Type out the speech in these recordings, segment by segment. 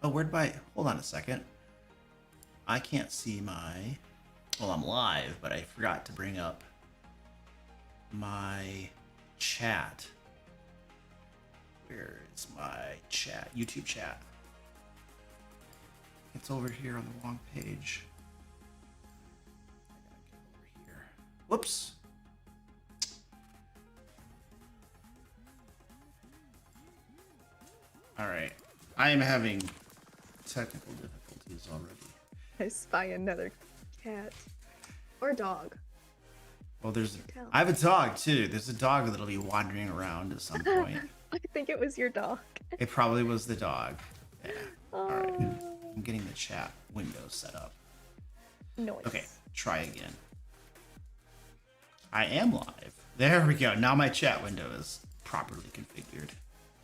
Oh, hold on a second. I can't see my, well, I'm live, but I forgot to bring up my chat. Where is my chat? YouTube chat. It's over here on the wrong page. I gotta get over here. Whoops. All right. I am having technical difficulties already. I spy another cat or dog. Well, I have a dog too. There's a dog that'll be wandering around at some point. I think it was your dog. It probably was the dog. Yeah. All right. Oh. I'm getting the chat window set up. Nice. Okay, try again. I am live. There we go. Now my chat window is properly configured.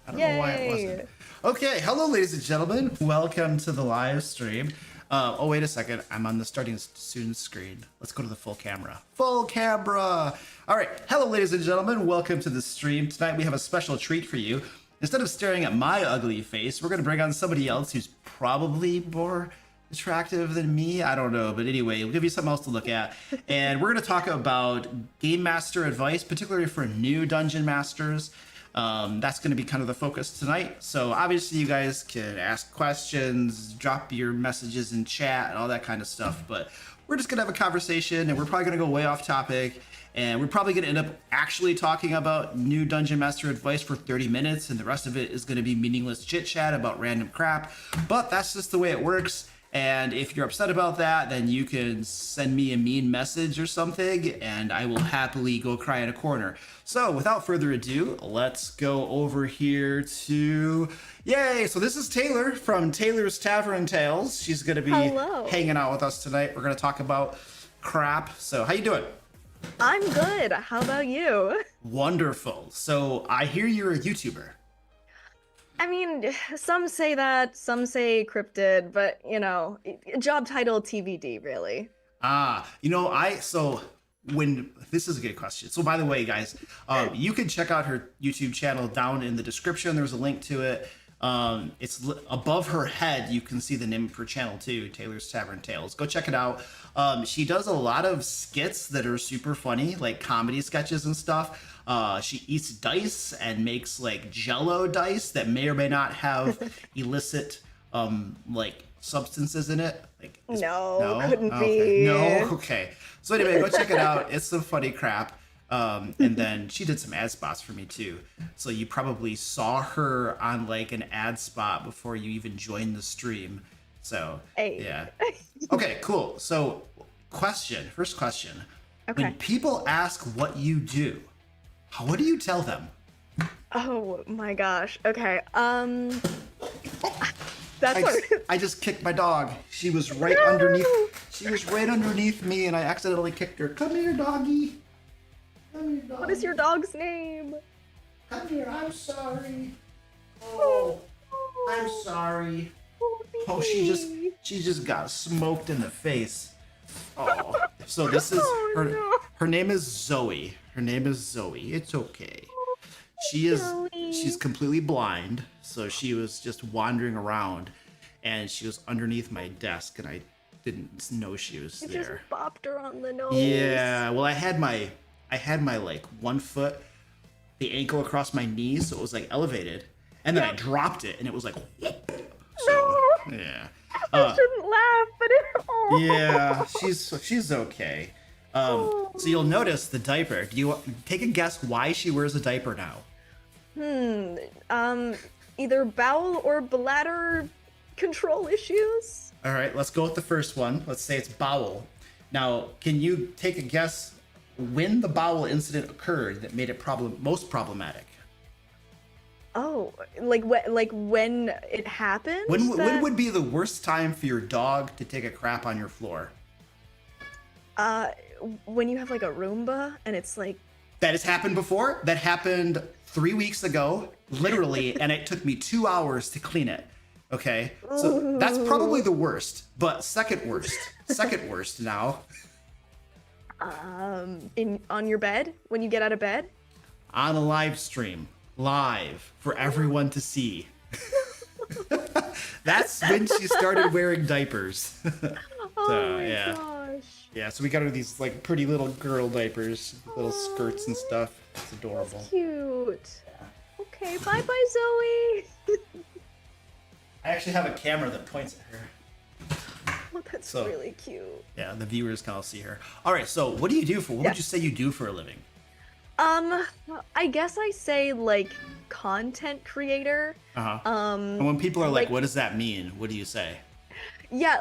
I don't know why it wasn't. Okay, hello, ladies and gentlemen. Welcome to the live stream. Oh, wait a second. I'm on the starting student screen. Let's go to the full camera. Full camera. All right. Hello, ladies and gentlemen. Welcome to the stream. Tonight we have a special treat for you. Instead of staring at my ugly face, we're going to bring on somebody else who's probably more attractive than me. I don't know. But anyway, we'll give you something else to look at. And we're going to talk about game master advice, particularly for new dungeon masters. That's going to be kind of the focus tonight. So obviously you guys can ask questions, drop your messages in chat and all that kind of stuff. But we're just going to have a conversation and we're probably going to go way off topic. And we're probably going to end up actually talking about new dungeon master advice for 30 minutes. And the rest of it is going to be meaningless chit chat about random crap. But that's just the way it works. And if you're upset about that, then you can send me a mean message or something, and I will happily go cry in a corner. So without further ado, let's go over here to, yay! So this is Taylor from Taylor's Tavern Tales. She's going to be hanging out with us tonight. We're going to talk about crap. So how you doing? I'm good. How about you? Wonderful. So I hear you're a YouTuber. I mean, some say that, some say cryptid, but, you know, job title TBD, really. This is a good question. So by the way, guys, you can check out her YouTube channel down in the description. There's a link to it. It's above her head. You can see the name of her channel too, Taylor's Tavern Tales. Go check it out. She does a lot of skits that are super funny, like comedy sketches and stuff. She eats dice and makes like Jello dice that may or may not have illicit like substances in it. Like no, couldn't okay. be. No, okay. So anyway, go check it out. It's some funny crap. And then she did some ad spots for me too. So you probably saw her on like an ad spot before you even joined the stream. So yeah. Okay, cool. So first question. Okay. When people ask what you do, what do you tell them? Oh my gosh. Okay. I just kicked my dog. She was right underneath. She was right underneath me, and I accidentally kicked her. Come here, doggy. Come here, doggy. What is your dog's name? Come here. I'm sorry. Oh, I'm sorry. Oh, she just got smoked in the face. Oh, so this is her. No. Her name is Zoe. Her name is Zoe. It's okay. She's completely blind, so she was just wandering around, and she was underneath my desk, and I didn't know she was there. You just bopped her on the nose. Yeah. Well, I had my like one foot, the ankle across my knee, so it was like elevated, and then I dropped it, and it was like. So, yeah. I shouldn't laugh, but yeah, she's okay. So you'll notice the diaper. Do you take a guess why she wears a diaper now? Either bowel or bladder control issues. All right, let's go with the first one. Let's say it's bowel. Now, can you take a guess when the bowel incident occurred that made it most problematic? Oh, like when it happened? When would be the worst time for your dog to take a crap on your floor? When you have like a Roomba and it's like... That has happened before. That happened 3 weeks ago, literally, and it took me 2 hours to clean it. Okay, so that's probably the worst, but second worst now. On your bed when you get out of bed? On a live stream, live for everyone to see. That's when she started wearing diapers. Oh my yeah. gosh. Yeah, so we got her these like pretty little girl diapers, little skirts and stuff. It's adorable. That's cute. Okay, bye bye, Zoe. I actually have a camera that points at her. Oh, that's So- really cute. Yeah, the viewers can all see her. All right, so what do you do for? What would you say you do for a living? I guess I say like content creator. And when people are like, like- "What does that mean?" What do you say? Yeah,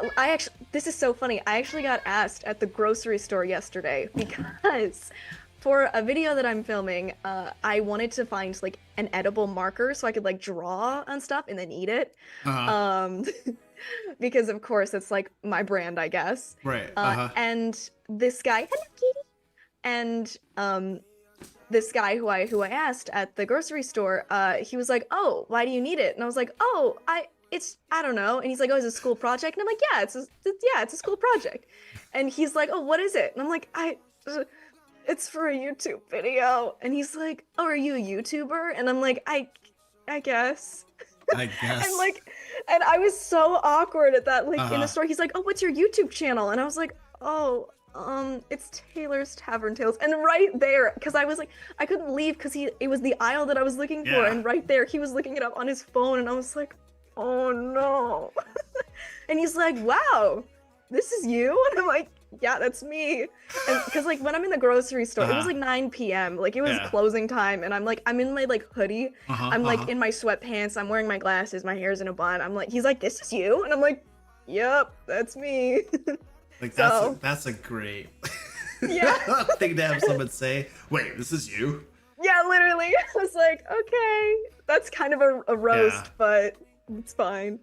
this is so funny. I actually got asked at the grocery store yesterday because for a video that I'm filming, I wanted to find like an edible marker so I could like draw on stuff and then eat it. Because of course it's like my brand, I guess. Right. And this guy, hello kitty, and this guy who I asked at the grocery store, he was like, "Oh, why do you need it?" And I was like, "Oh, I don't know." And he's like, "Oh, is it a school project?" And I'm like, "Yeah, it's a school project." And he's like, "Oh, what is it?" And I'm like, "It's for a YouTube video." And he's like, "Oh, are you a YouTuber?" And I'm like, I guess." I guess. And I was so awkward at that, like in the store. He's like, "Oh, what's your YouTube channel?" And I was like, "Oh, it's Taylor's Tavern Tales." And right there, because I was like, I couldn't leave because it was the aisle that I was looking for, Yeah. and right there he was looking it up on his phone, and I was like, "Oh no." And he's like, "Wow, this is you?" And I'm like, "Yeah, that's me." And because like when I'm in the grocery store, it was like 9 p.m. Like it was Yeah. closing time, and I'm in my like hoodie. I'm like uh-huh. in my sweatpants. I'm wearing my glasses. My hair's in a bun. I'm like, he's like, "This is you?" And I'm like, "Yep, that's me." Like So- that's a great Yeah. thing to have someone say. Wait, this is you? Yeah, literally. I was like, okay, that's kind of a roast, Yeah. but it's fine.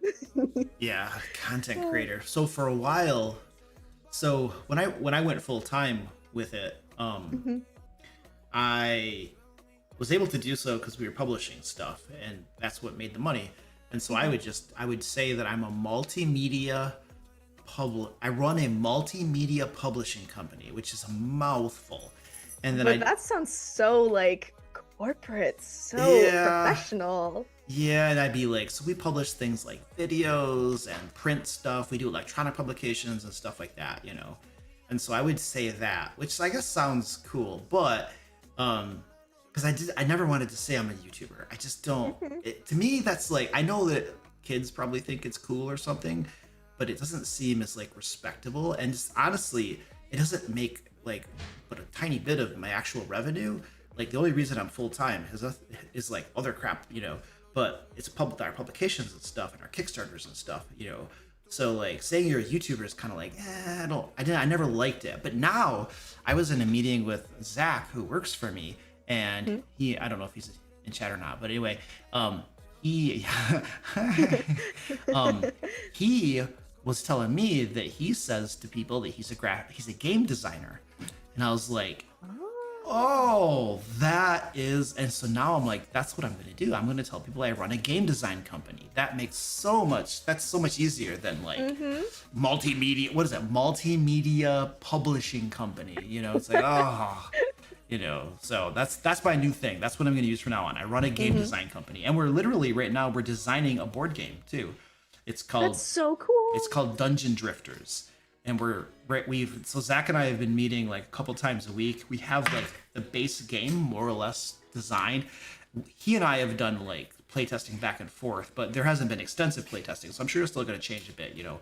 Yeah, content creator. So for a while, so when I went full time with it, I was able to do so because we were publishing stuff, and that's what made the money. And so I would say that I'm a multimedia I run a multimedia publishing company, which is a mouthful. And then But that sounds so like corporate, so Yeah. professional. Yeah, and I'd be like, so we publish things like videos and print stuff. We do electronic publications and stuff like that, you know. And so I would say that, which I guess sounds cool, but because I never wanted to say I'm a YouTuber. I just don't. To me, that's like, I know that kids probably think it's cool or something, but it doesn't seem as like respectable. And just honestly, it doesn't make like but a tiny bit of my actual revenue. Like the only reason I'm full time is like other crap, you know. But it's our publications and stuff and our Kickstarters and stuff, you know. So like saying you're a YouTuber is kind of like, I never liked it. But now I was in a meeting with Zach, who works for me, and I don't know if he's in chat or not, but anyway, he he was telling me that he says to people that he's a game designer, and I was like, oh, that is. And so now I'm like, that's what I'm going to do. I'm going to tell people I run a game design company. That's so much easier than like multimedia. What is it? Multimedia publishing company. You know, it's like, oh, you know, so that's my new thing. That's what I'm going to use from now on. I run a game design company, and we're literally right now, we're designing a board game too. It's called, That's so cool. it's called Dungeon Drifters. And so Zach and I have been meeting like a couple times a week. We have like the base game more or less designed. He and I have done like playtesting back and forth, but there hasn't been extensive playtesting, so I'm sure it's still going to change a bit, you know.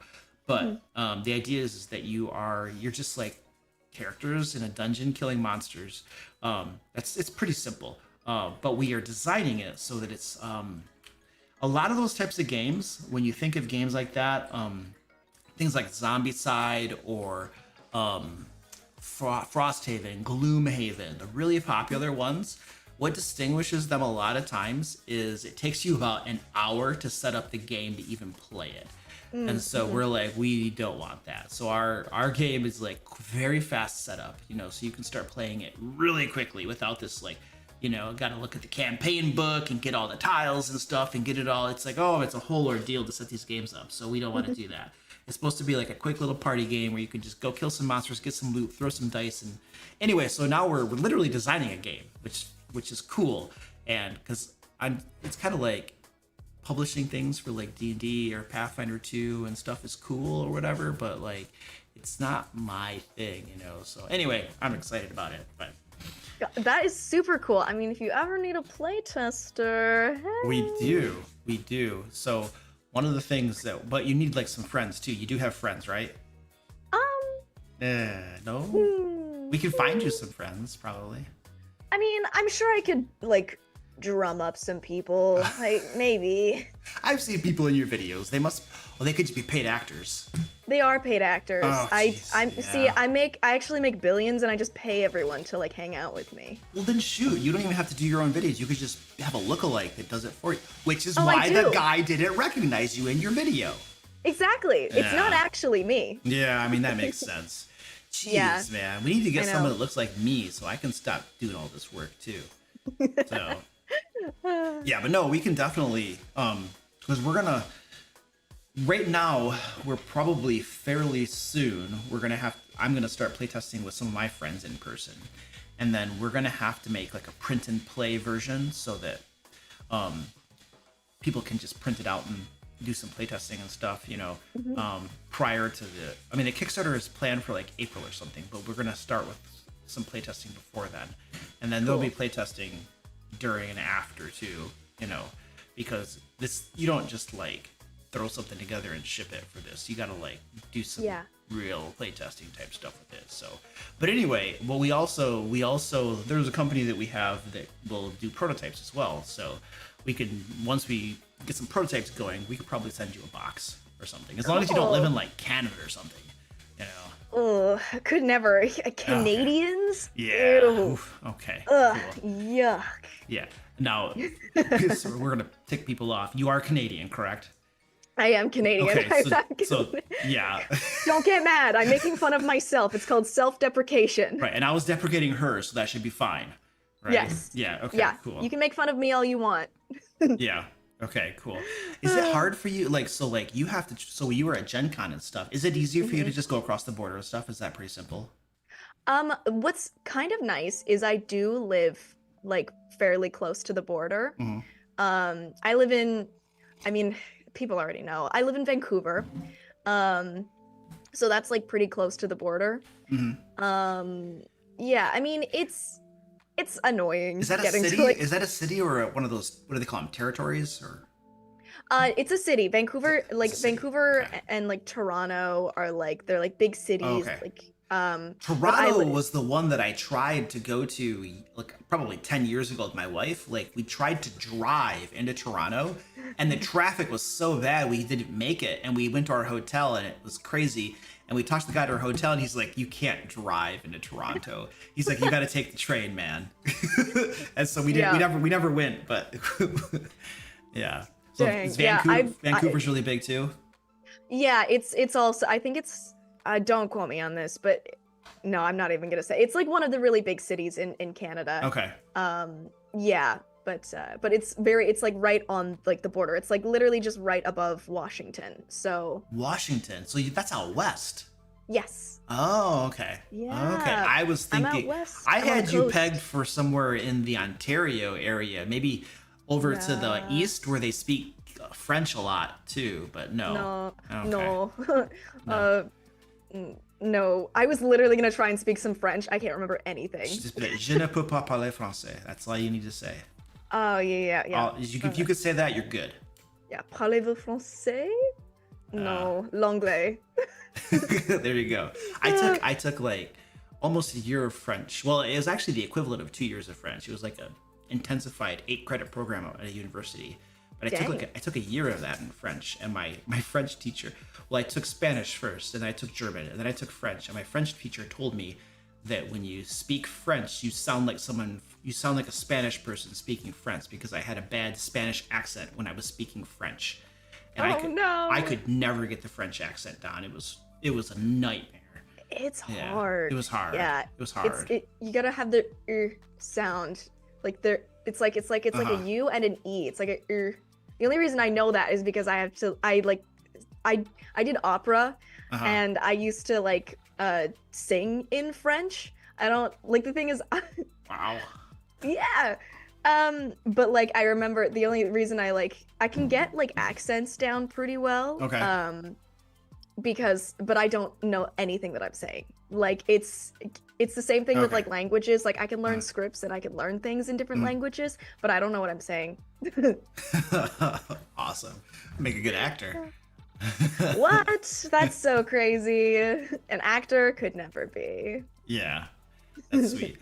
But the idea is that you're just like characters in a dungeon killing monsters. It's pretty simple, but we are designing it so that it's a lot of those types of games. When you think of games like that, things like Zombicide or Frosthaven, Gloomhaven, the really popular ones, what distinguishes them a lot of times is it takes you about an hour to set up the game to even play it. And so we're like, we don't want that. So our game is like very fast setup, you know, so you can start playing it really quickly without this like, you know, got to look at the campaign book and get all the tiles and stuff and get it all. It's like, oh, it's a whole ordeal to set these games up. So we don't want to do that. It's supposed to be like a quick little party game where you can just go kill some monsters, get some loot, throw some dice, and anyway. So now we're literally designing a game, which is cool, and because it's kind of like publishing things for like D&D or Pathfinder 2 and stuff is cool or whatever, but like it's not my thing, you know. So anyway, I'm excited about it. But That is super cool. I mean, if you ever need a playtester, we do. So one of the things that, but you need like some friends too. You do have friends, right? No. We can find you some friends, probably. I mean, I'm sure I could like drum up some people, like maybe. I've seen people in your videos. They must, well, they could just be paid actors. They are paid actors. Oh, geez, See, yeah. I actually make billions, and I just pay everyone to like hang out with me. Well, then shoot, you don't even have to do your own videos. You could just have a lookalike that does it for you, which is Oh, why I the do. guy didn't recognize you in your video. Exactly. It's not Yeah. actually me. Yeah, I mean, that makes sense. Jeez, Yeah. man. We need to get I know. someone that looks like me so I can stop doing all this work too. So, yeah, but no, we can definitely, because we're gonna, right now, we're probably fairly soon, I'm gonna start playtesting with some of my friends in person. And then we're gonna have to make like a print and play version so that people can just print it out and do some playtesting and stuff, you know, prior to the Kickstarter is planned for like April or something, but we're gonna start with some playtesting before then. And then there'll be playtesting during and after too, you know, because you don't just like throw something together and ship it for this. You gotta like do some real playtesting type stuff with it. So, but anyway, well, we also there's a company that we have that will do prototypes as well. So we can, once we get some prototypes going, we could probably send you a box or something, as long as you don't live in like Canada or something, you know. Ugh, could never. Canadians? Yeah. Ew. Oof. Okay. Ugh, Cool. yuck. Yeah. Now, so we're gonna tick people off. You are Canadian, correct? I am Canadian. Okay. I'm So yeah. Don't get mad. I'm making fun of myself. It's called self-deprecation. Right. And I was deprecating her, so that should be fine. Right? Yes. Yeah. Okay. Yeah. Cool. You can make fun of me all you want. Yeah. Okay. Cool. Is it hard for you? Like, so like you have to. So you were at Gen Con and stuff. Is it easier for you to just go across the border and stuff? Is that pretty simple? What's kind of nice is I do live like fairly close to the border. I live in, I mean, people already know. I live in Vancouver. So that's like pretty close to the border. Yeah, I mean, it's annoying. Is that a getting city? to, like, Is that a city or one of those? What do they call them? Territories or? it's a city. Vancouver, like It's a city. Vancouver Okay. and like Toronto are like they're like big cities. Okay. Like Toronto was the one that I tried to go to like probably 10 years ago with my wife. Like we tried to drive into Toronto and the traffic was so bad we didn't make it. And we went to our hotel and it was crazy. And we talked to the guy at our hotel and he's like, you can't drive into Toronto. He's like, you got to take the train, man. And so we didn't, we never went, but yeah. So Dang. is Yeah, Vancouver's really big too? Yeah, it's also, I think it's, don't quote me on this, but no, I'm not even gonna say. It's like one of the really big cities in Canada. Okay. Yeah, but it's like right on like the border. It's like literally just right above Washington. So Washington. So that's out west. yes. Oh, okay. Yeah. Okay. I was I'm out thinking west. I I'm on the had you coast. pegged for somewhere in the Ontario area, maybe over to the Nah. east where they speak French a lot too, but no. No, Okay. no. No. No. I was literally gonna try and speak some French. I can't remember anything. Just be like, je ne peux pas parler français. That's all you need to say. Oh yeah. If you could say that, you're good. Yeah, parlez-vous français? No, l'anglais. There you go. I took like almost a year of French. Well, it was actually the equivalent of 2 years of French. It was like a intensified 8-credit program at a university. But I took a year of that in French, and my French teacher. Well, I took Spanish first, and then I took German, and then I took French. And my French teacher told me that when you speak French, you sound like a Spanish person speaking French, because I had a bad Spanish accent when I was speaking French. And I could never get the French accent down. It was a nightmare. It's Yeah, hard. it was hard. Yeah, It was hard. You gotta have the sound. Like it's like a U and an E. It's like a The only reason I know that is because I did opera, and I used to like sing in French. I don't like, the thing is, Wow. yeah, But like I remember the only reason I can get like accents down pretty well. Okay. But I don't know anything that I'm saying. Like it's the same thing with Okay. like languages. Like I can learn Uh, scripts and I can learn things in different mm. languages, but I don't know what I'm saying. Awesome. Make a good actor. What? That's so crazy. An actor could never be. Yeah, that's sweet.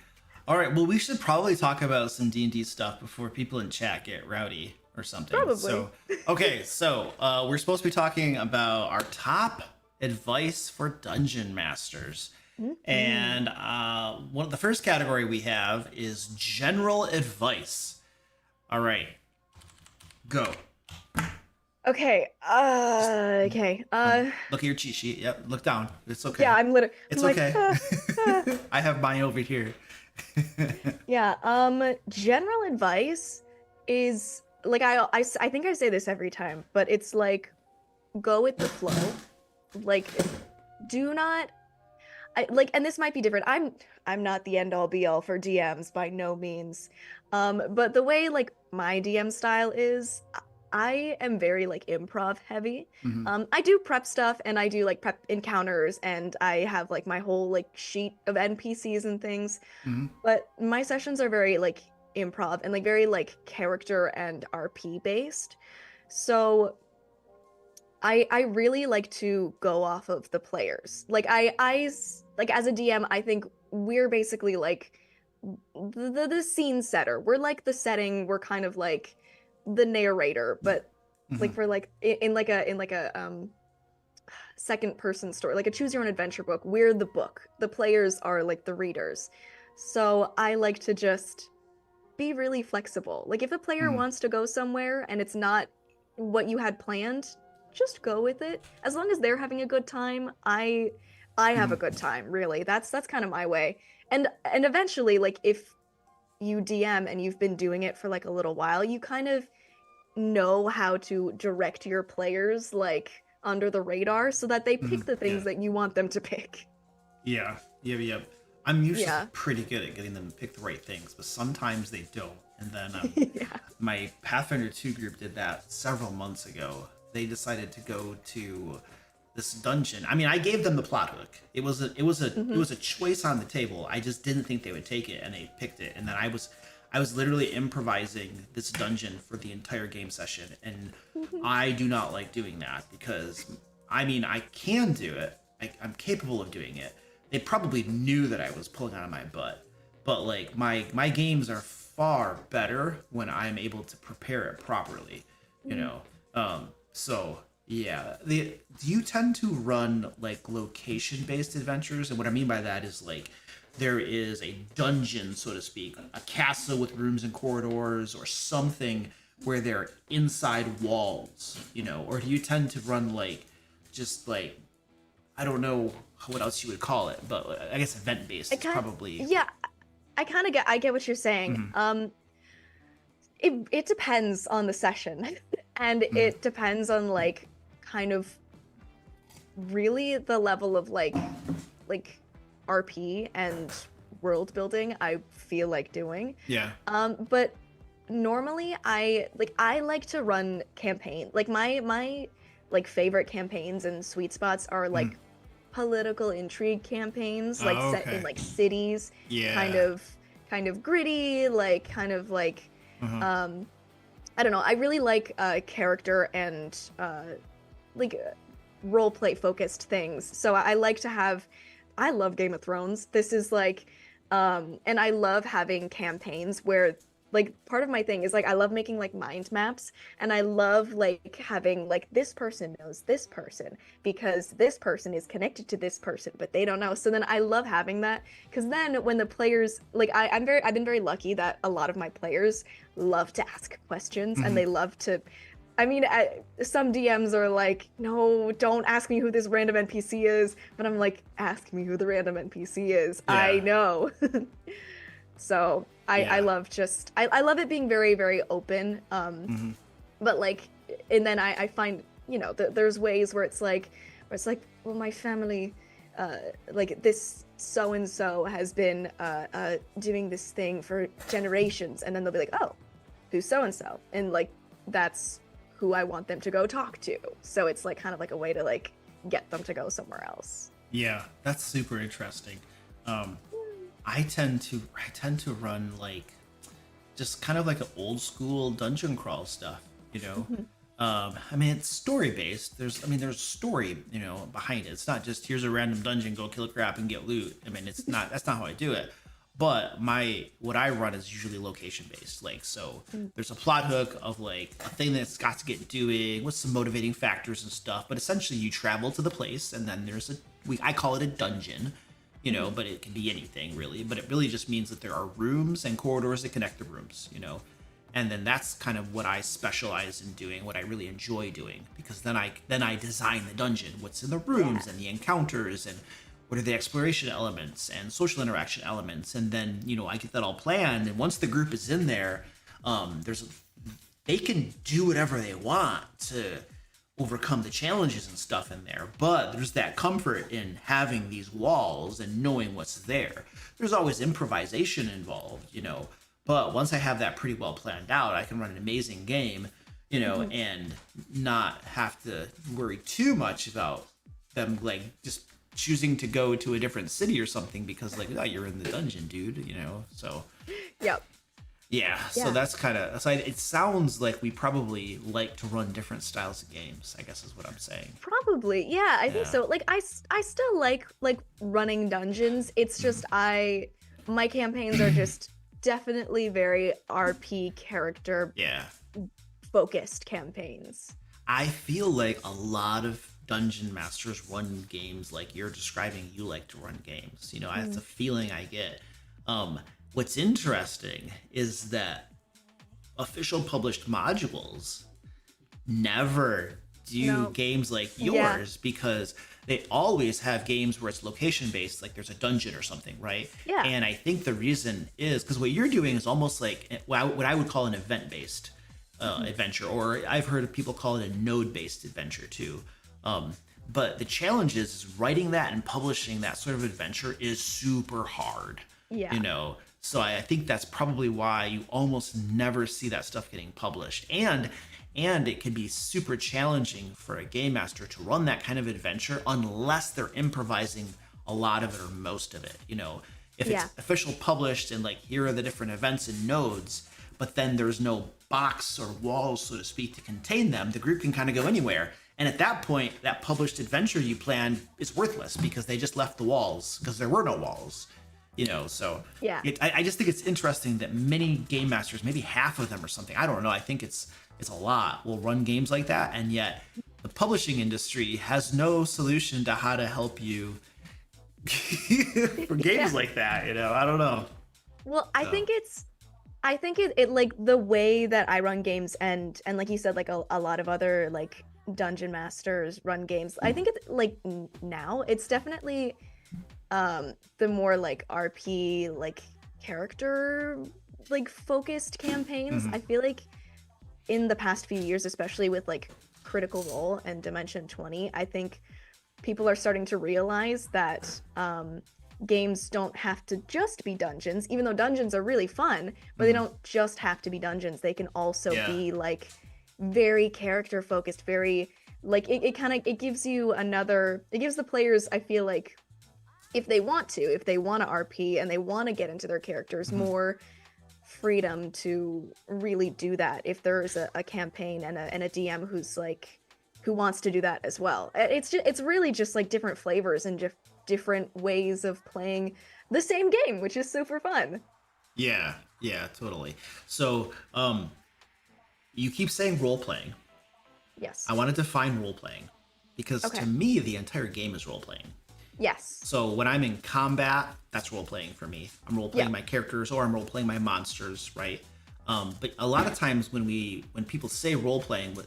All right, well, we should probably talk about some D&D stuff before people in chat get rowdy or something. Probably. So, okay, so we're supposed to be talking about our top advice for dungeon masters. And one of the first category we have is general advice. All right, go. Okay. Okay. Look at your cheat sheet. Yep, look down. It's okay. Yeah, I'm literally. It's I'm okay. Like, I have mine over here. Yeah. General advice is like I think I say this every time, but it's like go with the flow. Like, do not. And this might be different. I'm not the end all be all for DMs by no means. But the way like my DM style is, I am very like improv heavy. Mhm. I do prep stuff and I do like prep encounters and I have like my whole like sheet of NPCs and things. Mhm. But my sessions are very like improv and like very like character and RP based. So I really like to go off of the players. Like like as a DM, I think we're basically like the scene setter. We're like the setting. We're kind of like the narrator, but like Mhm. for like in like a second person story, like a choose your own adventure book, we're the book. The players are like the readers. So I like to just be really flexible. Like if a player Mhm. wants to go somewhere and it's not what you had planned, just go with it. As long as they're having a good time, I have a Mhm. good time, really. That's kind of my way. And eventually like if you DM and you've been doing it for like a little while, you kind of know how to direct your players like under the radar so that they pick Mhm. the Yeah. things that you want them to pick. Yeah. Yep. Yep. I'm usually Yeah. pretty good at getting them to pick the right things, but sometimes they don't. And then Yeah. my Pathfinder 2 group did that several months ago. They decided to go to this dungeon. I mean, I gave them the plot hook. It Hmm. was a choice on the table. I just didn't think they would take it, and they picked it. And then I was literally improvising this dungeon for the entire game session, and I do not like doing that because I mean I can do it. I'm capable of doing it. They probably knew that I was pulling out of my butt, but like my games are far better when I'm able to prepare it properly. You know, so yeah. Do you tend to run like location based adventures? And what I mean by that is like there is a dungeon, so to speak, a castle with rooms and corridors, or something where they're inside walls, you know? Or do you tend to run like just like I don't know what else you would call it, but I guess event based I is kind probably. Yeah, I get what you're saying. Mhm. It depends on the session and Mhm. it depends on like kind of really the level of like RP and world building I feel like doing. Yeah. But normally I like to run campaign. Like my like favorite campaigns and sweet spots are Mhm. like political intrigue campaigns, like Oh, set in okay. like cities, kind Yeah. of kind of gritty, like kind of like Uh-huh. um I don't know. I really like character and like role play focused things. So I like to have I love Game of Thrones. This is like and I love having campaigns where like part of my thing is like I love making like mind maps and I love like having like this person knows this person because this person is connected to this person but they don't know. So then I love having that because then when the players like I've been very lucky that a lot of my players love to ask questions and Mhm. they love to some DMs are like, no, don't ask me who this random NPC is. But I'm like, ask me who the random NPC is. I Yeah. know. So I Yeah. love I love it being very, very open. Mhm. But like, and then I find, you know, there's ways where it's like, well, my family, like so and so has been doing this thing for generations, and then they'll be like, oh, who's so and so, and like that's who I want them to go talk to. So it's like kind of like a way to like get them to go somewhere else. Yeah, that's super interesting. Um, I tend to run like just kind of like an old school dungeon crawl stuff, you know. I mean, it's story based. There's story, behind it. It's not just here's a random dungeon, go kill crap and get loot. I mean, that's not how I do it. But what I run is usually location based. Like, so there's a plot hook of like a thing that's got to get doing with some motivating factors and stuff. But essentially, you travel to the place, and then I call it a dungeon, but it can be anything really. But it really just means that there are rooms and corridors that connect the rooms. And then that's kind of what I specialize in doing, what I really enjoy doing, because then I design the dungeon, what's in the rooms and the encounters and what are the exploration elements and social interaction elements, and then I get that all planned. And once the group is in there, they can do whatever they want to overcome the challenges and stuff in there, but there's that comfort in having these walls and knowing what's there. There's always improvisation involved. But once I have that pretty well planned out, I can run an amazing game, and not have to worry too much about them like just choosing to go to a different city or something because like, oh, you're in the dungeon, dude, so. Yep. Yeah, so that's kind of, so it sounds like we probably like to run different styles of games, I guess is what I'm saying. Probably. Yeah, I think so. Like I still like running dungeons. It's just my campaigns are just definitely very RP character focused campaigns. I feel like a lot of dungeon masters run games like you're describing you like to run games. That's a feeling I get. What's interesting is that official published modules never do games like yours because they always have games where it's location based, like there's a dungeon or something, right? Yeah. And I think the reason is because what you're doing is almost like what I would call an event based adventure, or I've heard of people call it a node based adventure too. But the challenge is writing that and publishing that sort of adventure is super hard. Yeah. So I think that's probably why you almost never see that stuff getting published. And it can be super challenging for a game master to run that kind of adventure unless they're improvising a lot of it or most of it. If it's official published and like here are the different events and nodes, but then there's no box or walls, so to speak, to contain them, the group can kind of go anywhere. And at that point, that published adventure you planned is worthless because they just left the walls because there were no walls. So I just think it's interesting that many game masters, maybe half of them or something, I don't know, I think it's a lot, will run games like that, and yet the publishing industry has no solution to how to help you for games like that. I don't know. Well, I think it like the way that I run games and like you said, like a lot of other like dungeon masters run games. I think it's like now it's definitely the more like RP like character like focused campaigns. I feel like in the past few years, especially with like Critical Role and Dimension 20, I think people are starting to realize that games don't have to just be dungeons, even though dungeons are really fun, but they don't just have to be dungeons. They can also be like very character focused, very like it gives the players, I feel like, if they want to RP and they want to get into their characters, more freedom to really do that if there's a campaign and a DM who wants to do that as well. It's really just like different flavors and different ways of playing the same game, which is super fun. Yeah, totally. So you keep saying role playing. Yes. I want to define role playing because to me the entire game is role playing. Yes. So when I'm in combat, that's role playing for me. I'm role playing my characters or I'm role playing my monsters, right? But a lot of times when people say role playing, what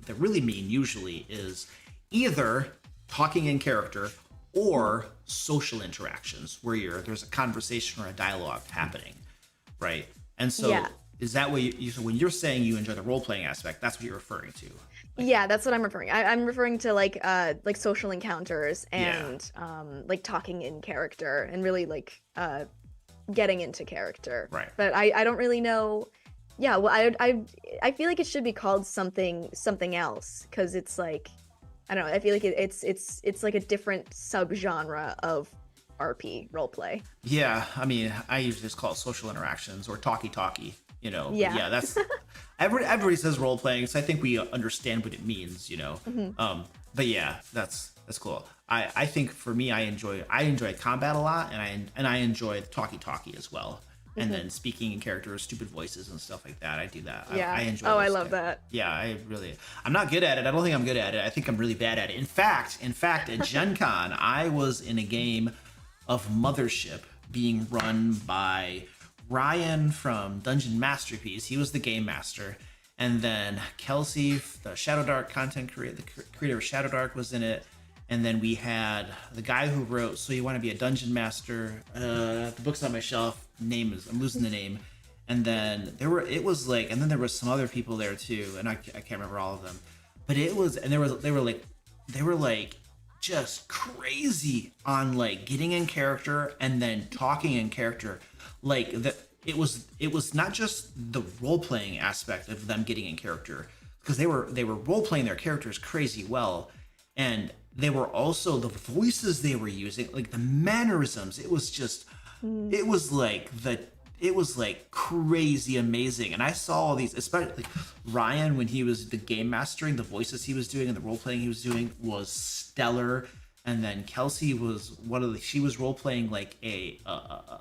they really mean usually is either talking in character or social interactions where there's a conversation or a dialogue happening, right? And so is that what so when you're saying you enjoy the role playing aspect, that's what you're referring to? Like, Yeah, that's what I'm referring. I'm referring to like social encounters yeah, and like talking in character and really like getting into character. right. But I don't really know. Yeah, well I feel like it should be called something else because it's like I don't know. I feel like it's like a different subgenre of RP roleplay. Yeah, I mean, I usually just call it social interactions or talkie, But Yeah. yeah, that's everybody says role playing, so I think we understand what it means. Hmm. But yeah, that's cool. I think for me, I enjoy combat a lot, and I enjoy talkie as well. And Hmm. then speaking in characters, stupid voices and stuff like that. I do that. I Yeah. enjoy Oh, I those love things. that. Yeah, I'm not good at it. I don't think I'm good at it. I think I'm really bad at it. In fact, at Gen Con, I was in a game of Mothership being run by Ryan from Dungeon Masterpiece. He was the game master. And then Kelsey, the Shadow Dark content creator, the creator of Shadow Dark, was in it. And then we had the guy who wrote So You Want to Be a Dungeon Master. The book's on my shelf. I'm losing the name. And then there was some other people there too, and I can't remember all of them. But it was, and they were like just crazy on like getting in character and then talking in character. Like that, it was not just the role playing aspect of them getting in character, because they were role playing their characters crazy well, and they were also the voices they were using, like the mannerisms. It was like the it was like crazy amazing. And I saw all these, especially like Ryan, when he was the game mastering, the voices he was doing and the role playing he was doing was stellar. And then Kelsey was she was role playing like a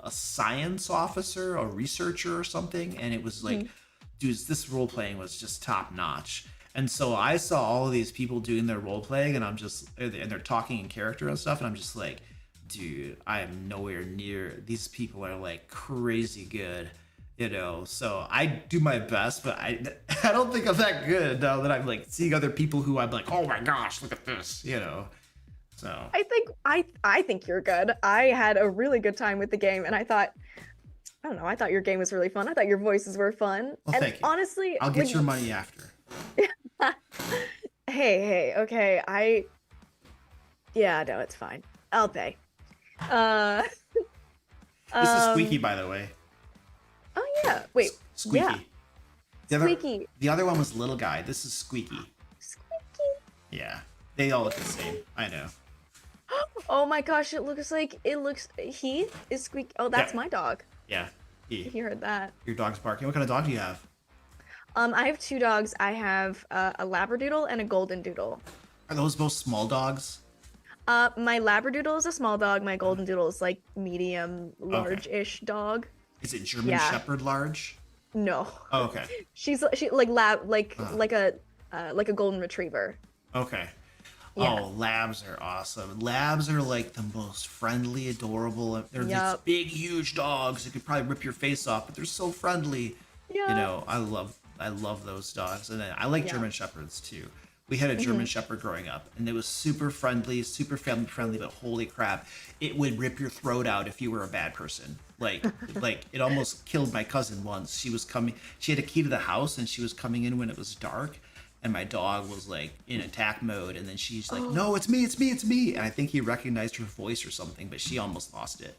science officer, a researcher or something, and it was like, dude, this role playing was just top notch. And so I saw all of these people doing their role playing, and they're talking in character and stuff, and I'm just like, dude, I am nowhere near. These people are like crazy good. So I do my best, but I don't think I'm that good now that I'm like seeing other people who I'm like, oh my gosh, look at this. So I think you're good. I had a really good time with the game, and I don't know, I thought your game was really fun. I thought your voices were fun. well, And thank you. honestly, I'll get your money after. hey, okay, yeah, no, it's fine. I'll pay. Uh, This is Squeaky, um, by the way. oh yeah, wait, Squeaky. yeah, Squeaky, The other one was Little Guy. This is Squeaky. Squeaky. Yeah, they all look the same. I know. Oh my gosh, he is Squeak. Oh, that's Yeah. my dog. Yeah. If you heard that. Your dog's barking. What kind of dog do you have? I have two dogs. I have a Labradoodle and a Golden Doodle. Are those both small dogs? My Labradoodle is a small dog. My Golden Doodle is like medium, large-ish dog. Is it German Yeah. Shepherd large? No, Oh, okay. she like like a Golden Retriever. Okay. Yeah. Oh, labs are awesome. Labs are like the most friendly, adorable. They're these Yup. big, huge dogs that could probably rip your face off, but they're so friendly. Yeah. I love those dogs. And then I like Yeah. German Shepherds too. We had a German Shepherd growing up, and it was super friendly, super family friendly, but holy crap, it would rip your throat out if you were a bad person. Like, like it almost killed my cousin once. She had a key to the house, and she was coming in when it was dark, and my dog was like in attack mode, and then she's like, "No, it's me, it's me, it's me!" And I think he recognized her voice or something, but she almost lost it.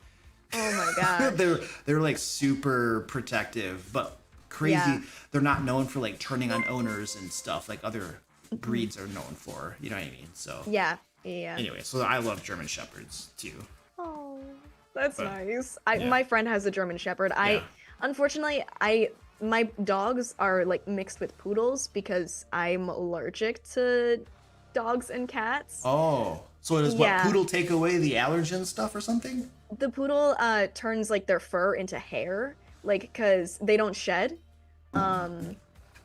Oh my god. They're like super protective, but crazy. Yeah. They're not known for like turning on owners and stuff like other breeds are known for. You know what I mean? So Yeah. Yeah. anyway, so I love German Shepherds too. Oh, that's But, nice. yeah. My friend has a German Shepherd. Yeah. Unfortunately, my dogs are like mixed with poodles because I'm allergic to dogs and cats. Oh, so does Yeah. what poodle take away the allergen stuff or something? The poodle turns like their fur into hair, like because they don't shed.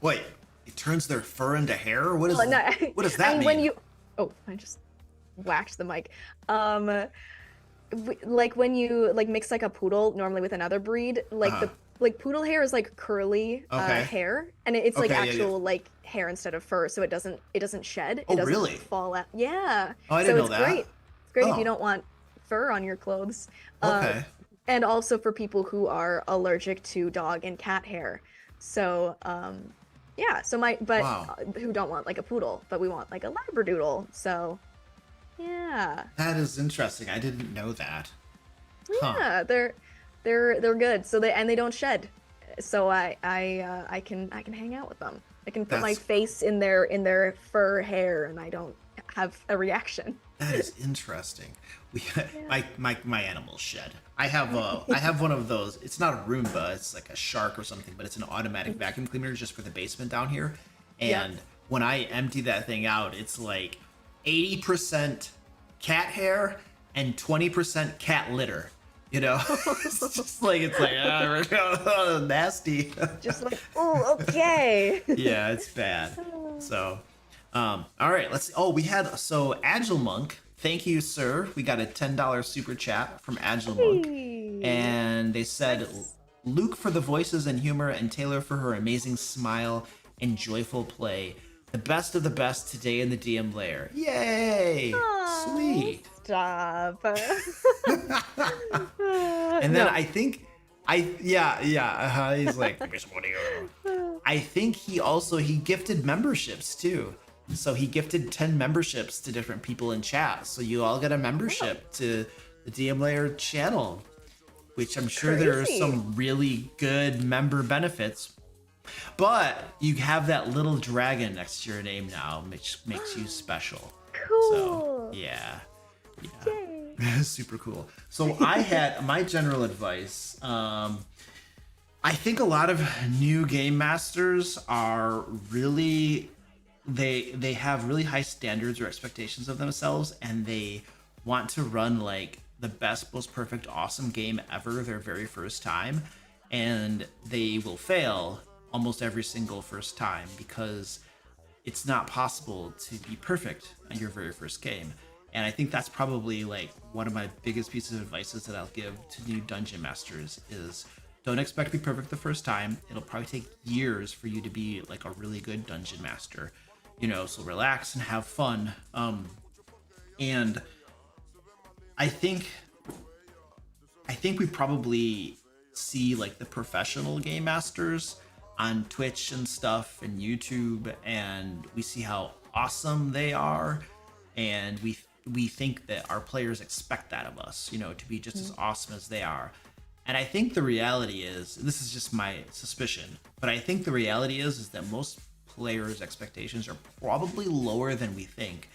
Wait, it turns their fur into hair? What is Well, no, what does that I mean, mean? when you, oh, I just whacked the mic. Like when you like mix like a poodle normally with another breed, like Uh-huh. like poodle hair is like curly Okay. hair, and it's like Okay, yeah, actual yeah. like hair instead of fur, so it doesn't shed. It Oh, doesn't really? fall out. Yeah. Oh, I So didn't know it's that. great. It's great if Oh. you don't want fur on your clothes. Okay. And also for people who are allergic to dog and cat hair. So, Yeah, so Wow. who don't want like a poodle, but we want like a labradoodle. So yeah. That is interesting. I didn't know that. Huh. Yeah, they're good. So they don't shed. So I can hang out with them. I can put my That's face in their fur hair and I don't have a reaction. That is interesting. We Yeah. my animals shed. I have one of those. It's not a Roomba. It's like a shark or something, but it's an automatic vacuum cleaner just for the basement down here. Yeah. And when I empty that thing out, it's like 80% cat hair and 20% cat litter. You know, it's like nasty. Just like, oh, okay. Yeah, it's bad. So, all right, let's see. Oh, we had Agile Monk. Thank you, sir. We got a $10 super chat from Agile Monk, Hey. and they said Luke for the voices and humor, and Taylor for her amazing smile and joyful play. The best of the best today in the DM lair. Yay! Aw, Sweet. Stop. And then No. I think he's like, "Give me some money." I think he gifted memberships too. So he gifted 10 memberships to different people in chat. So you all get a membership to the DM Layer channel, which I'm sure there are Crazy. some really good member benefits. But you have that little dragon next to your name now, which makes you special. Cool. So yeah. Yay. Super cool. So I had my general advice. I think a lot of new game masters are really they have really high standards or expectations of themselves, and they want to run like the best, most perfect, awesome game ever their very first time, and they will fail almost every single first time because it's not possible to be perfect on your very first game. And I think that's probably like one of my biggest pieces of advice that I'll give to new dungeon masters is don't expect to be perfect the first time. It'll probably take years for you to be like a really good dungeon master, so relax and have fun. And I think we probably see like the professional game masters on Twitch and stuff and YouTube, and we see how awesome they are, and we think that our players expect that of us, to be just as awesome as they are. And I think the reality is, this is just my suspicion, but I think the reality is that most players' expectations are probably lower than we think,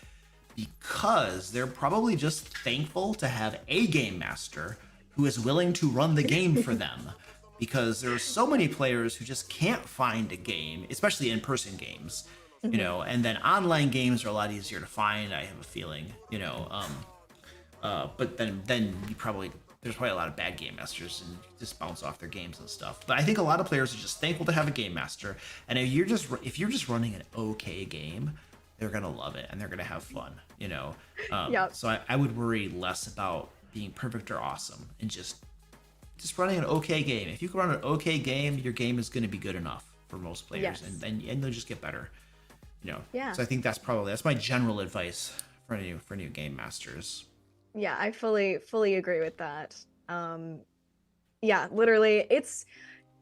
because they're probably just thankful to have a game master who is willing to run the game for them. Because there are so many players who just can't find a game, especially in-person games, and then online games are a lot easier to find, I have a feeling, but then there's probably a lot of bad game masters and just bounce off their games and stuff. But I think a lot of players are just thankful to have a game master, and if you're just running an okay game, they're gonna love it and they're gonna have fun, Yep. So I would worry less about being perfect or awesome and just running an okay game. If you can run an okay game, your game is going to be good enough for most players, Yes. and they'll just get better. Yeah. So I think that's my general advice for new game masters. Yeah, I fully agree with that. Yeah, literally, it's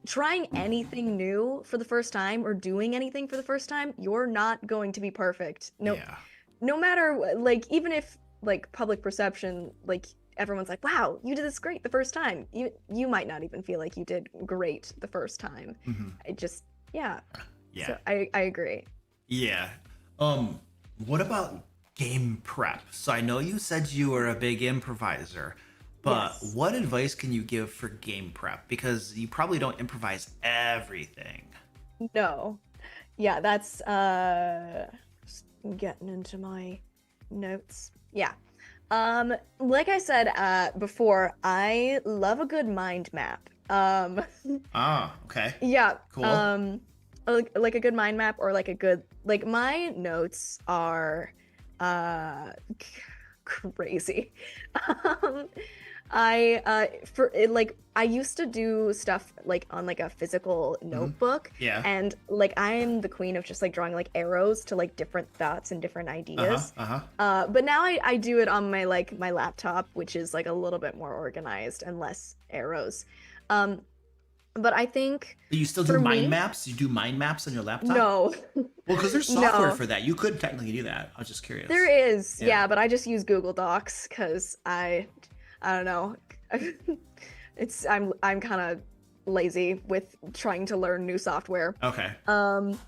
trying anything new for the first time or doing anything for the first time. You're not going to be perfect. No, Yeah. no matter like even if like public perception, like everyone's like, "Wow, you did this great the first time." You might not even feel like you did great the first time. It just yeah. Yeah. So I agree. Yeah. What about game prep? So I know you said you were a big improviser, but Yes. what advice can you give for game prep? Because you probably don't improvise everything. No. Yeah, that's just getting into my notes. Yeah. Like I said before, I love a good mind map. Okay. Yeah. Cool. Like a good mind map or like a good like my notes are crazy. um, I used to do stuff like on like a physical notebook. Yeah. And like I'm the queen of just like drawing like arrows to like different thoughts and different ideas. But now I do it on my my laptop, which is like a little bit more organized and less arrows. But I think You still do for mind me, maps? You do mind maps on your laptop? no, Well, because there's software no, for that. You could technically do that. I was just there curious. is, Yeah. yeah, but I just use Google Docs because I don't know, I'm kind of lazy with trying to learn new software. Okay. Um,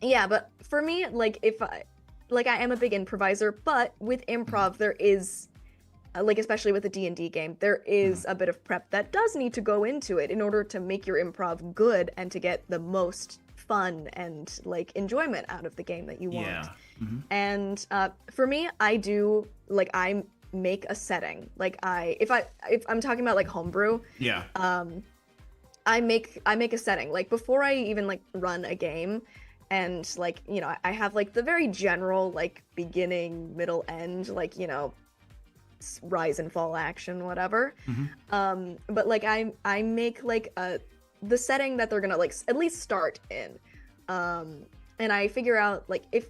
yeah, but for me, like if I like I am a big improviser, but with Mhm. improv there is like especially with a D&D game, there Mhm. is a bit of prep that does need to go into it in order to make your improv good and to get the most fun and like enjoyment out of the game that you want. Yeah. Hmm. And for me, I do like I make a setting. Like if I'm talking about like homebrew, Yeah. um I make a setting like before I even like run a game, and like I have like the very general like beginning, middle, end, like rise and fall action, whatever. Hmm. But like I make like the setting that they're gonna like at least start in. Um, and I figure out like if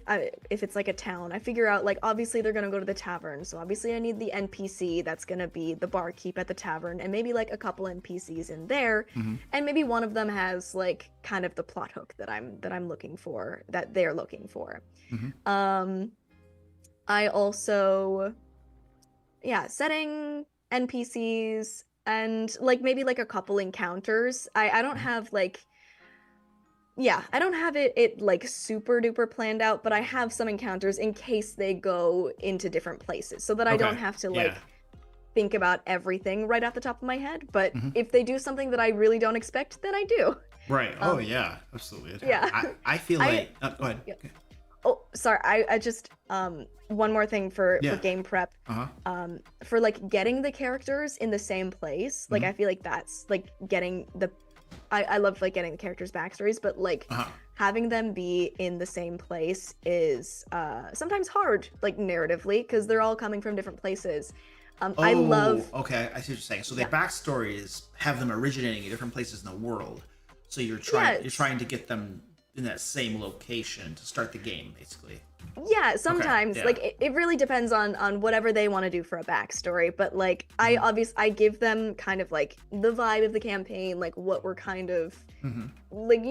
it's like a town, I figure out like obviously they're gonna go to the tavern, so obviously I need the NPC that's gonna be the barkeep at the tavern, and maybe like a couple NPCs in there, Hmm. and maybe one of them has like kind of the plot hook that I'm looking for, that they're looking for. Hmm. Um, I also, yeah, setting, NPCs, and like maybe like a couple encounters. I don't have like, yeah, I don't have it like super duper planned out, but I have some encounters in case they go into different places so that I don't Okay. have to Yeah. like think about everything right off the top of my head. But Hmm. if they do something that I really don't expect, then I do. Right. Oh Um, yeah. Absolutely. yeah. I feel I like. Go ahead. yeah. Okay. Oh, sorry. I just one more thing for Yeah. game prep. Uh huh. For like getting the characters in the same place. Like Hmm. I feel like that's like getting the I love like getting the characters' backstories, but like Uh huh. having them be in the same place is sometimes hard, like narratively, because they're all coming from different places. I Oh, love, okay. I see what you're saying. So their yeah, backstories have them originating in different places in the world. So you're yes, trying to get them in that same location to start the game, basically. yeah. Okay. Sometimes Yeah. like it really depends on whatever they want to do for a backstory, but like Hmm. I give them kind of like the vibe of the campaign, like what we're kind of Hmm. like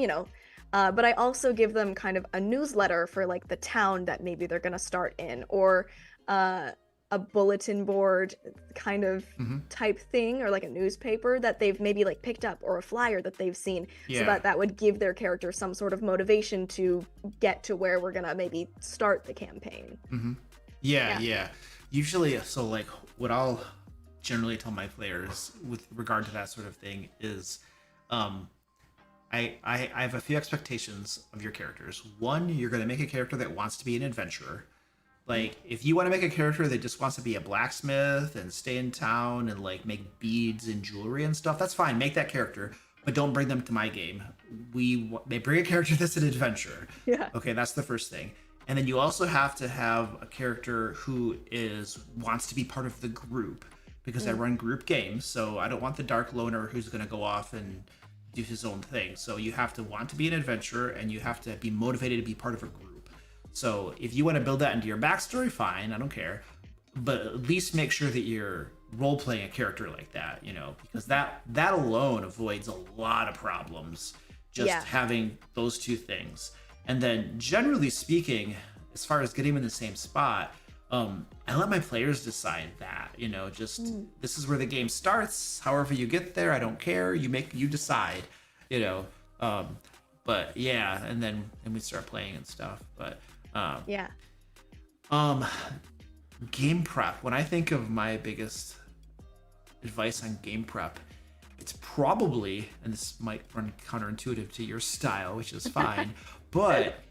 but I also give them kind of a newsletter for like the town that maybe they're gonna start in, or uh, a bulletin board kind of Hmm. type thing, or like a newspaper that they've maybe like picked up, or a flyer that they've seen, so Yeah. that that would give their character some sort of motivation to get to where we're gonna maybe start the campaign. Hmm. Yeah. Yeah. Yeah. Usually, so like what I'll generally tell my players with regard to that sort of thing is, um, I have a few expectations of your characters. One, you're going to make a character that wants to be an adventurer. Like, if you want to make a character that just wants to be a blacksmith and stay in town and like make beads and jewelry and stuff, that's fine. Make that character, but don't bring them to my game. They bring a character that's an adventurer. Yeah. Okay, that's the first thing. And then you also have to have a character who is wants to be part of the group because I Mm. run group games, so I don't want the dark loner who's going to go off and do his own thing. So you have to want to be an adventurer and you have to be motivated to be part of a group. So if you want to build that into your backstory, fine, I don't care. But at least make sure that you're role playing a character like that, because that alone avoids a lot of problems. Just Yeah. having those two things. And then generally speaking, as far as getting them in the same spot, I let my players decide that, just Mm. this is where the game starts. However you get there, I don't care. You decide, you know. Um, but yeah, and we start playing and stuff. But Yeah. um, game prep. When I think of my biggest advice on game prep, it's probably, and this might run counterintuitive to your style, which is fine, but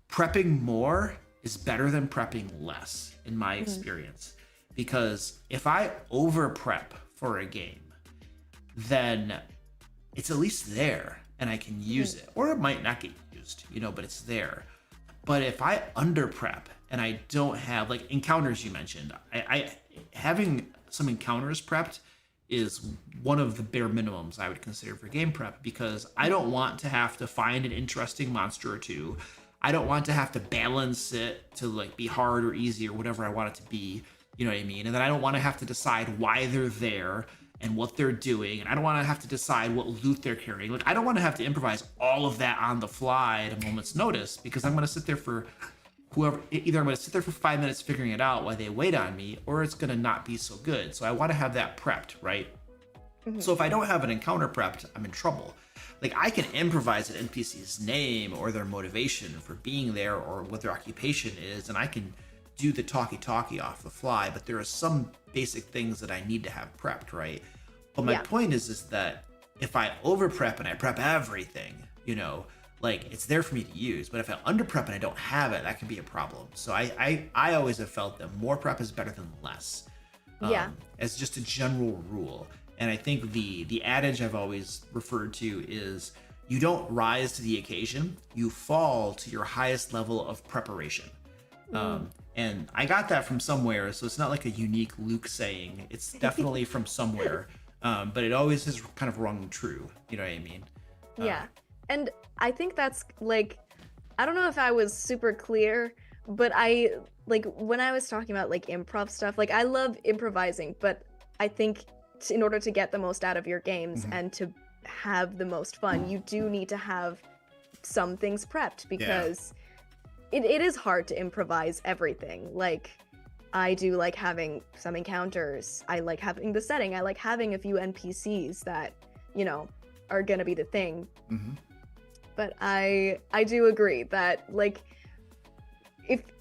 prepping more is better than prepping less, in my experience. Because if I over prep for a game, then it's at least there and I can use it. Or it might not get used, but it's there. But if I under prep and I don't have like encounters you mentioned, I having some encounters prepped is one of the bare minimums I would consider for game prep, because I don't want to have to find an interesting monster or two. I don't want to have to balance it to like be hard or easy or whatever I want it to be. You know what I mean? And then I don't want to have to decide why they're there and what they're doing, and I don't want to have to decide what loot they're carrying. Like, I don't want to have to improvise all of that on the fly at a moment's notice, because I'm going to sit there for either I'm going to sit there for 5 minutes figuring it out while they wait on me, or it's going to not be so good. So I want to have that prepped, right? So if I don't have an encounter prepped, I'm in trouble. Like, I can improvise an NPC's name or their motivation for being there or what their occupation is, and I can do the talkie off the fly, but there are some basic things that I need to have prepped, right? But my point is that if I over prep and I prep everything, you know, like, it's there for me to use, but if I under prep and I don't have it, that can be a problem. So I always have felt that more prep is better than less. As just a general rule. And I think the adage I've always referred to is, you don't rise to the occasion, you fall to your highest level of preparation. And I got that from somewhere, so it's not like a unique Luke saying. It's definitely from somewhere, but it always is kind of rung true. You know what I mean? Yeah. And I think that's, like, I don't know if I was super clear, but when I was talking about, like, improv stuff, like, I love improvising, but I think in order to get the most out of your games and to have the most fun, you do need to have some things prepped, because it is hard to improvise everything. Like, I do like having some encounters, I like having the setting, I like having a few NPCs that, you know, are gonna be the thing. But I do agree that, like,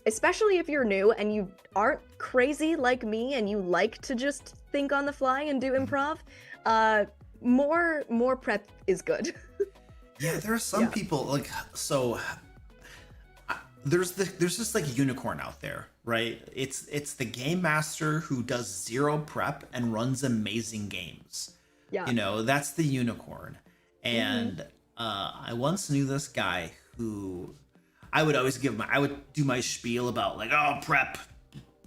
especially if you're new and you aren't crazy like me and you like to just think on the fly and do improv, more prep is good. Yeah, there are some people, like, so there's just like a unicorn out there, right? It's the game master who does zero prep and runs amazing games. You know, that's the unicorn. And I once knew this guy who I would always I would do my spiel about, like, oh,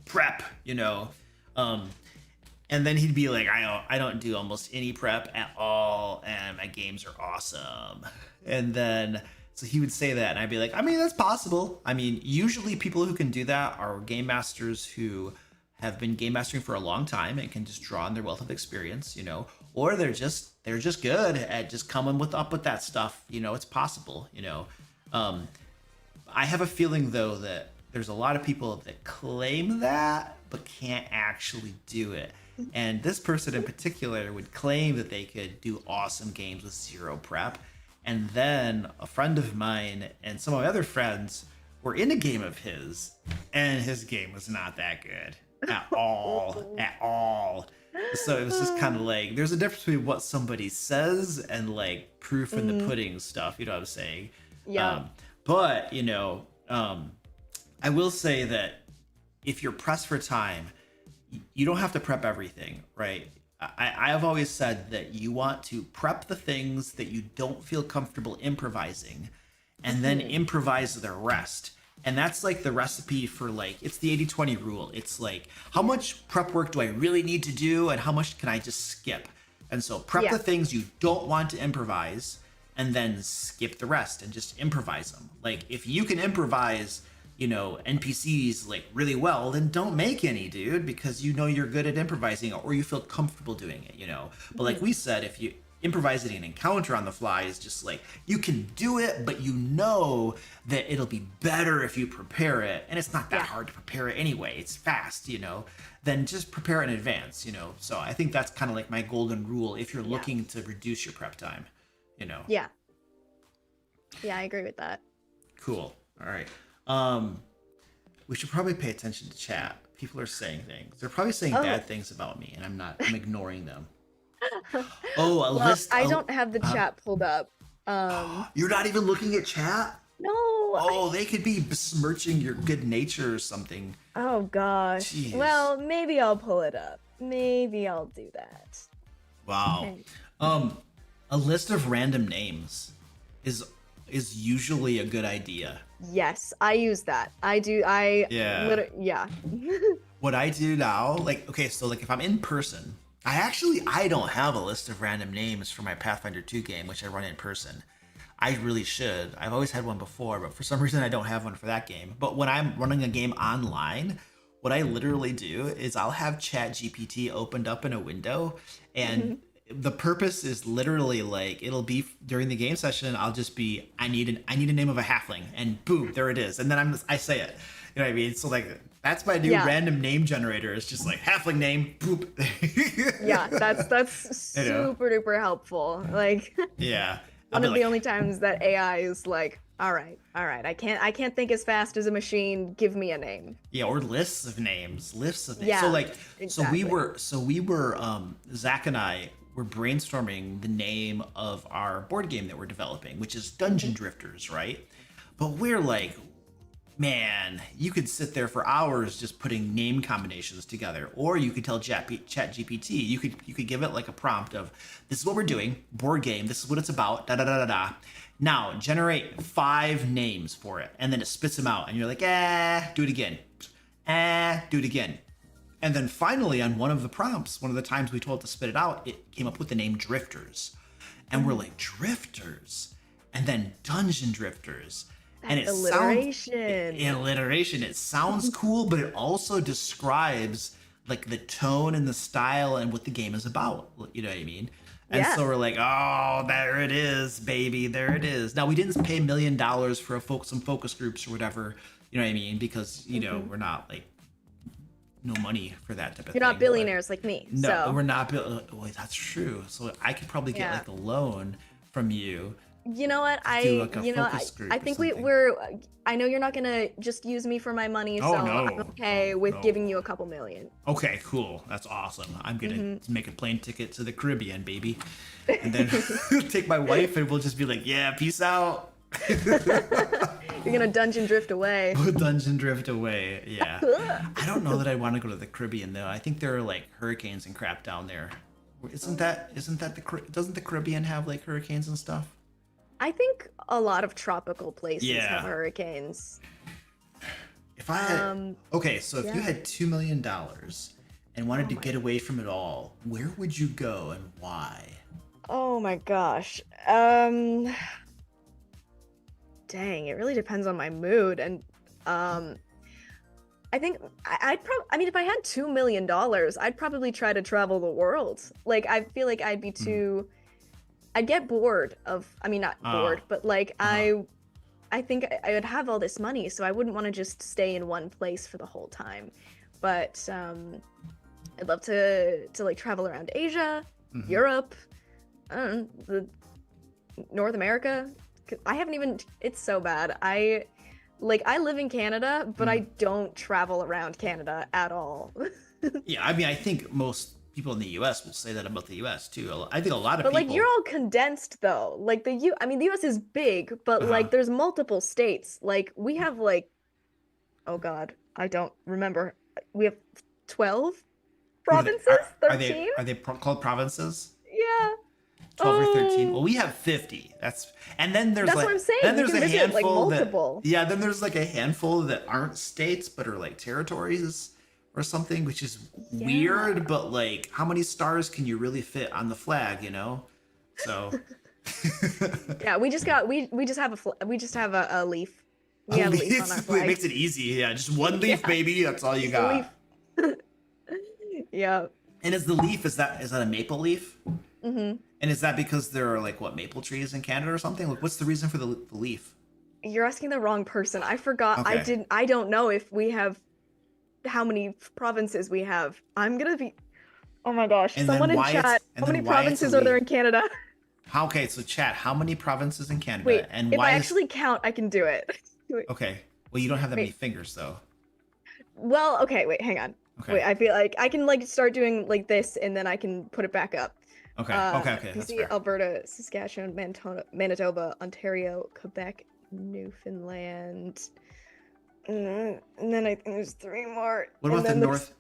prep, you know, and then he'd be like, I don't do almost any prep at all, and my games are awesome. And then so he would say that, and I'd be like, I mean, that's possible. I mean, usually people who can do that are game masters who have been game mastering for a long time and can just draw on their wealth of experience, you know, or they're just good at just coming up with that stuff. You know, it's possible, you know. I have a feeling, though, that there's a lot of people that claim that but can't actually do it. And this person in particular would claim that they could do awesome games with zero prep. And then a friend of mine and some of my other friends were in a game of his, and his game was not that good at all, at all. So it was just kind of like, there's a difference between what somebody says and, like, proof in the pudding stuff. You know what I'm saying? Yeah. But, you know, I will say that if you're pressed for time, you don't have to prep everything, right? I have always said that you want to prep the things that you don't feel comfortable improvising, and then improvise the rest. And that's like the recipe for, like, it's the 80-20 rule. It's like, how much prep work do I really need to do, and how much can I just skip? And so prep the things you don't want to improvise, and then skip the rest and just improvise them. Like, if you can improvise, you know, NPCs, like, really well, then don't make any, dude, because you know you're good at improvising, or you feel comfortable doing it, you know. But like we said, if you improvising an encounter on the fly is just like, you can do it, but you know that it'll be better if you prepare it, and it's not that hard to prepare it anyway, it's fast, you know, then just prepare in advance, you know. So I think that's kind of like my golden rule if you're looking to reduce your prep time, you know. Yeah, I agree with that. Cool. All right. We should probably pay attention to chat. People are saying things. They're probably saying bad things about me, and I'm ignoring them. List. I don't have the chat pulled up. You're not even looking at chat? No. They could be besmirching your good nature or something. Oh gosh. Jeez. Well, maybe I'll pull it up. Maybe I'll do that. Wow. Okay. A list of random names is usually a good idea. Yes, I use that. I do. What I do now, like, okay, so like if I'm in person, I don't have a list of random names for my Pathfinder 2 game, which I run in person. I really should. I've always had one before, but for some reason I don't have one for that game. But when I'm running a game online, what I literally do is I'll have Chat GPT opened up in a window, and the purpose is literally like it'll be during the game session. I'll just be I need a name of a halfling, and boom, there it is, and then I say it. You know what I mean? So like that's my new random name generator. It's just like halfling name, boop. Yeah, that's super duper helpful. Like yeah, one of the only times that AI is like, all right, I can't think as fast as a machine. Give me a name. Yeah, or lists of names. Yeah, So like, exactly. so we were, Zach and I were brainstorming the name of our board game that we're developing, which is Dungeon Drifters, right? But we're like, man, you could sit there for hours just putting name combinations together, or you could tell Chat GPT, you could give it like a prompt of, this is what we're doing, board game, this is what it's about, da da da da da. Now generate 5 names for it, and then it spits them out, and you're like, do it again, do it again. And then finally, on one of the prompts, one of the times we told it to spit it out, it came up with the name Drifters, and we're like, Drifters, and then Dungeon Drifters. And it alliteration. It sounds cool, but it also describes like the tone and the style and what the game is about. You know what I mean? And so we're like, oh, there it is, baby. There it is. Now, we didn't pay $1 million for some focus groups or whatever. You know what I mean? Because, you know, we're not like no money for that type of thing. You're not billionaires like me. No, so. we're not. Wait, that's true. So I could probably get like a loan from you. You know what? I think I know you're not gonna just use me for my money, so I'm okay with giving you a couple million. Okay, cool. That's awesome. I'm gonna make a plane ticket to the Caribbean, baby, and then take my wife, and we'll just be like, yeah, peace out. You're gonna dungeon drift away. Dungeon drift away. Yeah. I don't know that I want to go to the Caribbean though. I think there are like hurricanes and crap down there. Doesn't the Caribbean have like hurricanes and stuff? I think a lot of tropical places have hurricanes. If I had, so if you had $2 million and wanted to get away from it all, where would you go and why? Oh my gosh. Dang, it really depends on my mood, and I think I mean, if I had $2 million, I'd probably try to travel the world. Like, I feel like I'd be too. I'd get bored of, I mean, not bored, but like I think I would have all this money, so I wouldn't want to just stay in one place for the whole time. But I'd love to like travel around Asia, Europe, North America. I haven't even, it's so bad. I live in Canada, but I don't travel around Canada at all. Yeah, I mean, I think most people in the U.S. will say that about the U.S. too. I think a lot of people. But like, you're all condensed though. Like the U.S. is big, but like there's multiple states. Like we have like, oh God, I don't remember. We have 12 provinces. 13. Are they called provinces? Yeah. 12 or 13. Well, we have 50. And then there's what I'm saying. Then there's a handful like multiple. Then there's like a handful that aren't states but are like territories or something, which is weird, but like how many stars can you really fit on the flag, you know? So yeah, we just have a leaf. We have a leaf on our flag. It makes it easy. Yeah, just one leaf, baby. That's all you got. Yeah. And is that a maple leaf? And is that because there are like maple trees in Canada or something? Like, what's the reason for the leaf? You're asking the wrong person. I forgot. Okay. I don't know if we have how many provinces we have. I'm gonna be. Oh my gosh! And someone in chat. How many provinces are there in Canada? Okay, so chat. How many provinces in Canada? Wait, and if I actually count, I can do it. Okay. Well, you don't have that many fingers, though. Well, okay. Wait, hang on. Okay. Wait, I feel like I can like start doing like this, and then I can put it back up. Okay. Okay. That's fair. Alberta, Saskatchewan, Manitoba, Ontario, Quebec, Newfoundland. And then I think there's 3 more. What about the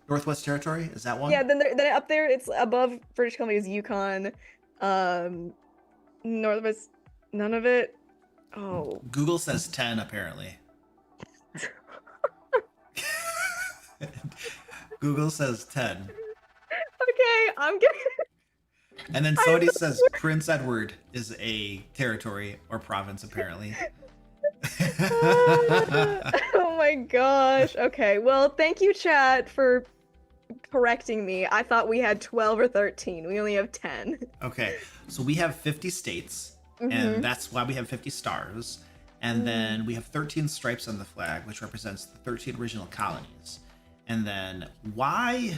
Northwest Territory? Is that one? Yeah, then up there, it's above British Columbia is Yukon, Northwest, none of it. Oh. Google says 10 apparently. Google says 10. Okay, I'm getting. And then somebody says Prince Edward is a territory or province apparently. Oh my my gosh. Okay, well, thank you, chat, for correcting me. I thought we had 12 or 13. We only have 10. Okay, so we have 50 states, and Mm-hmm. that's why we have 50 stars. And then we have 13 stripes on the flag, which represents the 13 original colonies. And then why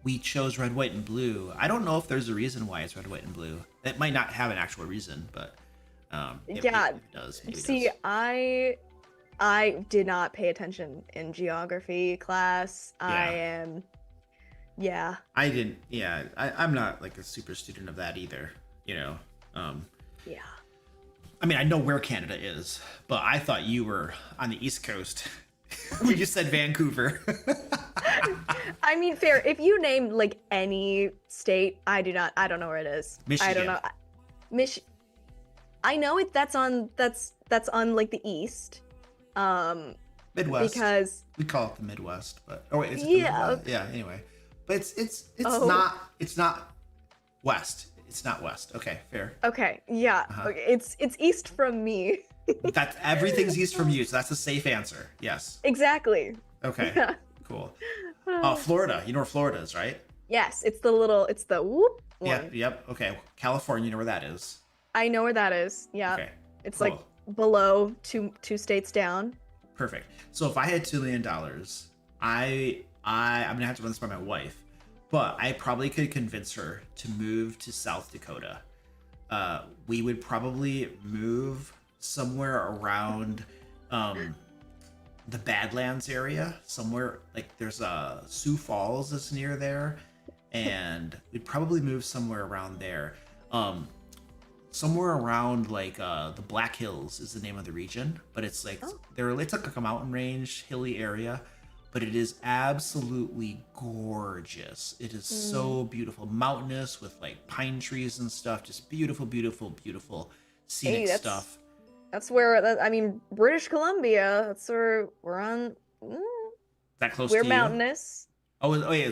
we chose red, white, and blue, I don't know if there's a reason why it's red, white, and blue. It might not have an actual reason, but if it does, maybe See, it does. I did not pay attention in geography class. Yeah. Yeah. I didn't, yeah, I'm not like a super student of that either, you know. Yeah. I mean, I know where Canada is, but I thought you were on the East Coast. We just said Vancouver. I mean, fair. If you name like any state, I don't know where it is. Michigan. I don't know. I know it. That's on like the east. Midwest. Because we call it the Midwest, but oh wait, is it yeah. the Midwest? Yeah. Anyway, but it's Oh. not west. It's not west. Okay, fair. Okay. Yeah. Uh-huh. Okay. It's east from me. That's everything's east from you, so that's a safe answer. Yes. Exactly. Okay. Yeah. Cool. Florida. You know where Florida is, right? Yes. It's the whoop one. Yeah. Yep. Okay. California. You know where that is? I know where that is. Yeah. Okay. It's Cool. like below two states down. Perfect. So if I had $2 million, I'm gonna have to run this by my wife, but I probably could convince her to move to South Dakota. We would probably move somewhere around the Badlands area, somewhere like there's a Sioux Falls that's near there, and we'd probably move somewhere around there. Somewhere around like the Black Hills is the name of the region, but it's like it's like a mountain range, hilly area, but it is absolutely gorgeous. It is so beautiful, mountainous with like pine trees and stuff, just beautiful, beautiful, beautiful scenic stuff. That's where I mean British Columbia. That's where we're on. That close We're to you? mountainous. Oh yeah,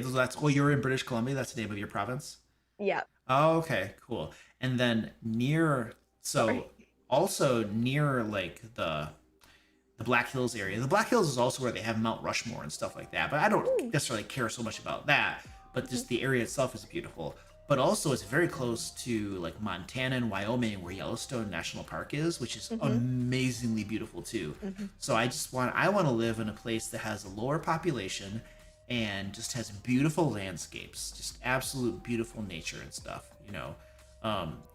you're in British Columbia. That's the name of your province. Yeah. Oh, okay, cool. And then also near like the Black Hills area. The Black Hills is also where they have Mount Rushmore and stuff like that. But I don't necessarily care so much about that. But just the area itself is beautiful. But also it's very close to like Montana and Wyoming, where Yellowstone National Park is, which is amazingly beautiful too. So I want to live in a place that has a lower population and just has beautiful landscapes, just absolute beautiful nature and stuff, you know.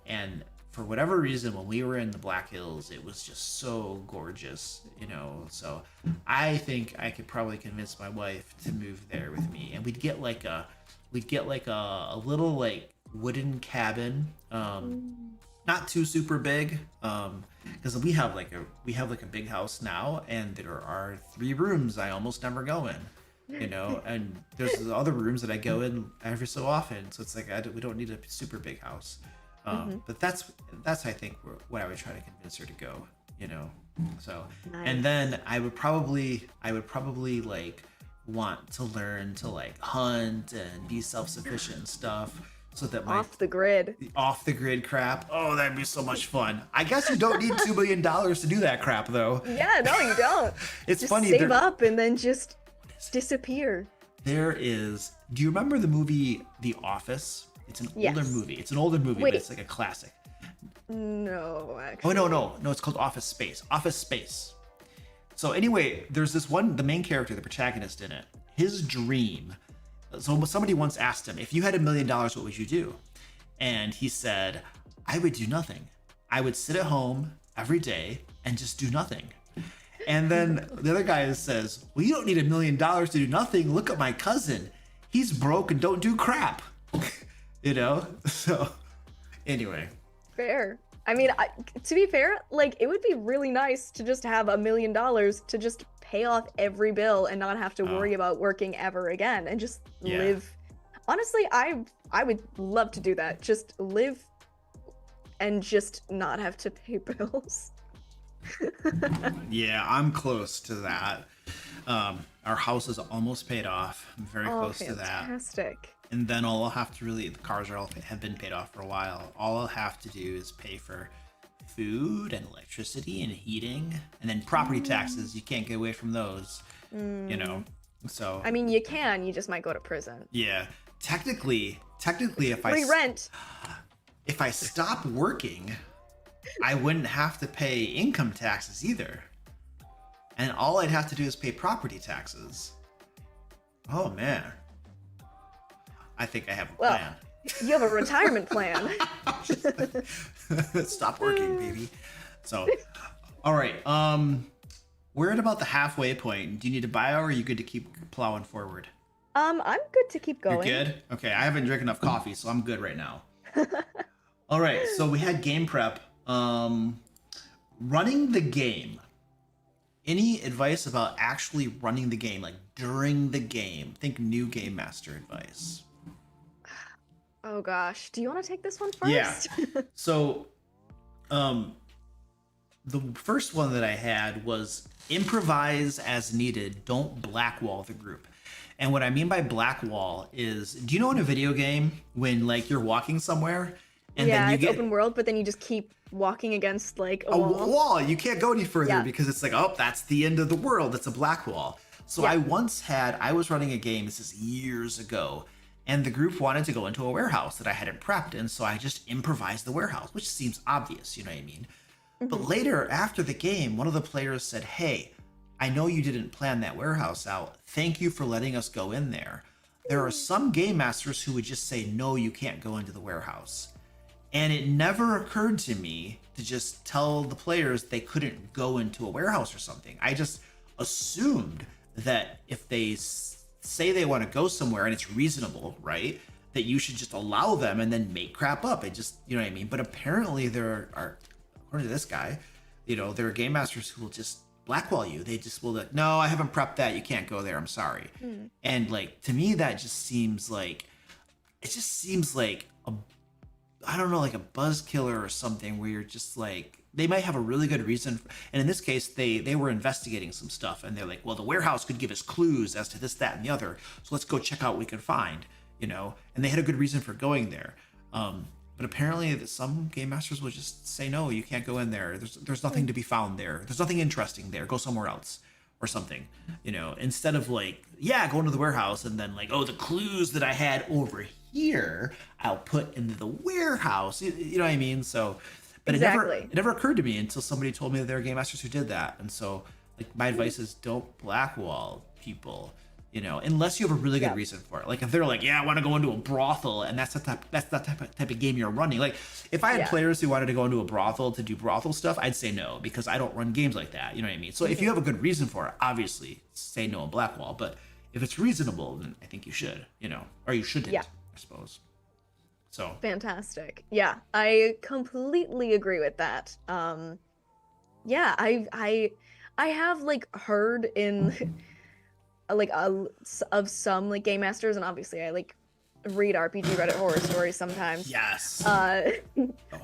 And for whatever reason, when we were in the Black Hills, it was just so gorgeous, you know. So I think I could probably convince my wife to move there with me, and we'd get like a little like wooden cabin, not too super big, because we have like a big house now, and there are 3 rooms I almost never go in. You know, and there's other rooms that I go in every so often, so it's like we don't need a super big house. But that's I think what I would try to convince her to go. You know, so Nice. And then I would probably like want to learn to like hunt and be self-sufficient and stuff, so that Off the grid. off the grid crap. Oh, that'd be so much fun. I guess you don't need $2 million to do that crap though. Yeah, no, you don't. It's just funny. Save up and then just disappear. There is. Do you remember the movie The Office? It's an older movie. It's an older movie, Wait. but it's like a classic. No, actually. Oh no! It's called Office Space. Office Space. So anyway, there's this one. The main character, the protagonist in it. His dream. So somebody once asked him, if you had $1 million, what would you do? And he said, I would do nothing. I would sit at home every day and just do nothing. And then the other guy says, well, you don't need $1 million to do nothing. Look at my cousin. He's broke and don't do crap. You know? So anyway. Fair. I mean, to be fair, like it would be really nice to just have $1 million to just pay off every bill and not have to worry about working ever again and just live. Honestly, I would love to do that. Just live and just not have to pay bills. Yeah, I'm close to that. Our house is almost paid off. I'm very close to that. Fantastic. And then all I'll have to the cars have been paid off for a while. All I'll have to do is pay for food and electricity and heating, and then property taxes. You can't get away from those, you know. So I mean, you can. You just might go to prison. yeah, technically, if Free rent. if I stop working, I wouldn't have to pay income taxes either, and all I'd have to do is pay property taxes. Oh man, I think I have a plan. You have a retirement plan. Stop working, baby. So, all right. We're at about the halfway point. Do you need to bio, or are you good to keep plowing forward? I'm good to keep going. You're good? Okay, I haven't drank enough coffee, so I'm good right now. All right, so we had game prep. Running the game. Any advice about actually running the game, like during the game? Think new game master advice. Oh gosh, do you want to take this one first? Yeah. So, the first one that I had was improvise as needed. Don't blackwall the group. And what I mean by blackwall is, do you know in a video game when like you're walking somewhere and then you it's get open world, but then you just keep walking against like a wall. wall? You can't go any further because it's like, oh, that's the end of the world. It's a black wall. So I was running a game, this is years ago, and the group wanted to go into a warehouse that I hadn't prepped, and so I just improvised the warehouse, which seems obvious, you know what I mean? But later, after the game, one of the players said, hey, I know you didn't plan that warehouse out. Thank you for letting us go in there. There are some game masters who would just say, no, you can't go into the warehouse. And it never occurred to me to just tell the players they couldn't go into a warehouse or something. I just assumed that if they say they want to go somewhere and it's reasonable, right, that you should just allow them and then make crap up. It just, you know what I mean? But apparently there are, according to this guy, you know, there are game masters who will just blackwall you. They just will like, no, I haven't prepped that. You can't go there. I'm sorry. And like, to me, that just seems like, I don't know, like a buzz killer or something where you're just like, they might have a really good reason. And in this case, they were investigating some stuff and they're like, well, the warehouse could give us clues as to this, that, and the other. So let's go check out what we can find, you know? And they had a good reason for going there. But apparently some game masters will just say, no, you can't go in there. There's nothing to be found there. There's nothing interesting there. Go somewhere else or something, you know, instead of like, yeah, go into the warehouse and then like, oh, the clues that I had over here, I'll put into the warehouse. You know what I mean? So, but Exactly. it never occurred to me until somebody told me that there are game masters who did that. And so like my advice is don't blackwall people. You know, unless you have a really good reason for it. Like if they're like, yeah, I want to go into a brothel, and that's the type of game you're running. Like if I had players who wanted to go into a brothel to do brothel stuff, I'd say no because I don't run games like that. You know what I mean? So if you have a good reason for it, obviously say no and blackwall. But if it's reasonable, then I think you should. You know, or you shouldn't. I suppose. So Fantastic. Yeah, I completely agree with that. Yeah, I have like heard in. Like of some like game masters, and obviously I like read RPG Reddit horror stories sometimes. Yes. The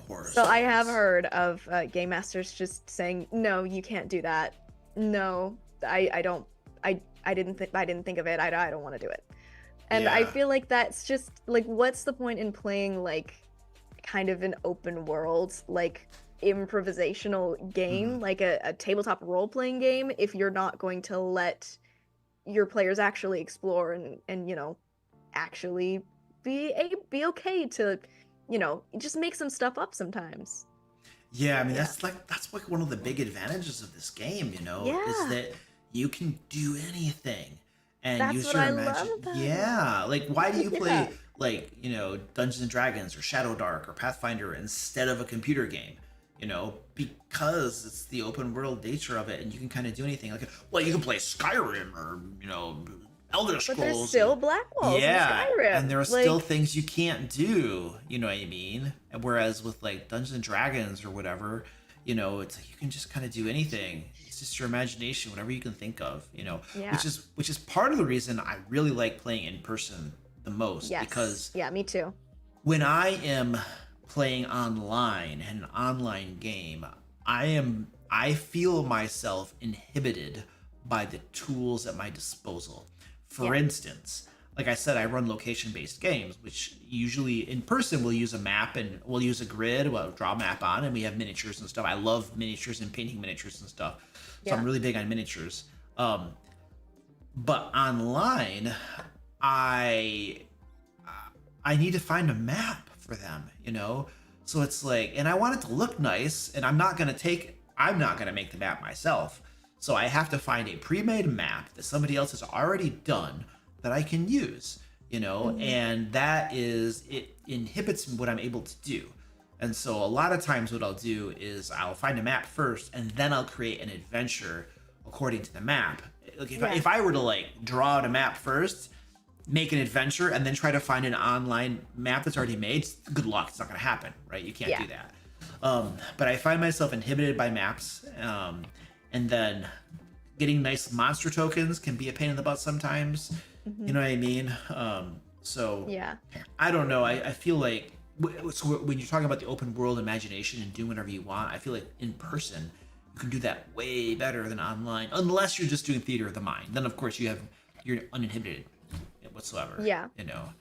horror so I have heard of game masters just saying, no, you can't do that. No, I didn't think of it. I don't want to do it. And I feel like that's just like, what's the point in playing like kind of an open world like improvisational game, like a tabletop role-playing game, if you're not going to let your players actually explore and you know, actually be okay to, you know, just make some stuff up sometimes. Yeah, I mean that's like one of the big advantages of this game, you know, is that you can do anything and use your imagination. Yeah, like why do you play like, you know, Dungeons and Dragons or Shadow Dark or Pathfinder instead of a computer game? You know, because it's the open world nature of it, and you can kind of do anything. Like, well, you can play Skyrim or, you know, Elder Scrolls. But there's still black walls in Skyrim. And there are still things you can't do. You know what I mean? Whereas with like Dungeons and Dragons or whatever, you know, it's like you can just kind of do anything. It's just your imagination, whatever you can think of. You know, which is part of the reason I really like playing in person the most. Because me too. When I am playing online, an online game, I feel myself inhibited by the tools at my disposal. For instance, like I said, I run location-based games, which usually in person we'll use a map and we'll use a grid, we'll draw a map on, and we have miniatures and stuff. I love miniatures and painting miniatures and stuff, so I'm Yeah. really big on miniatures. But online, I I need to find a map for them, you know? So it's like, and I want it to look nice, and I'm not going to make the map myself. So I have to find a pre-made map that somebody else has already done that I can use, you know? And it inhibits what I'm able to do. And so a lot of times what I'll do is I'll find a map first, and then I'll create an adventure according to the map. Like if I were to like draw out a map first, make an adventure, and then try to find an online map that's already made, good luck, it's not going to happen, right? You can't do that. But I find myself inhibited by maps, and then getting nice monster tokens can be a pain in the butt sometimes. You know what I mean? So Yeah. I don't know. I feel like so when you're talking about the open world imagination and doing whatever you want, I feel like in person you can do that way better than online, unless you're just doing theater of the mind. Then of course you're uninhibited whatsoever. Yeah. You know.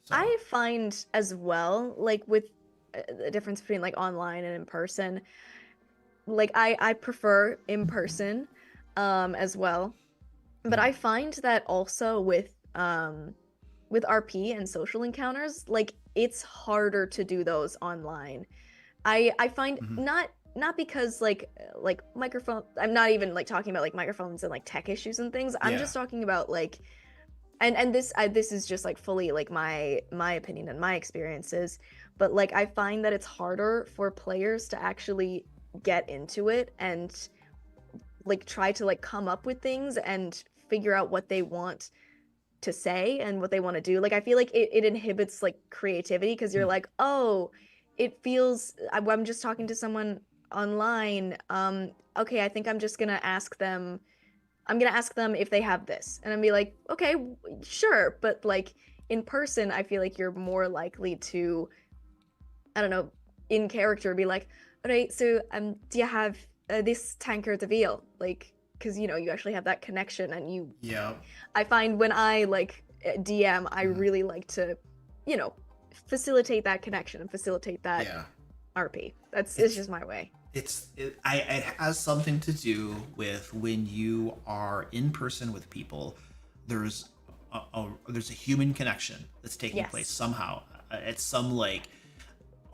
So. I find as well, like with the difference between like online and in person, like I prefer in person as well. But I find that also with RP and social encounters, like it's harder to do those online. I find not because like microphone, I'm not even like talking about like microphones and like tech issues and things. I'm just talking about like and this is just like fully like my opinion and my experiences, but like I find that it's harder for players to actually get into it and like try to like come up with things and figure out what they want to say and what they want to do. Like I feel like it inhibits like creativity because you're like, oh, it feels I'm just talking to someone online. Okay, I think I'm gonna ask them if they have this, and I'm be like, okay, sure, but like in person I feel like you're more likely to, I don't know, in character be like, all right, so do you have this tanker to veal, like, because you know you actually have that connection and you I find when I like DM I really like to, you know, facilitate that connection and facilitate that RP. It's just my way. It has something to do with when you are in person with people. There's a human connection that's taking place somehow at some like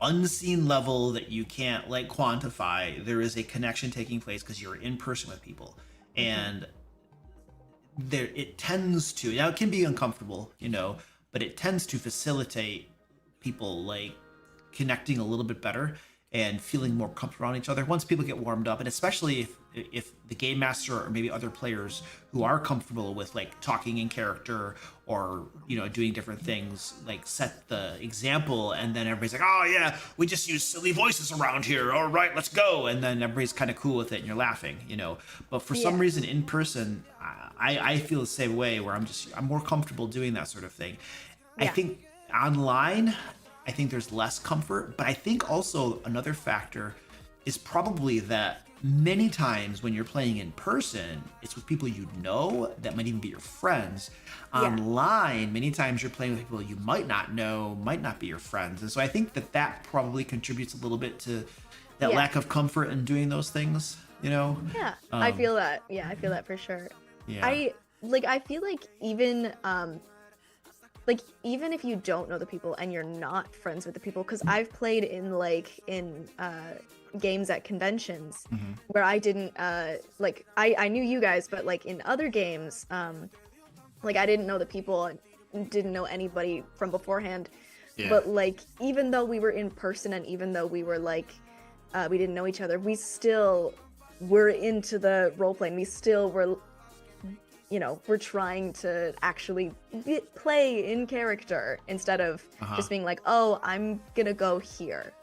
unseen level that you can't like quantify. There is a connection taking place because you're in person with people, and there it tends to, now it can be uncomfortable, you know, but it tends to facilitate people like connecting a little bit better and feeling more comfortable around each other once people get warmed up. And especially if the game master or maybe other players who are comfortable with like talking in character or, you know, doing different things, like set the example, and then everybody's like, oh yeah, we just use silly voices around here, all right, let's go, and then everybody's kind of cool with it and you're laughing, you know. But for some reason in person, I feel the same way, where I'm more comfortable doing that sort of thing. I think online, I think there's less comfort, but I think also another factor is probably that many times when you're playing in person, it's with people you know that might even be your friends. Online, many times you're playing with people you might not know, might not be your friends. And so I think that probably contributes a little bit to that lack of comfort in doing those things, you know? Yeah, I feel that. Yeah, I feel that for sure. Yeah. I feel like even if you don't know the people and you're not friends with the people, because I've played in games at conventions where I didn't like I knew you guys, but like in other games like I didn't know the people and didn't know anybody from beforehand. But like even though we were in person and even though we were like we didn't know each other, we still were into the role playing. We still were, you know, we're trying to actually play in character instead of just being like, oh, I'm gonna go here,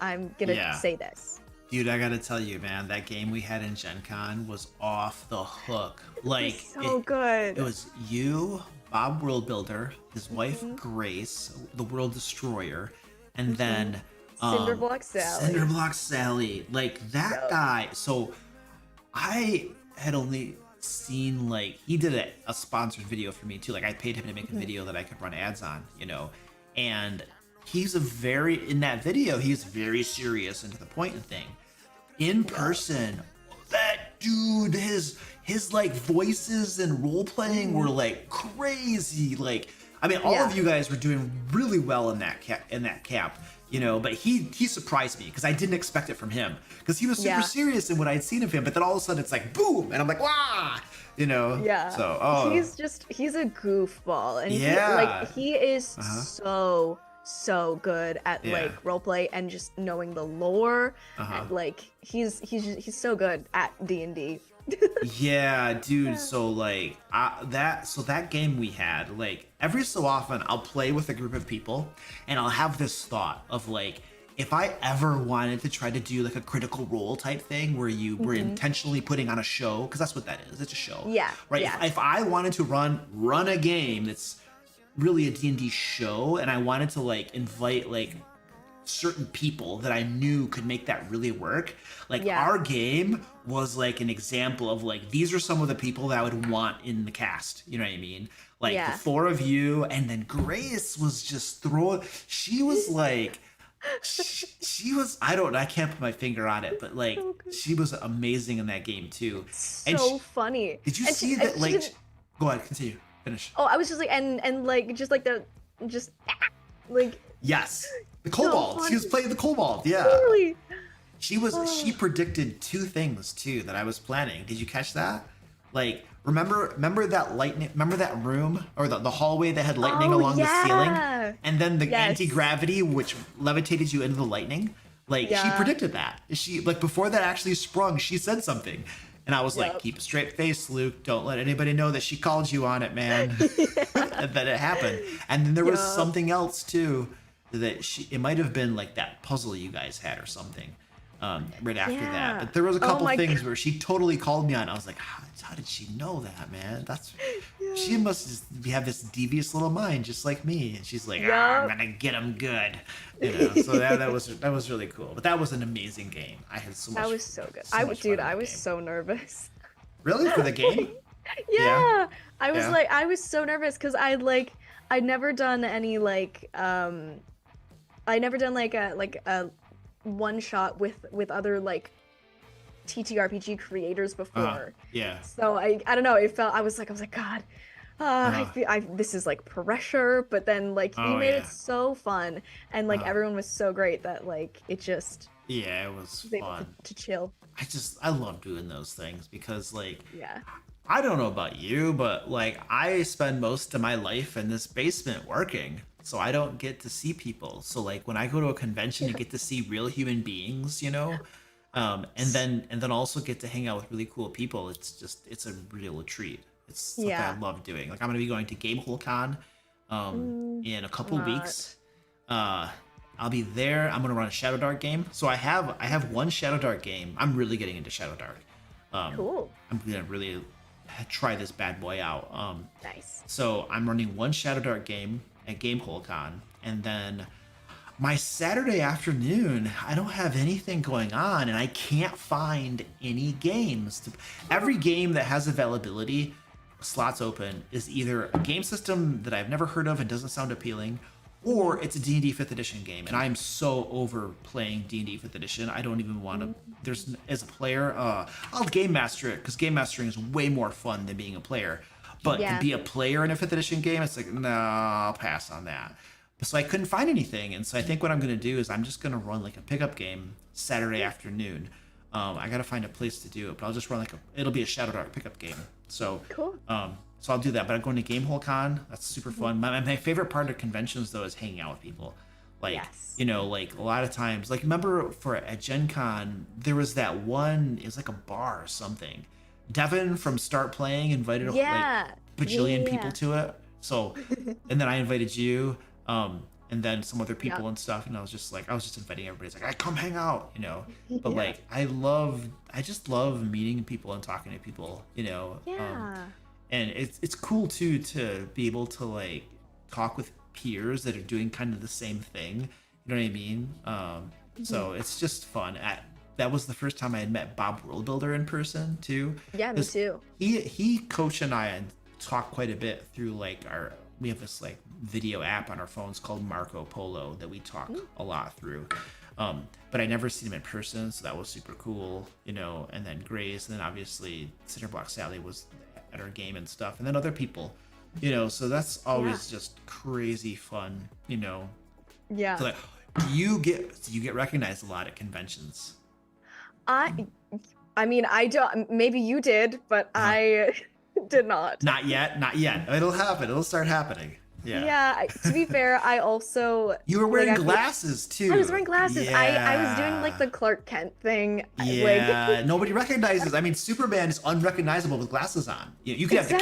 I'm gonna say this. Dude, I gotta tell you, man, that game we had in Gen Con was off the hook. Like, so good. It was you, Bob World Builder, his wife Grace, the World Destroyer, and then Cinderblock Sally. Like that guy. So I had only seen like he did a sponsored video for me too. Like I paid him to make a video that I could run ads on, and he's in that video, he's very serious and to the point and thing. In person, that dude, his like voices and role playing were like crazy. Like, I mean, all of you guys were doing really well in that camp, but he surprised me because I didn't expect it from him because he was super serious in what I'd seen of him. But then all of a sudden it's like boom, and I'm like, wah, Yeah. So he's a goofball, and he is so good at like roleplay and just knowing the lore. And, like he's so good at D&D. Yeah, dude. So like that game we had, like every so often I'll play with a group of people and I'll have this thought of like, if I ever wanted to try to do like a critical role type thing where you were intentionally putting on a show, because that's what that is, it's a show. Yeah. Right. Yeah. If I wanted to run a game that's really a D&D show, and I wanted to like invite like certain people that I knew could make that really work, like our game was like an example of like, these are some of the people that I would want in the cast, you know what I mean? Like the four of you, and then Grace was just she was like she was, I can't put my finger on it, but like she was amazing in that game too. So funny. Did you see that like go ahead, continue. Finish. Oh, I was just like, and like, just like like. Yes, the kobold. She was playing the kobold. Yeah. Really? She predicted two things too that I was planning. Did you catch that? Like, remember that lightning? Remember that room or the hallway that had lightning along the ceiling, and then the anti-gravity which levitated you into the lightning. Like she predicted that. She like before that actually sprung. She said something. And I was like, keep a straight face, Luke. Don't let anybody know that she called you on it, man. And that it happened. And then there was something else too, that it might have been like that puzzle you guys had or something right after that. But there was a couple things where she totally called me on. I was like, how did she know that, man? She must just have this devious little mind just like me. And she's like, I'm gonna get him good. So that was really cool. But that was an amazing game. I had so much. That was so good. I was so nervous. Really? For the game? I was like, I was so nervous because I'd never done any like I'd never done like a one shot with other like TTRPG creators before. So I don't know. I was like, God, this is like pressure. But then like he made it so fun, and like everyone was so great that like it just it was fun to chill. I love doing those things because like I don't know about you, but like I spend most of my life in this basement working. So I don't get to see people. So like when I go to a convention, you get to see real human beings, and then also get to hang out with really cool people. It's a real treat. It's something I love doing. Like I'm gonna be going to Gamehole Con in a couple weeks. I'll be there. I'm gonna run a Shadow Dart game. So I have one Shadow Dart game. I'm really getting into Shadow Dart. Cool. I'm gonna really try this bad boy out. Nice. So I'm running one Shadow Dart game at Gamehole Con, and then my Saturday afternoon, I don't have anything going on, and I can't find any games. Every game that has availability, slots open, is either a game system that I've never heard of and doesn't sound appealing, or it's a D&D 5th edition game, and I'm so over playing D&D 5th edition. I don't even want to. As a player, I'll game master it because game mastering is way more fun than being a player. But to be a player in a 5th edition game, it's like, no, I'll pass on that. So I couldn't find anything, and so I think what I'm going to do is I'm just going to run like a pickup game Saturday afternoon. I got to find a place to do it, but I'll just run it'll be a Shadow Dart pickup game. So cool. So I'll do that. But I'm going to Gamehole Con. That's super fun. My favorite part of conventions though is hanging out with people. Like like a lot of times, like remember at Gen Con there was that one. It was like a bar or something. Devin from Start Playing invited like bajillion people to it. So, and then I invited you, and then some other people and stuff. And I was just inviting everybody. It's like, come hang out, But like, I just love meeting people and talking to people, and it's cool too to be able to like talk with peers that are doing kind of the same thing. You know what I mean? So it's just fun. that was the first time I had met Bob Worldbuilder in person too. Yeah, me too. He Coach and I talk quite a bit through like we have this like video app on our phones called Marco Polo that we talk a lot through. But I never seen him in person, so that was super cool, you know. And then Grace, and then obviously Cinderblock Sally was at our game and stuff, and then other people, you know. So that's always just crazy fun, you know. Yeah. So like, do you get recognized a lot at conventions? I mean, I don't. Maybe you did, but I did not. Not yet. Not yet. It'll happen. It'll start happening. Yeah. Yeah. To be fair, I also. You were wearing like, glasses too. I was wearing glasses. Yeah. I was doing like the Clark Kent thing. Yeah. Nobody recognizes. I mean, Superman is unrecognizable with glasses on. You can have the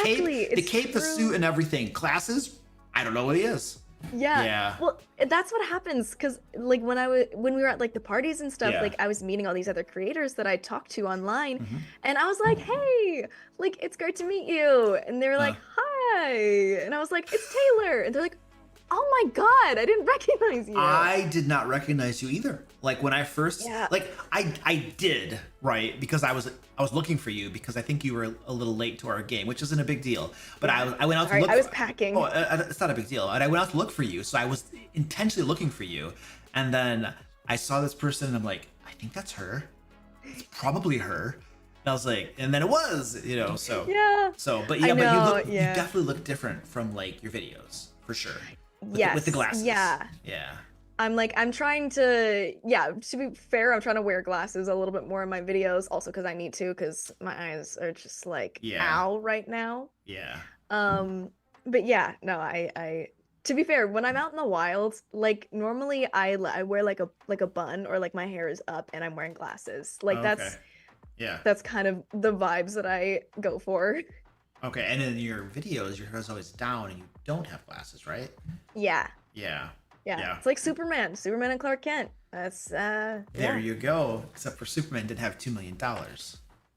cape, the suit, and everything. Glasses. I don't know what he is. Yeah. Yeah. Well, that's what happens because like when we were at like the parties and stuff, like I was meeting all these other creators that I talked to online, and I was like, "Hey, like it's great to meet you," and they were like, "Hi," and I was like, "It's Taylor," and they're like, "Oh my God, I didn't recognize you." I did not recognize you either. Like when I first, like I did, right? Because I was looking for you because I think you were a little late to our game, which isn't a big deal. But I went out to look. I was packing. Oh, it's not a big deal. And I went out to look for you, so I was intentionally looking for you. And then I saw this person, and I'm like, I think that's her. It's probably her. And I was like, and then it was, you know. So yeah. So, but yeah, but you definitely look different from like your videos for sure. With the glasses. Yeah. Yeah. I'm trying to, to be fair, I'm trying to wear glasses a little bit more in my videos, also because I need to, because my eyes are just like, ow right now. Yeah. But yeah, no, I, to be fair, when I'm out in the wild, like normally I wear like a bun or like my hair is up and I'm wearing glasses. Like that's kind of the vibes that I go for. Okay, and in your videos, your hair's always down and you don't have glasses, right? Yeah. Yeah. Yeah. It's like Superman and Clark Kent. That's There you go. Except for Superman didn't have $2 million.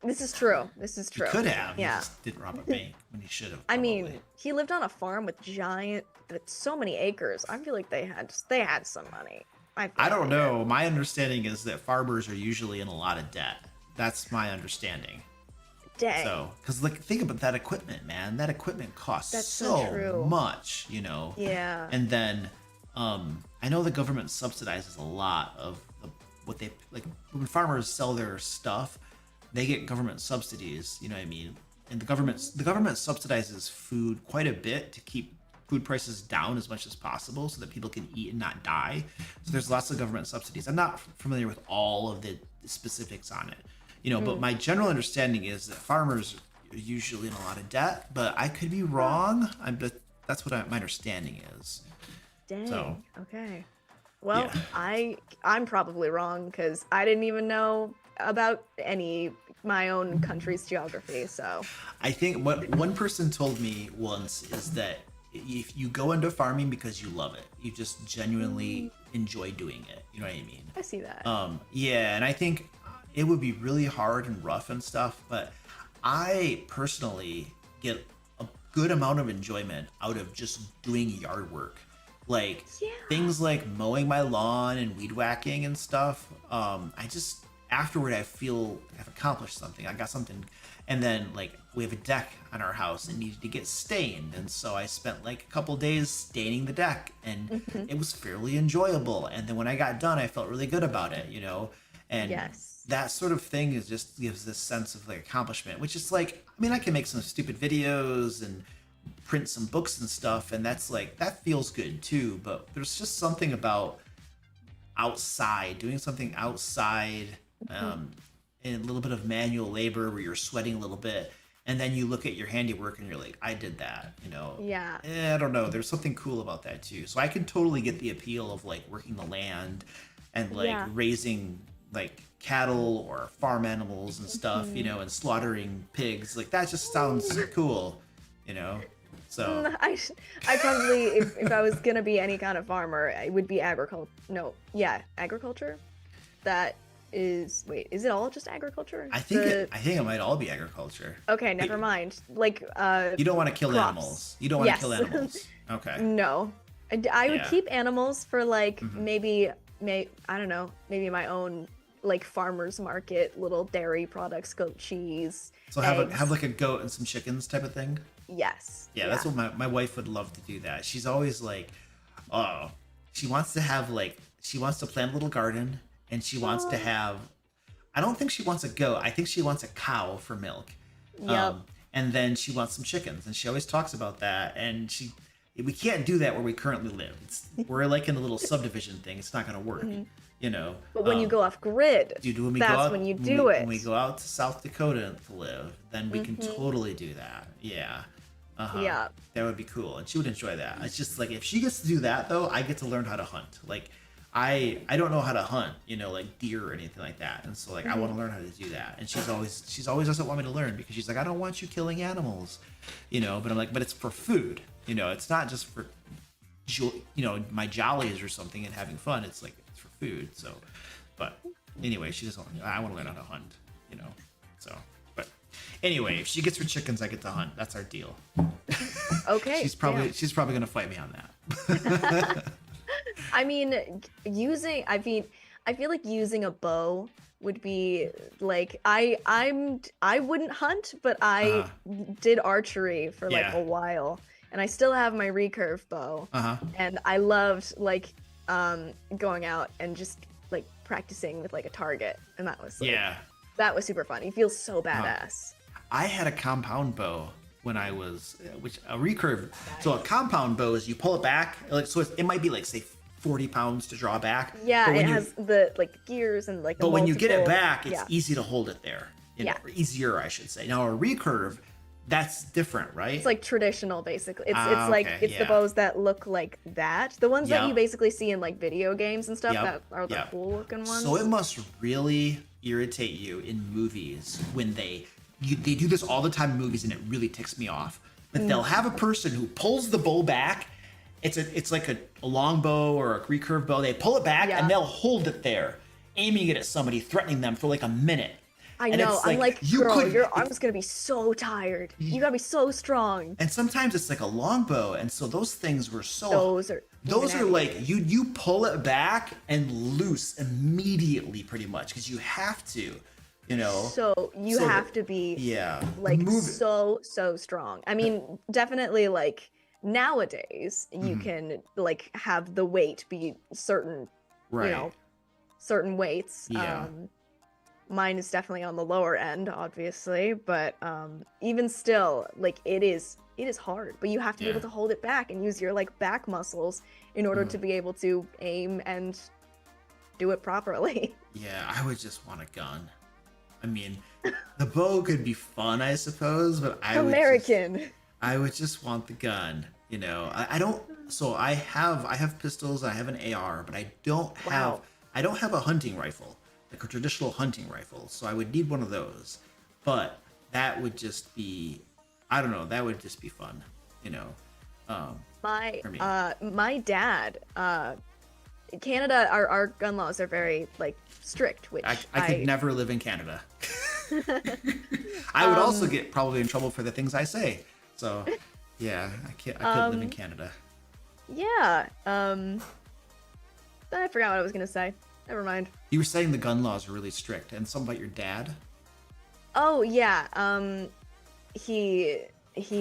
This is true. He could have. He just didn't rob a bank when he should have. I mean, he lived on a farm with so many acres. I feel like they had some money. I don't know. My understanding is that farmers are usually in a lot of debt. That's my understanding. Dang. So, because like, think about that equipment, man. That equipment costs so much, you know. Yeah. And then, I know the government subsidizes a lot of what they like when farmers sell their stuff. They get government subsidies, you know what I mean? And the government subsidizes food quite a bit to keep food prices down as much as possible so that people can eat and not die. So there's lots of government subsidies. I'm not familiar with all of the specifics on it, you know, but my general understanding is that farmers are usually in a lot of debt, but I could be wrong. That's what my understanding is. Dang. So, okay. Well, I'm probably wrong because I didn't even know about my own country's geography. So I think what one person told me once is that if you go into farming because you love it, you just genuinely enjoy doing it. You know what I mean? I see that. Yeah, and I think it would be really hard and rough and stuff, but I personally get a good amount of enjoyment out of just doing yard work. Like things like mowing my lawn and weed whacking and stuff. I just afterward I feel I've accomplished something. I got something. And then like we have a deck on our house and needed to get stained, and so I spent like a couple days staining the deck, and it was fairly enjoyable. And then when I got done, I felt really good about it, you know. And that sort of thing is just gives this sense of like accomplishment, which is like, I mean, I can make some stupid videos and print some books and stuff, and that's like, that feels good too, but there's just something about doing something outside, and a little bit of manual labor where you're sweating a little bit, and then you look at your handiwork and you're like, I did that, you know. I don't know, there's something cool about that too. So I can totally get the appeal of like working the land and like raising like cattle or farm animals and stuff, you know, and slaughtering pigs. Like that just sounds cool, you know. So I probably, if I was gonna be any kind of farmer, it would be agriculture. No, agriculture. That is, wait, is it all just agriculture? I think it might all be agriculture. Okay, never mind. Like you don't want to kill animals. You don't want to kill animals. Okay. No, I would keep animals for like maybe I don't know, maybe my own like farmers market, little dairy products, goat cheese, So eggs. have like a goat and some chickens type of thing. Yes. Yeah, that's what my wife would love to do that. She's always like, oh, she wants to have like, she wants to plant a little garden and she wants to have, I don't think she wants a goat. I think she wants a cow for milk. Yep. And then she wants some chickens and she always talks about that. And we can't do that where we currently live. We're like in a little subdivision thing. It's not going to work, you know? But when you go off grid, Dude, when we that's go out, when you do it. When we go out to South Dakota to live, then we can totally do that. Yeah. Yeah. That would be cool, and she would enjoy that. It's just like if she gets to do that though, I get to learn how to hunt. Like I don't know how to hunt, you know, like deer or anything like that, and so like I want to learn how to do that. And she's always doesn't want me to learn because she's like, I don't want you killing animals, you know. But I'm like, but it's for food, you know. It's not just for you know, my jollies or something and having fun. It's like it's for food. So, but anyway, she doesn't. I want to learn how to hunt, you know. So, but anyway, if she gets her chickens, I get to hunt. That's our deal. Okay. She's probably gonna fight me on that. I mean, I feel like using a bow would be like I wouldn't hunt, but I did archery for like a while, and I still have my recurve bow. And I loved like going out and just like practicing with like a target, and that was like, that was super fun. You feel so badass. I had a compound bow when I was, a recurve. So a compound bow is you pull it back, like so it might be like say 40 pounds to draw back. Yeah, it has the like gears and like. But when you get it back, it's easy to hold it there. You know, or easier, I should say. Now a recurve, that's different, right? It's like traditional, basically. It's the bows that look like that. The ones that you basically see in like video games and stuff that are the cool looking ones. So it must really irritate you in movies when they do this all the time in movies, and it really ticks me off. But they'll have a person who pulls the bow back. It's like a long bow or a recurve bow. They pull it back and they'll hold it there, aiming it at somebody, threatening them for like a minute. I know. I'm like, girl, your arm's gonna be so tired. You gotta be so strong. And sometimes it's like a long bow, and so those things were so. Those are like you pull it back and loose immediately, pretty much, because you have to. You know, so you have to be like so strong. I mean, definitely like nowadays you can like have the weight be certain, you know, certain weights. Mine is definitely on the lower end, obviously, but even still, like it is hard. But you have to be able to hold it back and use your like back muscles in order to be able to aim and do it properly. Yeah, I would just want a gun. I mean, the bow could be fun, I suppose, but I would just want the gun. You know, I don't. So I have pistols. I have an AR, but I don't have a hunting rifle, like a traditional hunting rifle. So I would need one of those. But that would just be, I don't know. That would just be fun. You know. My dad. Canada, our gun laws are very like strict, which I could never live in Canada. I would also get probably in trouble for the things I say. So yeah, I couldn't live in Canada. Yeah. I forgot what I was gonna say. Never mind. You were saying the gun laws are really strict, and something about your dad. Oh yeah. He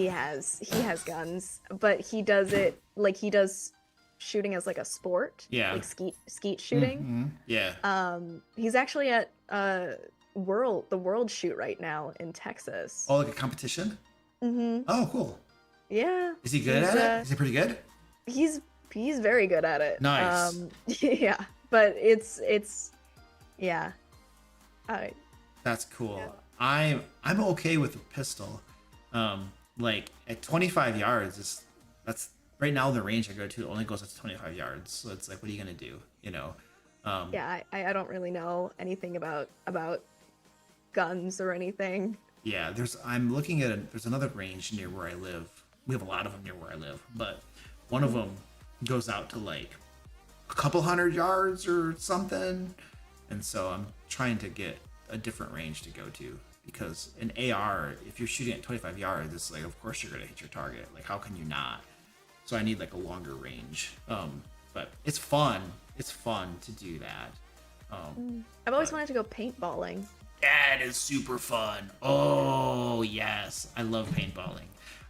has guns, but he does it like he does shooting as like a sport, like skeet shooting. He's actually at the world shoot right now in Texas. Oh, like a competition. Oh, cool. Yeah. Is he good at it? Is he pretty good? He's very good at it. Nice. Yeah, but it's yeah. That's cool. Yeah. I'm okay with a pistol. Like at 25 yards, that's right now the range I go to only goes up to 25 yards. So it's like, what are you gonna do? You know? Yeah, I don't really know anything about guns or anything. Yeah, I'm looking at there's another range near where I live. We have a lot of them near where I live, but one of them goes out to like a couple hundred yards or something. And so I'm trying to get a different range to go to, because an AR, if you're shooting at 25 yards, it's like, of course you're going to hit your target. Like, how can you not? So I need like a longer range. But it's fun. It's fun to do that. I've always wanted to go paintballing. That is super fun. Oh yes, I love paintballing.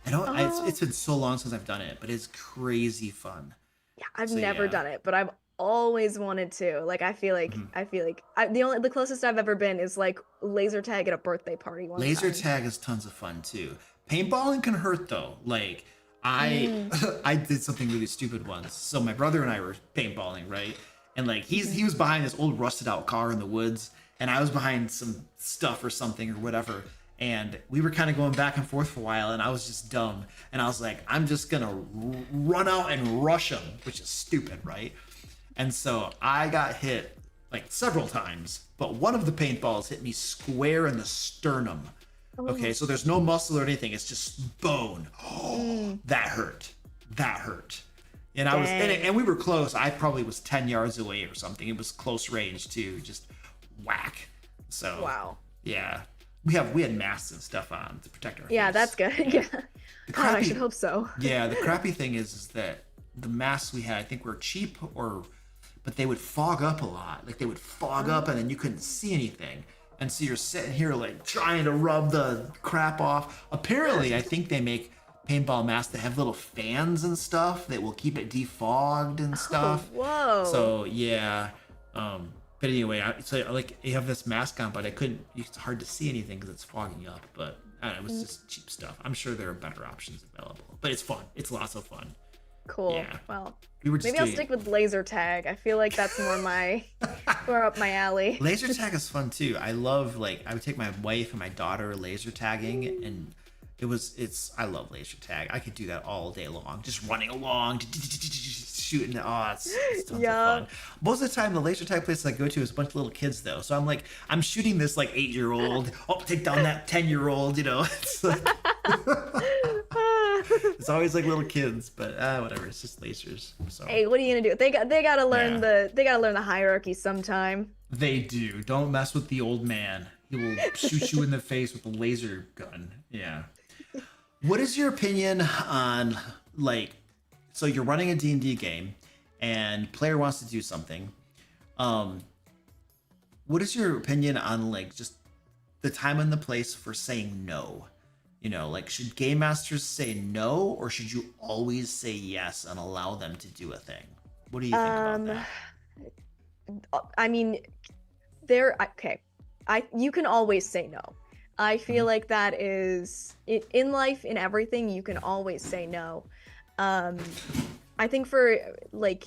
I don't. It's been so long since I've done it, but it's crazy fun. Yeah, I've So never yeah. done it, but I've always wanted to. Like, the closest I've ever been is like laser tag at a birthday party one Laser time. tag is tons of fun too. Paintballing can hurt though. Like I Mm. I did something really stupid once. So my brother and I were paintballing, right? And like he was behind this old rusted out car in the woods, and I was behind some stuff or something or whatever. And we were kind of going back and forth for a while, and I was just dumb. And I was like, I'm just gonna run out and rush him, which is stupid, right? And so I got hit like several times, but one of the paintballs hit me square in the sternum. Okay, so there's no muscle or anything, it's just bone. Oh, that hurt. That hurt. And I was in it, Dang. and we were close. I probably was 10 yards away or something. It was close range too, just whack. So Wow. yeah. We had masks and stuff on to protect our Yeah, face. that's good. Yeah. God, I crappy- should hope so. Yeah, the crappy thing is that the masks we had, I think, were cheap, but they would fog up a lot. Like they would fog up, and then you couldn't see anything. And so you're sitting here like trying to rub the crap off. Apparently, I think they make paintball masks that have little fans and stuff that will keep it defogged and stuff. Whoa. So yeah. But anyway, so like you have this mask on, but it's hard to see anything because it's fogging up. But I don't know, it was just cheap stuff. I'm sure there are better options available, but it's fun. It's lots of fun. Cool. Yeah. Well, We were just maybe I'll doing stick with laser tag. I feel like that's more up my alley. laser tag is fun too. I love like I would take my wife and my daughter laser tagging, and I love laser tag. I could do that all day long, just running along, shooting. Oh, it's tons of fun. Most of the time, the laser tag places I go to is a bunch of little kids though. So I'm shooting this like 8-year-old. Oh, take down that 10-year-old. You know, it's like, it's always like little kids, but whatever. It's just lasers. So Hey, what are you gonna do? They gotta learn Yeah. they gotta learn the hierarchy sometime. they do. Don't mess with the old man. He will shoot you in the face with a laser gun. Yeah. What is your opinion on like? So you're running a D&D game, and player wants to do something. What is your opinion on like just the time and the place for saying no? You know, like should game masters say no, or should you always say yes and allow them to do a thing? What do you think about that? I mean, okay. You can always say no. I feel like that is it in life, in everything. You can always say no. I think for like,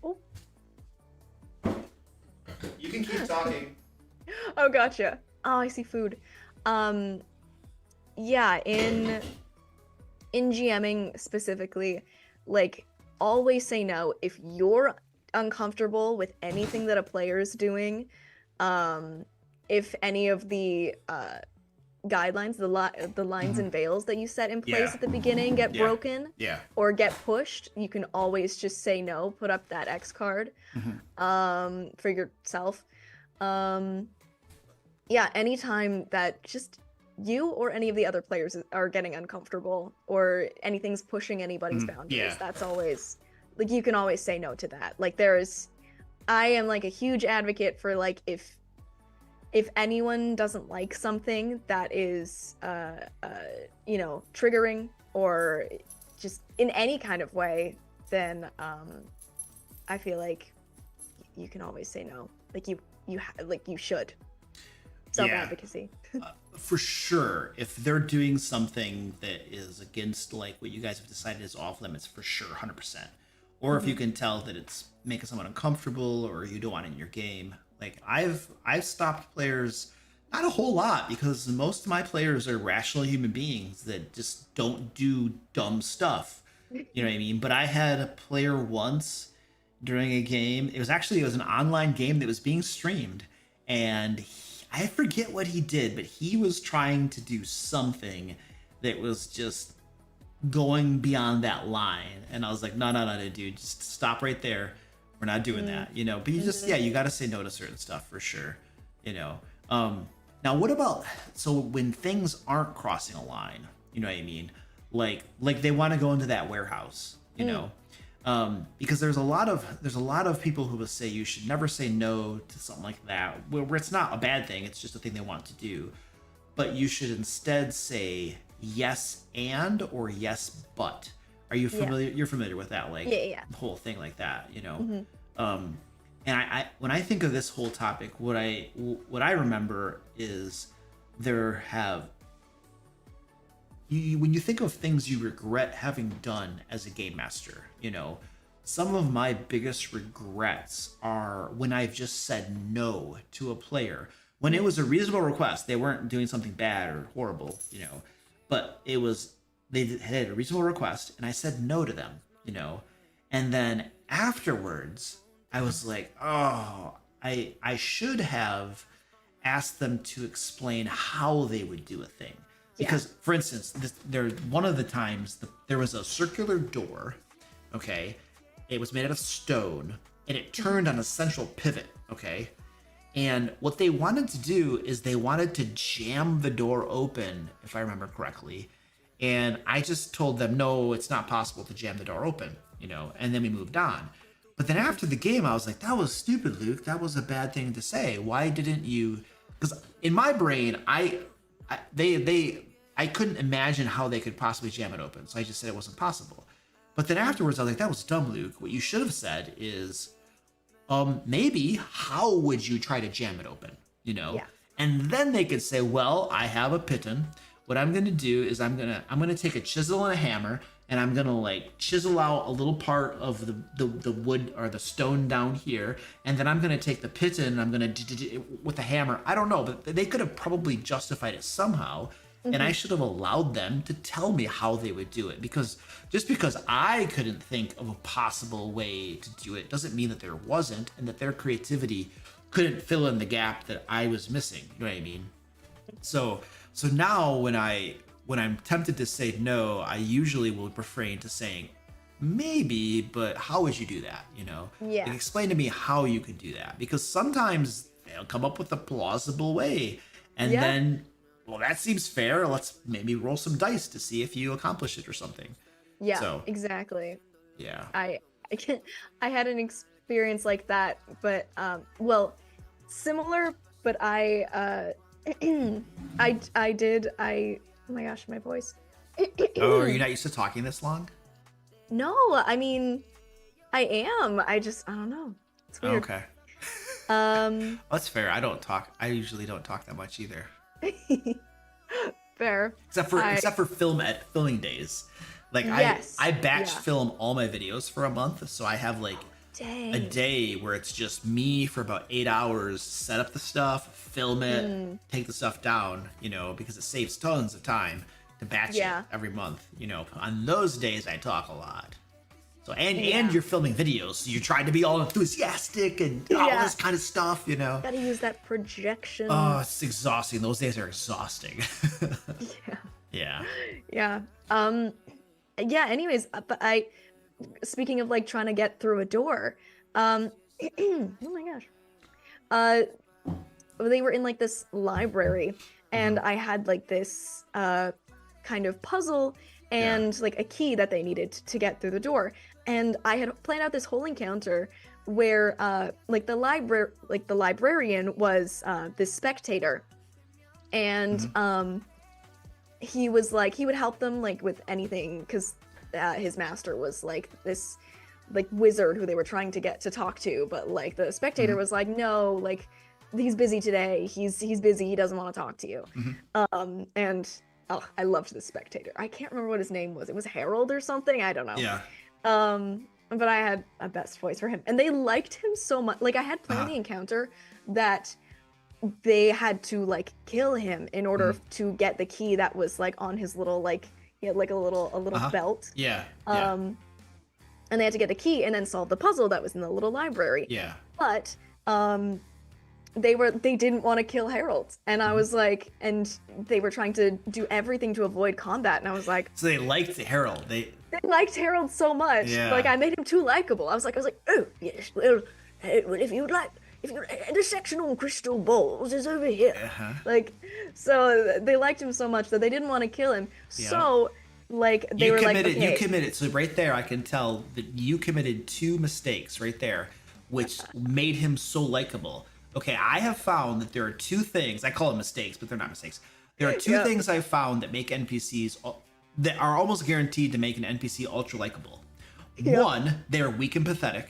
oh, You can keep talking. oh, gotcha. Oh, I see food. Yeah, in GMing specifically, like always say no if you're uncomfortable with anything that a player is doing. If any of the guidelines, the lines and veils that you set in place Yeah. at the beginning get Yeah. broken Yeah. or get pushed, you can always just say no, put up that X card for yourself. Yeah, anytime that just you or any of the other players are getting uncomfortable or anything's pushing anybody's boundaries, yeah. that's always like you can always say no to that. Like I am like a huge advocate for like if anyone doesn't like something that is you know, triggering or just in any kind of way, then I feel like you can always say no. Like you should. Self-advocacy. For sure, if they're doing something that is against like what you guys have decided is off limits, for sure, 100%. Or if you can tell that it's making someone uncomfortable or you don't want it in your game. Like I've stopped players, not a whole lot, because most of my players are rational human beings that just don't do dumb stuff. You know what I mean? But I had a player once during a game. It was an online game that was being streamed, and I forget what he did, but he was trying to do something that was just going beyond that line. And I was like, no, dude, just stop right there. We're not doing that, you know. But you just, you got to say no to certain stuff for sure, you know. Now, what about, so when things aren't crossing a line, you know what I mean? Like they want to go into that warehouse, you know. Because there's a lot of people who will say you should never say no to something like that, where it's not a bad thing, it's just a thing they want to do, but you should instead say yes and or yes but. Are you familiar? You're familiar with that, like the whole thing like that, you know. And I when I think of this whole topic, what I remember is there have when you think of things you regret having done as a game master, you know, some of my biggest regrets are when I've just said no to a player when it was a reasonable request. They weren't doing something bad or horrible, you know, but it was, they had a reasonable request and I said no to them, you know, and then afterwards I was like, oh, I should have asked them to explain how they would do a thing. Because, for instance, one of the times there was a circular door, okay? It was made out of stone, and it turned on a central pivot, okay? And what they wanted to do is they wanted to jam the door open, if I remember correctly. And I just told them, no, it's not possible to jam the door open, you know? And then we moved on. But then after the game, I was like, that was stupid, Luke. That was a bad thing to say. Why didn't you? Because in my brain, I couldn't imagine how they could possibly jam it open. So I just said it wasn't possible. But then afterwards, I was like, that was dumb, Luke. What you should have said is, maybe how would you try to jam it open? You know? Yeah. And then they could say, well, I have a piton. What I'm going to do is I'm going to take a chisel and a hammer, and I'm going to like chisel out a little part of the wood or the stone down here. And then I'm going to take the piton and I'm going to with the hammer. I don't know, but they could have probably justified it somehow. And I should have allowed them to tell me how they would do it, because just because I couldn't think of a possible way to do it doesn't mean that there wasn't, and that their creativity couldn't fill in the gap that I was missing. You know what I mean? So now when I'm tempted to say no, I usually will refrain to saying maybe, but how would you do that? You know? Yeah. Like, explain to me how you could do that, because sometimes they'll come up with a plausible way, and then, well, that seems fair. Let's maybe roll some dice to see if you accomplish it or something. Yeah, so, exactly. Yeah. I had an experience like that, but well, similar, but I oh my gosh, my voice. Oh, are you not used to talking this long? No, I mean, I am. I don't know. It's weird. Okay. That's fair. I usually don't talk that much either. Fair. Except for filming days. Like, yes. I batch film all my videos for a month, so I have like a day where it's just me for about 8 hours, set up the stuff, film it, take the stuff down, you know, because it saves tons of time to batch it every month, you know. On those days I talk a lot. So and you're filming videos, so you're trying to be all enthusiastic and all this kind of stuff, you know. Gotta use that projection. Oh, it's exhausting. Those days are exhausting. Yeah. Yeah. Anyways, but speaking of like trying to get through a door, oh my gosh, they were in like this library, and I had like this kind of puzzle and like a key that they needed to get through the door. And I had planned out this whole encounter where like the librarian was this spectator, and he was like, he would help them like with anything, because his master was like this like wizard who they were trying to get to talk to, but like the spectator was like, no, like he's busy today, he's busy, he doesn't want to talk to you. And oh, I loved the spectator. I can't remember what his name was. It was Harold or something, I don't know. Yeah. But I had a best voice for him, and they liked him so much. Like, I had planned the encounter that they had to like kill him in order to get the key that was like on his little, like, he had like a little belt. Yeah. And they had to get the key and then solve the puzzle that was in the little library. Yeah. But they didn't want to kill Harold, and I was like, and they were trying to do everything to avoid combat, and I was like, so they liked Harold. They liked Harold so much. Like, I made him too likable. I was like, oh yes, well, if you'd like, the section on crystal balls is over here. Like, so they liked him so much that they didn't want to kill him. So like they were like, okay, you committed. So right there, I can tell that you committed two mistakes right there, which made him so likable. Okay, I have found that there are two things. I call them mistakes, but they're not mistakes. There are two Yep. things I've found that make NPCs that are almost guaranteed to make an NPC ultra likable. Yep. One, they're weak and pathetic.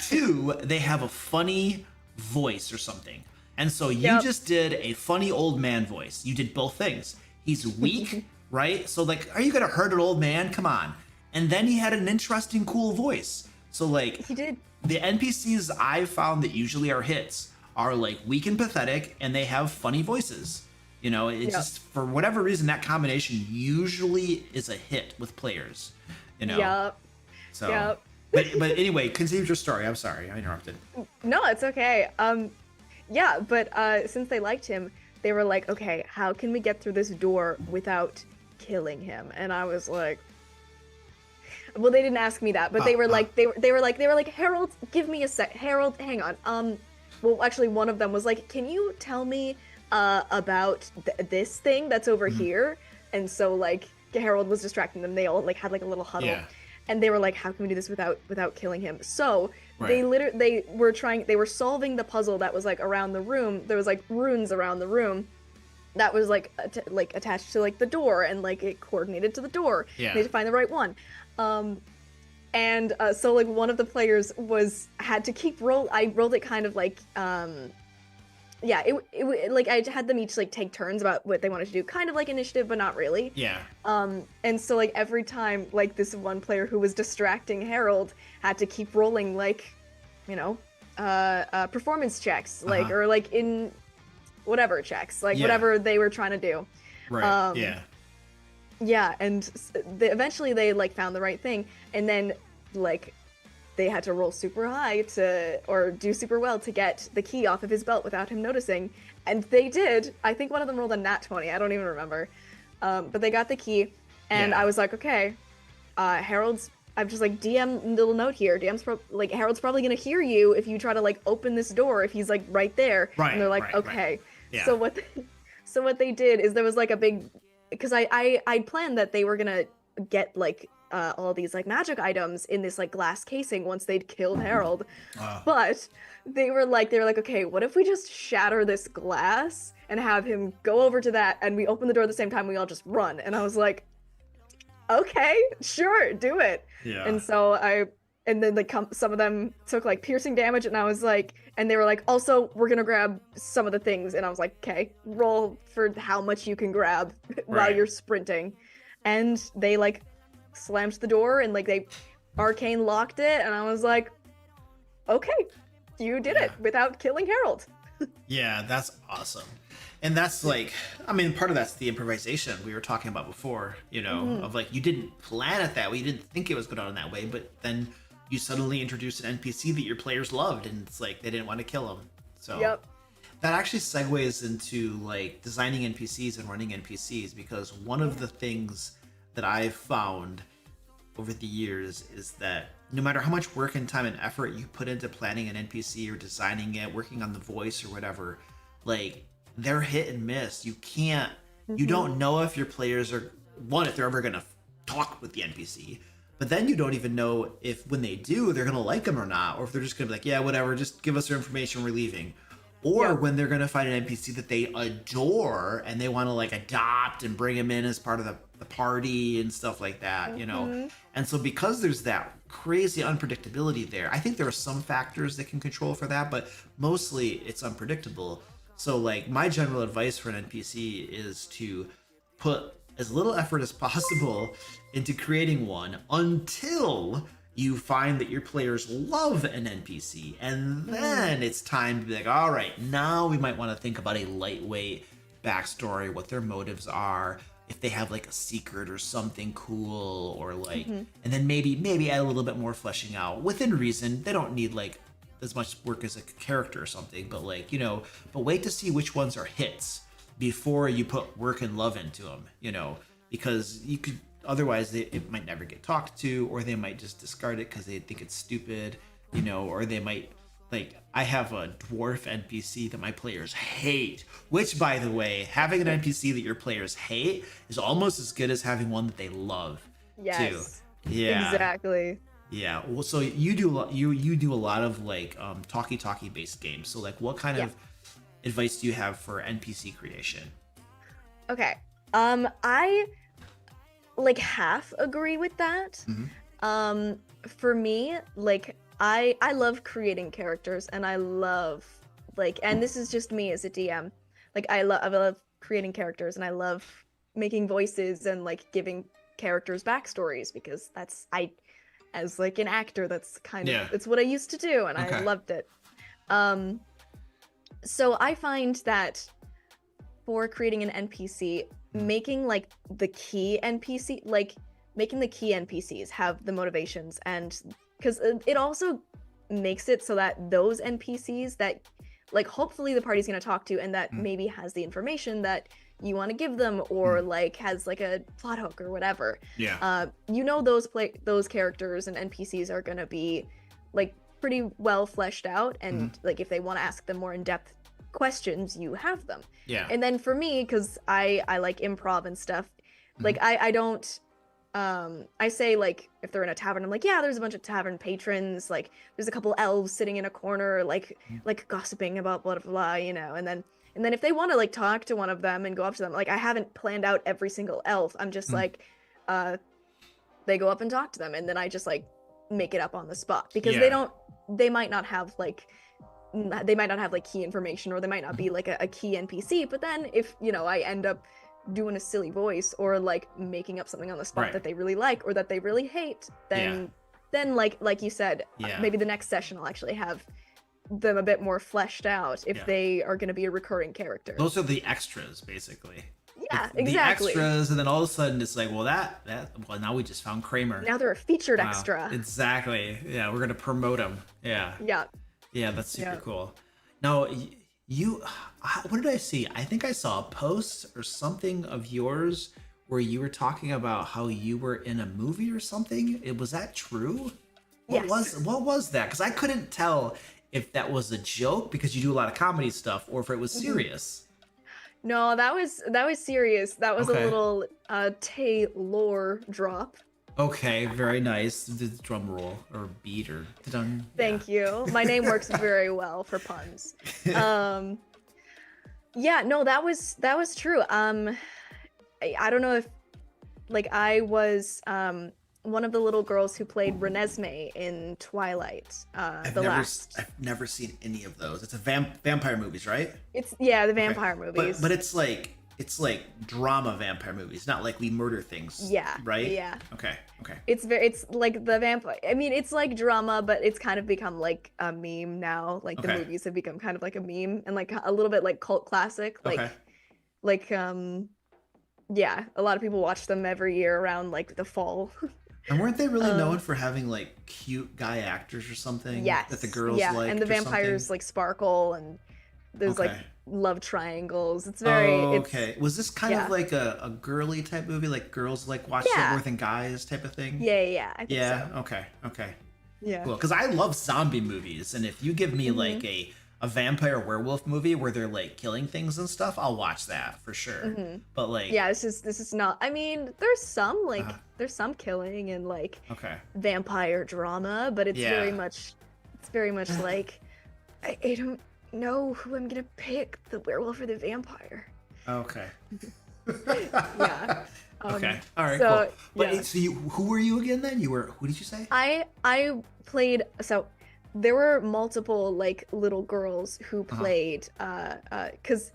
Two, they have a funny voice or something. And so you Yep. just did a funny old man voice. You did both things. He's weak, right? So like, are you gonna hurt an old man? Come on. And then he had an interesting, cool voice. So like, he did. the NPCs I've found that usually are hits are like weak and pathetic, and they have funny voices. You know, it's Yep. just for whatever reason that combination usually is a hit with players. You know. Yep. So. Yep. But anyway, continue your story. I'm sorry, I interrupted. No, it's okay. Yeah, but since they liked him, they were like, okay, how can we get through this door without killing him? And I was like, well, they didn't ask me that, but they were like, they were like, Harold, give me a sec. Harold, hang on. Well, actually, one of them was like, can you tell me about this thing that's over here? And so like Harold was distracting them. They all like had like a little huddle. Yeah. And they were like, how can we do this without killing him? So Right. they were solving the puzzle that was like around the room. There was like runes around the room that was like attached to like the door, and like it coordinated to the door. Yeah. They had to find the right one. So like one of the players had to keep roll. I rolled it kind of like yeah, it like I had them each like take turns about what they wanted to do, kind of like initiative, but not really. Yeah. And so like every time like this one player who was distracting Harold had to keep rolling like, you know, performance checks, like or like in whatever checks, like whatever they were trying to do. Right. Yeah. Yeah, and eventually they like found the right thing, and then like they had to roll super high or do super well to get the key off of his belt without him noticing. And they did. I think one of them rolled a nat 20. I don't even remember. But they got the key, and I was like, okay, Harold's. I'm just like, DM little note here. Like Harold's probably gonna hear you if you try to like open this door if he's like right there. Right. And they're like, right, okay. Right. Yeah. So what they did is there was like a big, because I'd planned that they were gonna get like all these like magic items in this like glass casing once they'd killed Harold. But they were like, okay, what if we just shatter this glass and have him go over to that, and we open the door at the same time, we all just run. And I was like, okay, sure, do it. Yeah. And then like some of them took like piercing damage, and I was like, and they were like, also we're gonna grab some of the things, and I was like, okay, roll for how much you can grab while you're sprinting. And they like slammed the door, and like they arcane locked it, and I was like, okay, you did it without killing Harold. Yeah, that's awesome. And that's like, I mean, part of that's the improvisation we were talking about before, you know, of like, you didn't plan it that way, you didn't think it was going on that way, but then you suddenly introduced an NPC that your players loved, and it's like they didn't want to kill him. So that actually segues into like designing NPCs and running NPCs, because one of the things that I've found over the years is that no matter how much work and time and effort you put into planning an NPC or designing it, working on the voice or whatever, like they're hit and miss. You can't, you don't know if your players are, one, if they're ever going to talk with the NPC, but then you don't even know if when they do, they're going to like them or not, or if they're just going to be like, yeah, whatever, just give us your information, we're leaving. Or when they're going to find an NPC that they adore and they want to like adopt and bring him in as part of the party and stuff like that, you know? And so because there's that crazy unpredictability there, I think there are some factors that can control for that, but mostly it's unpredictable. So like my general advice for an NPC is to put as little effort as possible into creating one until you find that your players love an NPC, and then it's time to be like, all right, now we might want to think about a lightweight backstory, what their motives are, if they have like a secret or something cool, or like, and then maybe add a little bit more fleshing out within reason. They don't need like as much work as a character or something, but like, you know, but wait to see which ones are hits before you put work and love into them, you know, because you could, otherwise it might never get talked to, or they might just discard it because they think it's stupid, you know, or they might like I have a dwarf NPC that my players hate, which by the way, having an NPC that your players hate is almost as good as having one that they love too. Yes. Yeah. Exactly. Yeah. Well, so you do a lot of like talkie based games. So like what kind Yeah. of advice do you have for NPC creation? Okay. I like half agree with that. For me, like I love creating characters and I love like and this is just me as a DM. Like I love creating characters and I love making voices and like giving characters backstories because that's I as like an actor that's kind of Yeah. it's what I used to do and I Okay. loved it. Um so I find that for creating an NPC, making like the key NPC, like making the key NPCs have the motivations and because it also makes it so that those NPCs that like hopefully the party's going to talk to and that maybe has the information that you want to give them or like has like a plot hook or whatever. Yeah. You know those characters and NPCs are going to be like pretty well fleshed out and like if they want to ask them more in-depth questions, you have them. Yeah. And then for me, because I like improv and stuff, like I don't I say like if they're in a tavern, I'm like, yeah, there's a bunch of tavern patrons, like there's a couple elves sitting in a corner, like gossiping about blah blah blah, you know, and then if they want to like talk to one of them and go up to them, like I haven't planned out every single elf. I'm just like they go up and talk to them and then I just like make it up on the spot because Yeah. they might not have like key information or they might not be like a key NPC, but then if you know I end up doing a silly voice or like making up something on the spot Right. that they really like or that they really hate, then like you said, Yeah. maybe the next session I'll actually have them a bit more fleshed out if Yeah. they are going to be a recurring character. Those are the extras, basically. Yeah, The exactly. extras, and then all of a sudden it's like, well, well, now we just found Kramer. Now they're a featured Wow. extra. Exactly. Yeah, we're gonna promote him. Yeah. Yeah. Yeah, that's super Yeah. cool. Now, you, what did I see? I think I saw a post or something of yours where you were talking about how you were in a movie or something. Was that true? Yes. What was that? Because I couldn't tell if that was a joke because you do a lot of comedy stuff or if it was serious. No, that was serious. That was Okay. a little Taylor drop. Okay, very nice. The drum roll or beat or dun. Thank you. My name works very well for puns. Yeah, no, that was true. I don't know if like I was one of the little girls who played Renesmee in Twilight. I've never seen any of those. It's a vampire movies, right? It's the vampire movies. But it's like drama vampire movies, not like we murder things. Yeah. Right? Yeah. Okay. It's like the vampire. I mean, it's like drama, but it's kind of become like a meme now. Like the Okay. movies have become kind of like a meme and like a little bit like cult classic. Okay. Yeah, a lot of people watch them every year around like the fall. And weren't they really known for having like cute guy actors or something? Yes. That the girls yeah, liked and the or vampires something? like sparkle and there's like Okay. love triangles. It's very okay. Was this kind yeah. of like a girly type movie, like girls like watch it Yeah. more than guys type of thing? Yeah, I think Yeah. so. Okay. Yeah. Cool. Because I love zombie movies, and if you give me like a vampire werewolf movie where they're like killing things and stuff, I'll watch that for sure. But like, Yeah, this is not. I mean, there's some killing and like okay. vampire drama, but it's Yeah. very much like I don't know who I'm gonna pick, the werewolf or the vampire. Okay. Yeah. Okay. All right. so, Cool. But yeah. so who were you again? Then who did you say? I played so there were multiple like little girls who played because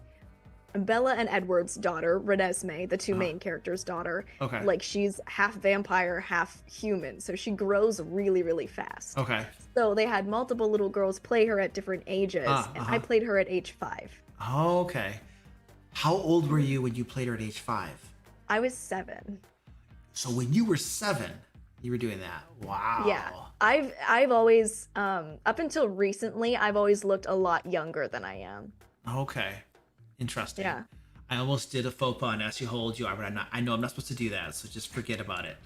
Bella and Edward's daughter, Renesmee, the two main characters' daughter, Okay. like she's half vampire, half human, so she grows really, really fast. Okay. So they had multiple little girls play her at different ages, and I played her at age 5. Okay. How old were you when you played her at age 5? I was 7. So when you were 7, you were doing that. Wow. Yeah. I've always up until recently, I've always looked a lot younger than I am. Okay. Interesting. Yeah. I almost did a faux pas and asked you how old you are, but I know I'm not supposed to do that, so just forget about it.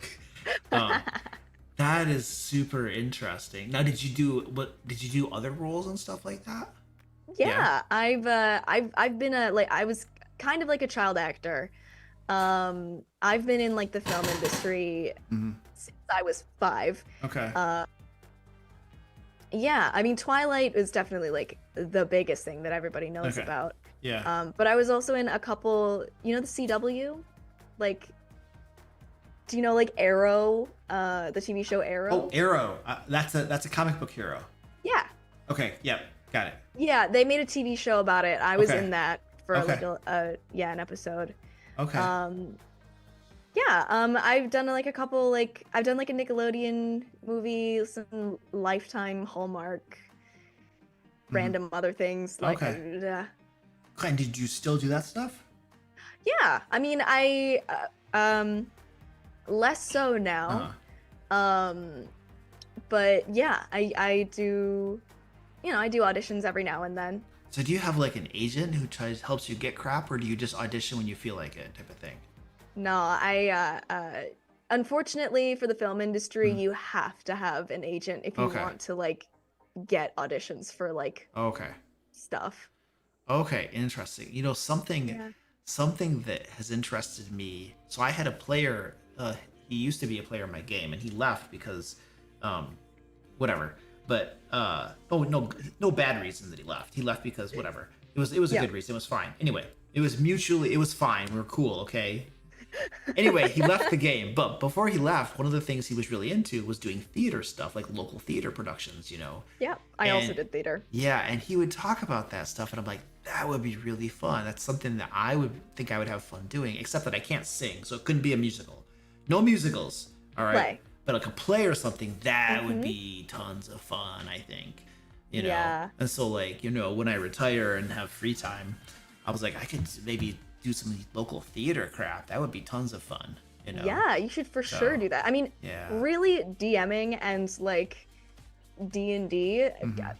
That is super interesting. Now, did you do other roles and stuff like that? Yeah. Yeah, I've been a like I was kind of like a child actor. I've been in like the film industry Hmm. since I was 5. Okay. Uh, yeah, I mean Twilight is definitely like the biggest thing that everybody knows Okay. about. Yeah. But I was also in a couple, you know, the CW, like, do you know like Arrow, the TV show Oh, Arrow? Arrow. That's a comic book hero. Yeah, Okay. Yep. Got it. yeah, they made a TV show about it. I was Okay. in that for like Okay. yeah, an episode. Okay. Um, yeah, I've done like a couple like I've done like a Nickelodeon movie, some Lifetime, Hallmark, Hmm. random other things like Okay. Okay. And did you still do that stuff? yeah. I mean, I less so now. Uh-huh. Um, but yeah, I do, you know, I do auditions every now and then. So do you have like an agent who helps you get crap, or do you just audition when you feel like it, type of thing? No, unfortunately for the film industry, Mhm. you have to have an agent if you Okay. want to like get auditions for like Okay. stuff. Okay. Interesting. Yeah. Something that has interested me. So I had a player. He used to be a player in my game, and he left because, um, whatever. But oh no, no bad reason that he left. He left because whatever. It was a Yeah. good reason. It was fine. Anyway, it was fine. We were cool. Okay. Anyway, he left the game, but before he left, one of the things he was really into was doing theater stuff, like local theater productions, Yeah. I also And did theater. yeah, and he would talk about that stuff, and I'm like, that would be really fun. That's something that I would think I would have fun doing, except that I can't sing, so it couldn't be a musical. No musicals, all right? Play. But like a play or something, that would Hmm. be tons of fun, I think. Yeah. And so, like, when I retire and have free time, I was like, I could maybe do some local theater crap. That would be tons of fun. Yeah, you should for sure So, do that. I mean, yeah. really DMing and like D&D, Mhm.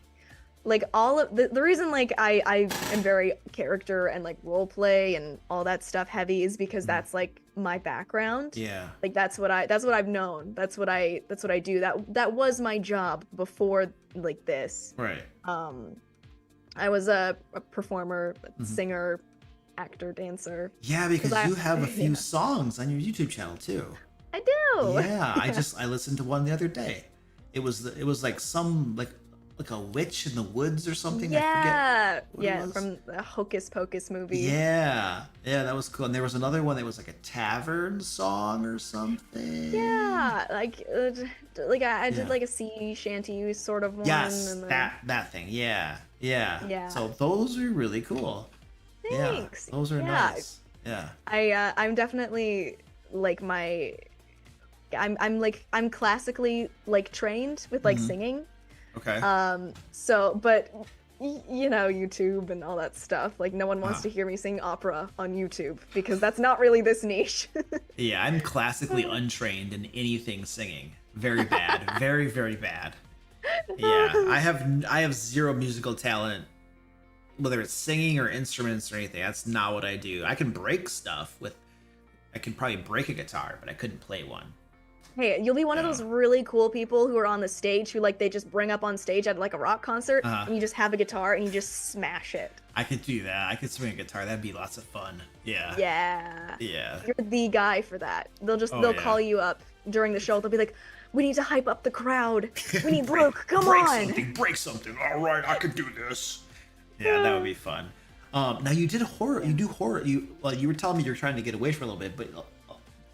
like all of the reason like I am very character and like role play and all that stuff heavy is because that's like my background. Yeah. Like that's what I've known. That's what I do. That was my job before like this. Right. I was a performer, Mhm. singer, actor, dancer. Yeah, because I- you have a few yeah. songs on your YouTube channel too. I do. Yeah, I listened to one the other day. It was like some like a witch in the woods or something. I Yeah, forget what it yeah, was. from the Hocus Pocus movie. Yeah, yeah, that was cool. And there was another one that was like a tavern song or something. Yeah, like I did Yeah. like a sea shanty sort of one. Yes, and then... that thing. Yeah, yeah. Yeah. So those are really cool. Thanks. Yeah, those are Yeah. nice. Yeah. I'm definitely like I'm classically like trained with like Mhm. singing. Okay. So but you know, YouTube and all that stuff. Like no one wants Uh-huh. to hear me sing opera on YouTube because that's not really this niche. Yeah, I'm classically untrained in anything singing. Very bad. Very, very bad. Yeah, I have zero musical talent, whether it's singing or instruments or anything. That's not what I do. I can break stuff with. I can probably break a guitar, but I couldn't play one. Hey, you'll be one of Yeah. those really cool people who are on the stage who like they just bring up on stage at like a rock concert Uh-huh. and you just have a guitar and you just smash it. I could do that. I could swing a guitar. That'd be lots of fun. Yeah. Yeah. Yeah. You're the guy for that. Oh, They'll yeah. call you up during the show. They'll be like, "We need to hype up the crowd. We need Break- Brooke. Come break on." Something, break something. All right, I could do this. Yeah, that would be fun. Now you did horror. You do horror. You were telling me you're trying to get away for a little bit, but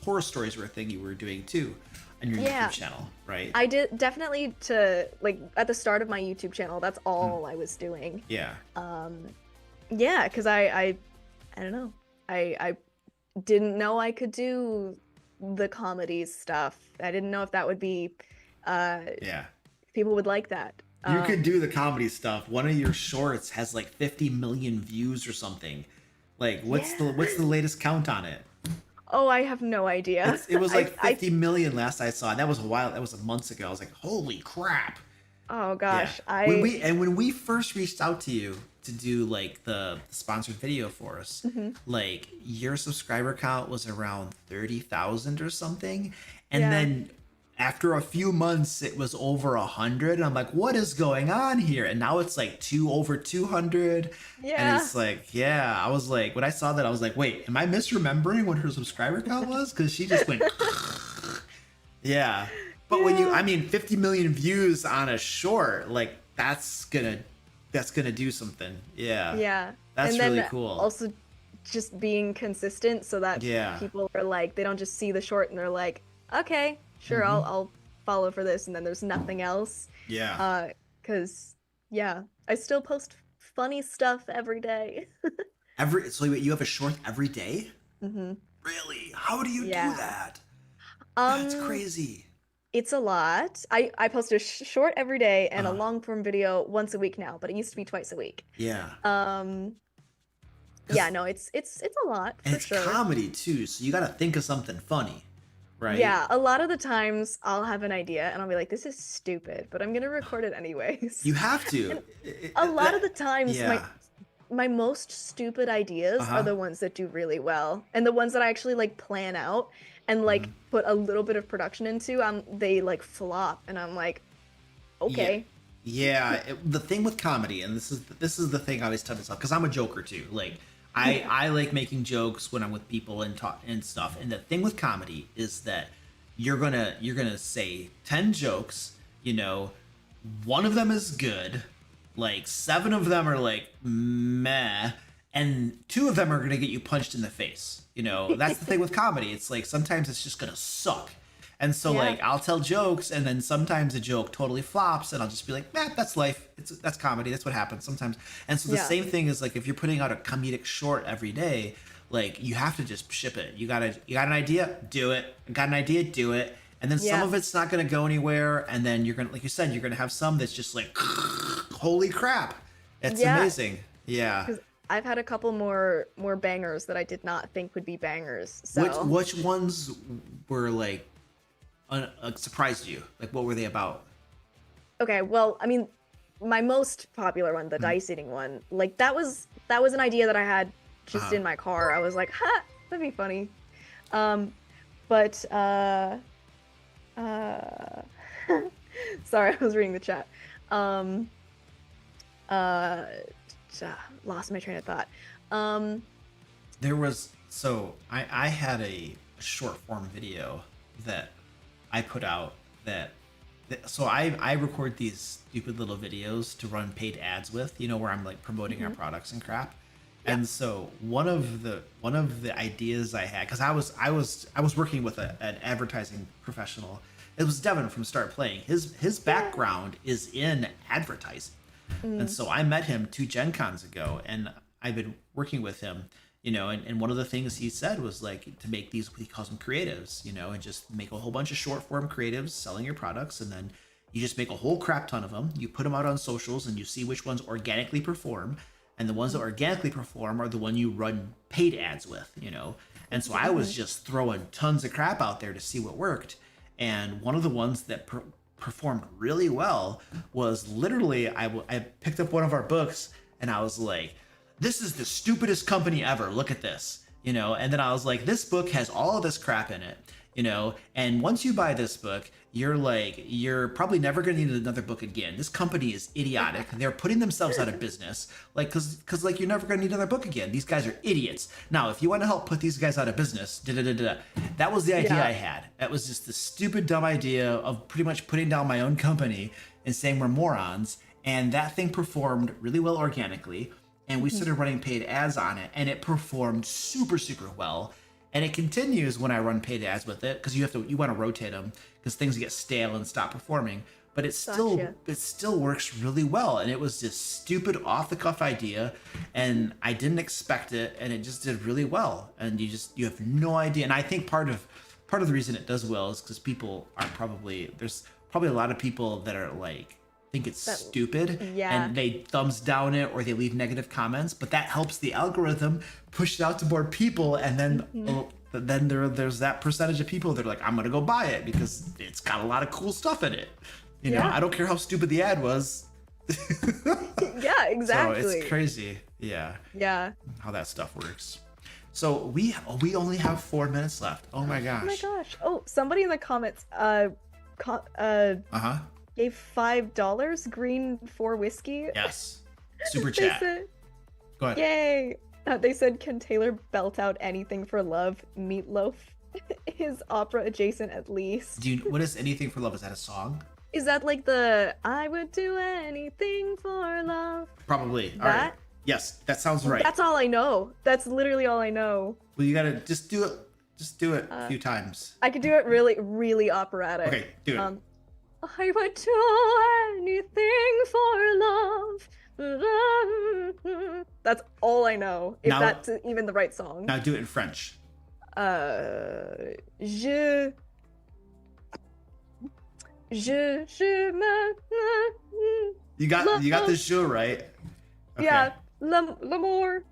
horror stories were a thing you were doing too on your Yeah. YouTube channel, right? I did definitely to like at the start of my YouTube channel. That's all I was doing. Yeah. Yeah, because I don't know. I didn't know I could do the comedy stuff. I didn't know if that would be Yeah. people would like that. You could do the comedy stuff. One of your shorts has like 50 million views or something. Like, what's the latest count on it? Oh, I have no idea. It was like I- 50 million last I saw. And that was a while. That was months ago. I was like, holy crap. Oh gosh, Yeah. When we first reached out to you to do like the sponsored video for us, Mm-hmm. like your subscriber count was around 30,000 or something, and Yeah. then after a few months, it was over 100. And I'm like, what is going on here? And now it's like over 200. And Yeah. it's like, yeah, I was like, when I saw that, I was like, wait, am I misremembering what her subscriber count was? Because she just went, yeah. But when Yeah. I mean, 50 million views on a short, like that's gonna do something. Yeah. Yeah. That's And then really cool. also just being consistent so that Yeah. people are like, they don't just see the short and they're like, okay, sure, Mhm. I'll follow for this, and then there's nothing else. Yeah. 'Cause yeah, I still post funny stuff every day. So you have a short every day? hmm Really? How do you do Yeah. that? That's Um, crazy. it's a lot. I post a short every day and a Uh, long form video once a week now, but it used to be twice a week. yeah. Um, yeah, Cause no, it's a lot and for it's sure. comedy too, so you got to think of something funny, right? Yeah, a lot of the times I'll have an idea and I'll be like, this is stupid, but I'm gonna record it anyways. You have to. And a lot of the times Yeah. my most stupid Uh ideas are huh. the ones that do really well. And the ones that I actually like plan out and like Hmm. put a little bit of production into, they like flop and I'm like, Yeah. okay. Yeah, the thing with comedy, and this is the thing I always tell myself, because I'm a joker too. Like, I like making jokes when I'm with people and talk and stuff. And the thing with comedy is that you're gonna say 10 jokes. One of them is good, like 7 of them are like meh, and 2 of them are gonna get you punched in the face. That's the thing with comedy. It's like sometimes it's just gonna suck. And so Yeah. like I'll tell jokes, and then sometimes a joke totally flops, and I'll just be like, "Man, that's life. That's comedy. That's what happens sometimes." And so the Yeah. same thing is like if you're putting out a comedic short every day, like you have to just ship it. You got an idea, do it. Got an idea, do it. And then some Yeah. of it's not gonna go anywhere, and then you're gonna, like you said, you're gonna have some that's just like, holy crap, it's Yeah. amazing. Yeah. Because I've had a couple more bangers that I did not think would be bangers. Which So which ones were like surprised you? Like what were they about? okay, well, I mean, my most popular one, the dice eating one, like that was an idea that I had just Uh-huh. in my car. I was like, ha, that'd be funny. Um, but uh sorry, I was reading the chat. Um uh Lost my train of thought. Um There was I had a short form video that I put out so I record these stupid little videos to run paid ads with, where I'm like promoting our products and crap. yeah. And so one of the ideas I had, because I was working with an advertising professional. It was Devin from Start Playing. His background is in advertising. And so I met him 2 Gen Cons ago, and I've been working with him, and one of the things he said was like to make these, he calls them creatives, and just make a whole bunch of short form creatives selling your products. And then you just make a whole crap ton of them. You put them out on socials and you see which ones organically perform. And the ones that organically perform are the one you run paid ads with. And so I was just throwing tons of crap out there to see what worked. And one of the ones that performed really well was literally I picked up one of our books and I was like, this is the stupidest company ever. Look at this, and then I was like, this book has all of this crap in it, and once you buy this book, you're probably never going to need another book again. This company is idiotic. They're putting themselves out of business, like because like you're never going to need another book again. These guys are idiots. Now if you want to help put these guys out of business, that was the idea Yeah. I had. That was just the stupid dumb idea of pretty much putting down my own company and saying we're morons. And that thing performed really well organically, and we started running paid ads on it, and it performed super super well. And it continues when I run paid ads with it, because you want to rotate them because things get stale and stop performing. But Gotcha. it still works really well. And it was this stupid off the cuff idea, and I didn't expect it, and it just did really well. And you have no idea. And I think part of the reason it does well is because there's probably a lot of people that are like think it's That- stupid, yeah. and they thumbs down it or they leave negative comments, but that helps the algorithm push it out to more people. And then there's that percentage of people that are like, I'm gonna go buy it because it's got a lot of cool stuff in it. Yeah. I don't care how stupid the ad was. Yeah, exactly. So it's crazy, yeah, Yeah. how that stuff works. So we only have 4 minutes left. Oh my gosh. Oh my gosh. Oh, somebody in the comments Uh-huh. gave $5 green for whiskey. Yes. Super They chat. said, Go ahead. yay. They said, can Taylor belt out anything for love? Meatloaf is opera adjacent at least. What is Anything for Love? Is that a song? Is that like the I would do anything for love? Probably. All That? right. Yes, that sounds right. That's all I know. That's literally all I know. Well, you gotta just do it. Just do it a few times. I could do it really, really operatic. Okay, do it. I would do anything for love. That's all I know. If Now- that's even the right song. Now do it in French. Je me. You got the show right. Okay. Yeah, l'amour.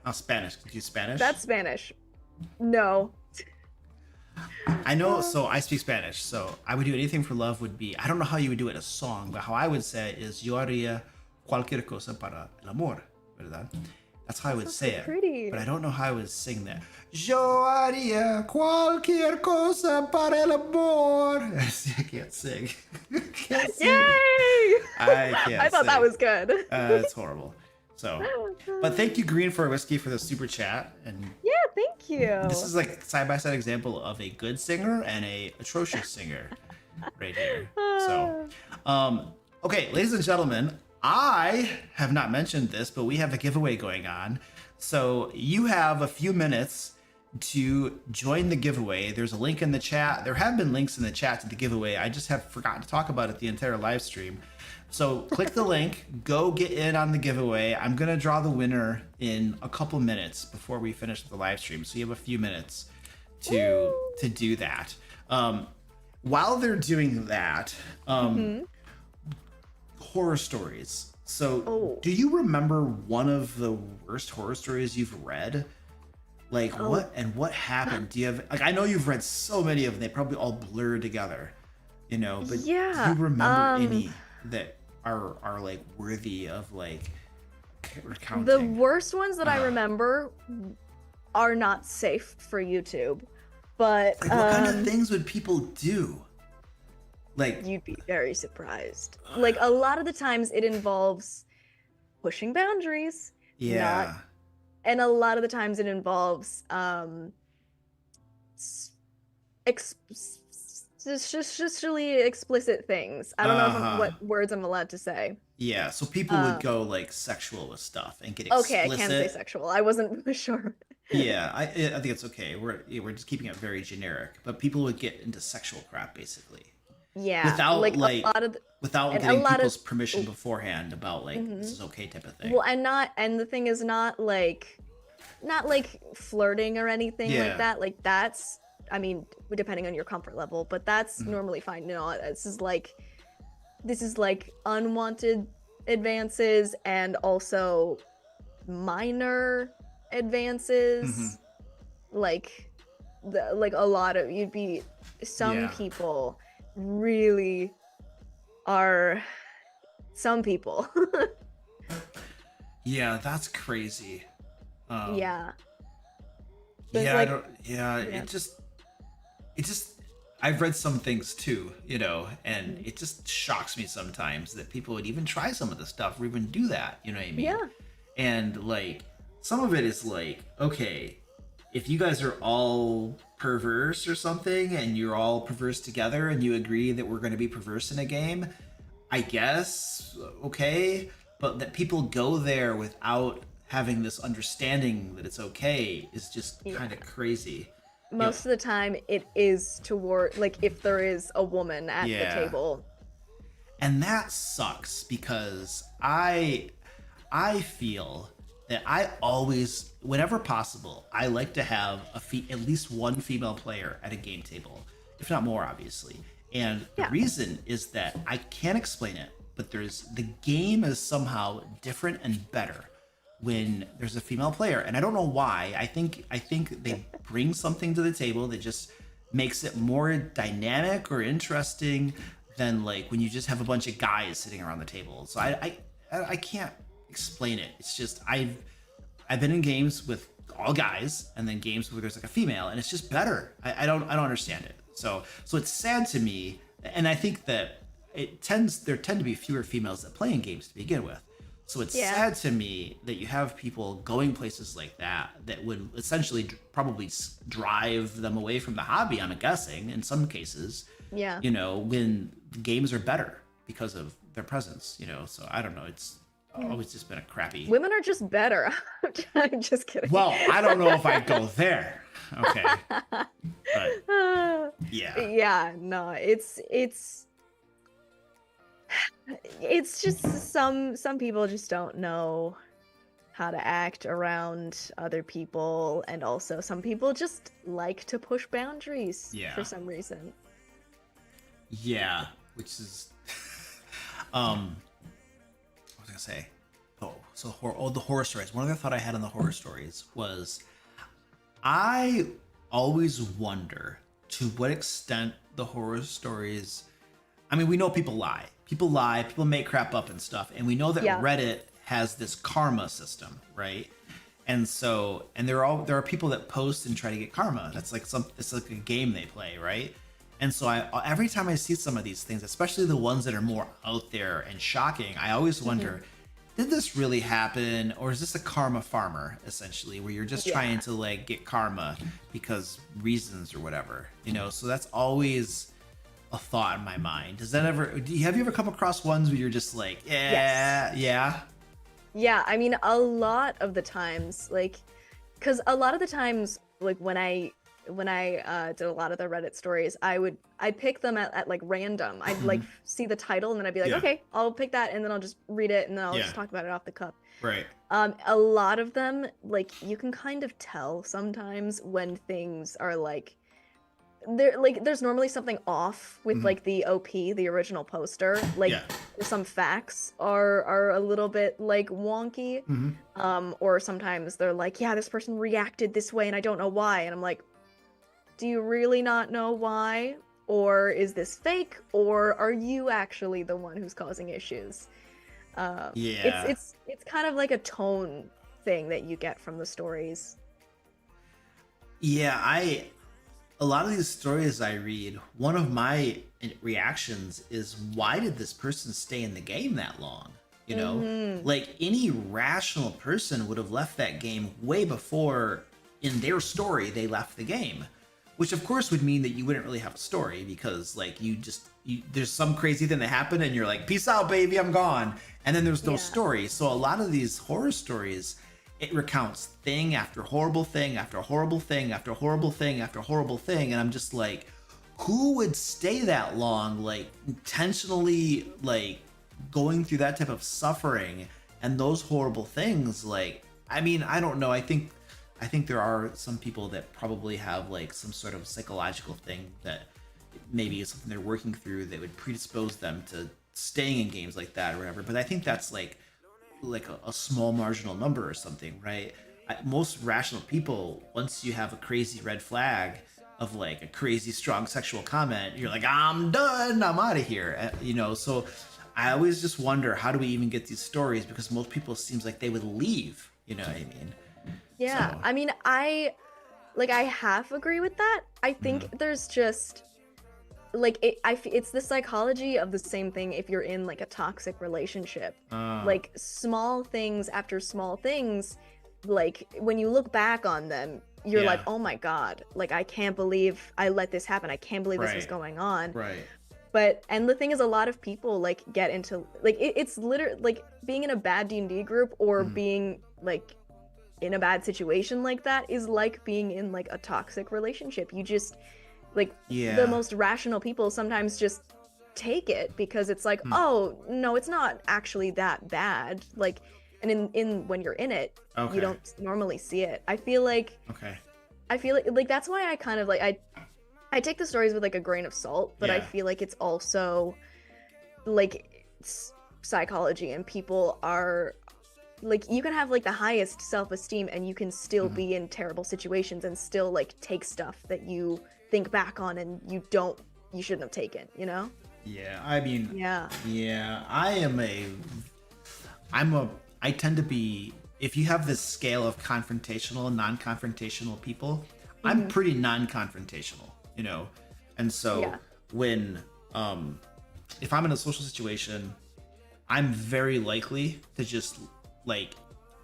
Oh, Spanish. Did you Spanish? That's Spanish. No. I know. So I speak Spanish. So I would do anything for love. Would be, I don't know how you would do it in a song, but how I would say it is yo haría cualquier cosa para el amor, ¿verdad? That's how I would say it. Pretty. But I don't know how I would sing that. Yo haría cualquier cosa para el amor. See, I can't sing. Can't sing. Yay! I can't. I thought that sing. was good. It's horrible. So, but thank you, Green, for whiskey for the super chat. And Yeah, thank you. this is like side by side example of a good singer and a atrocious singer, right here. So, okay, ladies and gentlemen, I have not mentioned this, but we have a giveaway going on. So you have a few minutes to join the giveaway. There's a link in the chat. There have been links in the chat to the giveaway. I just have forgotten to talk about it the entire live stream. So click the link, go get in on the giveaway. I'm going to draw the winner in a couple minutes before we finish the live stream. So you have a few minutes to do that. While they're doing that, horror stories. So do you remember one of the worst horror stories you've read? Like what happened? Do you have, like, I know you've read so many of them, they probably all blur together, you know, but Yeah, do you remember any that are like worthy of like recounting? The worst ones that I remember are not safe for YouTube, but Like what kind of things would people do? Like you'd be very surprised. Like a lot of the times it involves pushing boundaries. yeah. And a lot of the times it involves really explicit things. I don't know what words I'm allowed to say. Yeah, so people would go like sexual with stuff and get Okay, explicit. I can't say sexual. I wasn't sure. Yeah, I think it's okay. We're just keeping it very generic, but people would get into sexual crap basically. Yeah, Without like a lot of without and a getting lot of- people's permission beforehand about like this is okay type of thing. well, and the thing is not like flirting or anything Yeah. like that. Like that's, I mean, depending on your comfort level, but that's normally fine. No, this is like unwanted advances and also minor advances. Like a lot of some people really are some people. Yeah, that's crazy. Yeah. But Yeah, like, it just I've read some things too, you know, and it just shocks me sometimes that people would even try some of the stuff or even do that, you know what I mean? Yeah. And like some of it is like, okay, if you guys are all perverse or something and you're all perverse together and you agree that we're going to be perverse in a game, I guess, okay, but that people go there without having this understanding that it's okay is just kind of crazy. most of the time it is toward, like, if there is a woman at the table. And that sucks because I feel that I always, whenever possible, I like to have at least one female player at a game table, if not more, obviously. And the reason is that I can't explain it, but the game is somehow different and better when there's a female player, and I don't know why. I think they bring something to the table that just makes it more dynamic or interesting than like when you just have a bunch of guys sitting around the table. So I can't explain it. It's just I've been in games with all guys and then games where there's like a female, and it's just better. I don't understand it. So it's sad to me, and I think that there tend to be fewer females that play in games to begin with. So it's Yeah. sad to me that you have people going places like that would essentially probably drive them away from the hobby, I'm guessing, in some cases, Yeah. when the games are better because of their presence, So I don't know. It's always just been a crappy. Women are just better. I'm just kidding. Well, I don't know if I'd go there. Okay. But yeah. Yeah, no, it's just some people just don't know how to act around other people, and also some people just like to push boundaries for some reason. Yeah, which is what was I gonna say? The horror stories. One other thought I had on the horror stories was I always wonder to what extent the horror stories. I mean, we know people lie. People lie. People make crap up and stuff, and we know that Reddit has this karma system, right? And there are people that post and try to get karma. It's like a game they play, right? And so every time I see some of these things, especially the ones that are more out there and shocking, I always wonder, did this really happen, or is this a karma farmer essentially, where you're just trying to like get karma because reasons or whatever, So that's always a thought in my mind. Have you ever come across ones where you're just like, yeah? Yeah, I mean, a lot of the times, because a lot of the times, like when I did a lot of the Reddit stories, I'd pick them at like random. I'd like see the title and then I'd be like, okay, I'll pick that, and then I'll just read it, and then I'll just talk about it off the cuff. Right. A lot of them, like, you can kind of tell sometimes when things are like, there's normally something off with like the OP, the original poster. Like some facts are a little bit like wonky. Or sometimes they're like, yeah, this person reacted this way and I don't know why. And I'm like, do you really not know why? Or is this fake? Or are you actually the one who's causing issues? It's kind of like a tone thing that you get from the stories. Yeah, a lot of these stories I read, one of my reactions is, why did this person stay in the game that long? Like any rational person would have left that game way before, in their story, they left the game. Which of course would mean that you wouldn't really have a story, because like there's some crazy thing that happened and you're like, peace out, baby, I'm gone. And then there's no story. So a lot of these horror stories, it recounts thing after horrible thing after horrible thing after horrible thing after horrible thing. And I'm just like, who would stay that long, like intentionally like going through that type of suffering and those horrible things? Like, I mean, I don't know. I think there are some people that probably have like some sort of psychological thing that maybe is something they're working through that would predispose them to staying in games like that or whatever. But I think that's like a small marginal number or something, right? Most rational people, once you have a crazy red flag of like a crazy strong sexual comment, you're like, I'm done, I'm out of here, So I always just wonder, how do we even get these stories? Because most people, it seems like they would leave, you know what I mean? Yeah, So. I mean, I half agree with that. I think there's just like it's the psychology of the same thing if you're in like a toxic relationship. Like small things after small things, like when you look back on them, you're like, oh my god, like I can't believe I let this happen. I can't believe this was going on. Right. But, and the thing is, a lot of people like get into like it's literally like being in a bad D&D group or being like in a bad situation like that is like being in like a toxic relationship. You just like the most rational people sometimes just take it because it's like, oh no, it's not actually that bad. Like, and in when you're in it, you don't normally see it. I feel like that's why I kind of like I take the stories with like a grain of salt, but I feel like it's also like psychology, and people are like, you can have like the highest self-esteem and you can still be in terrible situations and still like take stuff that you think back on and you shouldn't have taken, I mean, I tend to be, if you have this scale of confrontational and non-confrontational people, I'm pretty non-confrontational, And so Yeah. when if I'm in a social situation, I'm very likely to just like,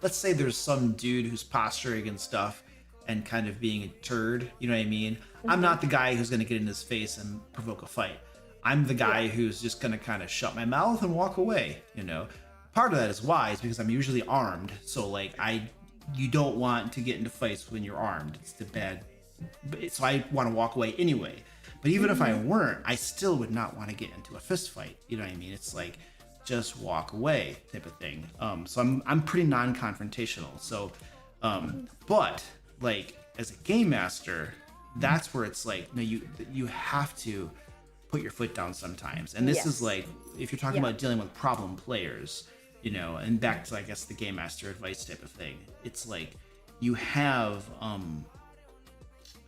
let's say there's some dude who's posturing and stuff and kind of being a turd, you know what I mean? I'm not the guy who's going to get in his face and provoke a fight. I'm the guy who's just going to kind of shut my mouth and walk away, you know? Part of that is wise because I'm usually armed. So like you don't want to get into fights when you're armed. It's the bad. So I want to walk away anyway. But even if I weren't, I still would not want to get into a fist fight. You know what I mean? It's like, just walk away type of thing. So I'm pretty non-confrontational. So, but like as a game master, that's where it's like, no, you have to put your foot down sometimes. And this is like, if you're talking about dealing with problem players, you know, and back to, I guess, the game master advice type of thing, it's like you have,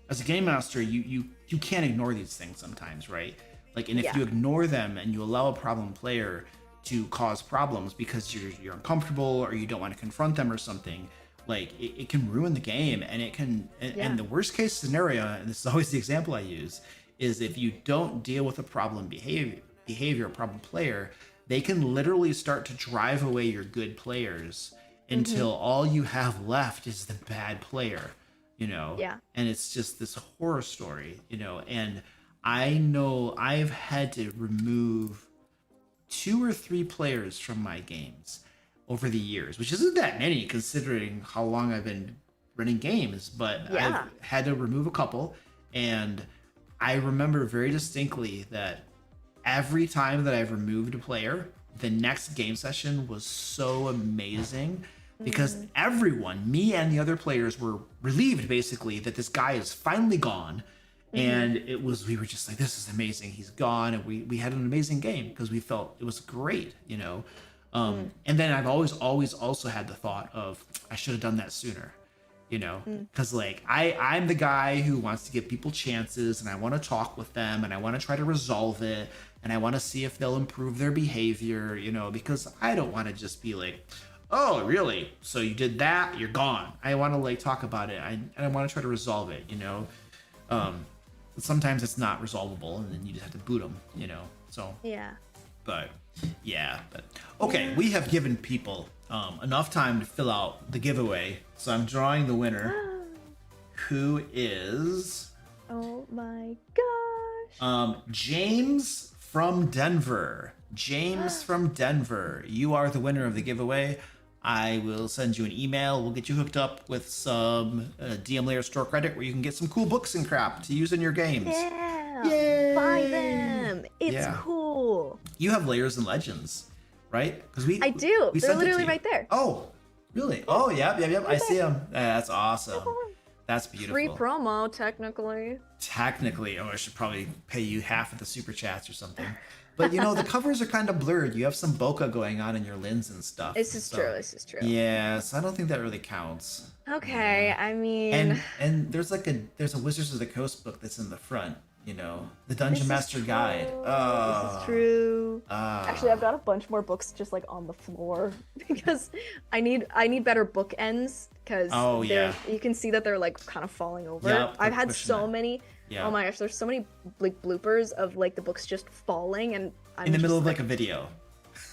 as a game master, you can't ignore these things sometimes, right? Like, and if you ignore them and you allow a problem player to cause problems because you're uncomfortable or you don't want to confront them or something, like it can ruin the game. And it can, and the worst case scenario, and this is always the example I use, is if you don't deal with a problem behavior, problem player, they can literally start to drive away your good players until all you have left is the bad player, you know? Yeah. And it's just this horror story, you know? And I know I've had to remove 2 or 3 players from my games over the years, which isn't that many considering how long I've been running games, but I've had to remove a couple. And I remember very distinctly that every time that I've removed a player, the next game session was so amazing because everyone, me and the other players, were relieved basically that this guy is finally gone. And we were just like, this is amazing. He's gone. And we had an amazing game because we felt it was great, you know? And then I've always also had the thought of, I should have done that sooner, you know? Because like, I'm the guy who wants to give people chances and I want to talk with them and I want to try to resolve it. And I want to see if they'll improve their behavior, you know, because I don't want to just be like, oh, really? So you did that? You're gone. I want to like talk about it. And I want to try to resolve it, you know? Sometimes it's not resolvable and then you just have to boot them, you know? So, but okay, we have given people enough time to fill out the giveaway. So I'm drawing the winner, who is, oh my gosh, James from Denver. James from Denver, you are the winner of the giveaway. I will send you an email. We'll get you hooked up with some DM Lair store credit where you can get some cool books and crap to use in your games. Yeah, Yay! buy them. It's cool. You have Layers and Legends, right? Because I do. We They're sent it to literally you. right there. Oh, really? Oh, yep. I see them. That's awesome. That's beautiful. Free promo, technically. Technically, I should probably pay you half of the super chats or something. But you know, the covers are kind of blurred. You have some bokeh going on in your lens and stuff. This is true. Yeah, so I don't think that really counts. Okay, I mean, and there's a Wizards of the Coast book that's in the front. You know, the Dungeon Master Guide. This is true. Actually, I've got a bunch more books just like on the floor because I need better bookends because you can see that they're like kind of falling over. Yep, I've had so many. Yeah. Oh my gosh, there's so many like bloopers of like the books just falling and I'm in the middle of like like a video.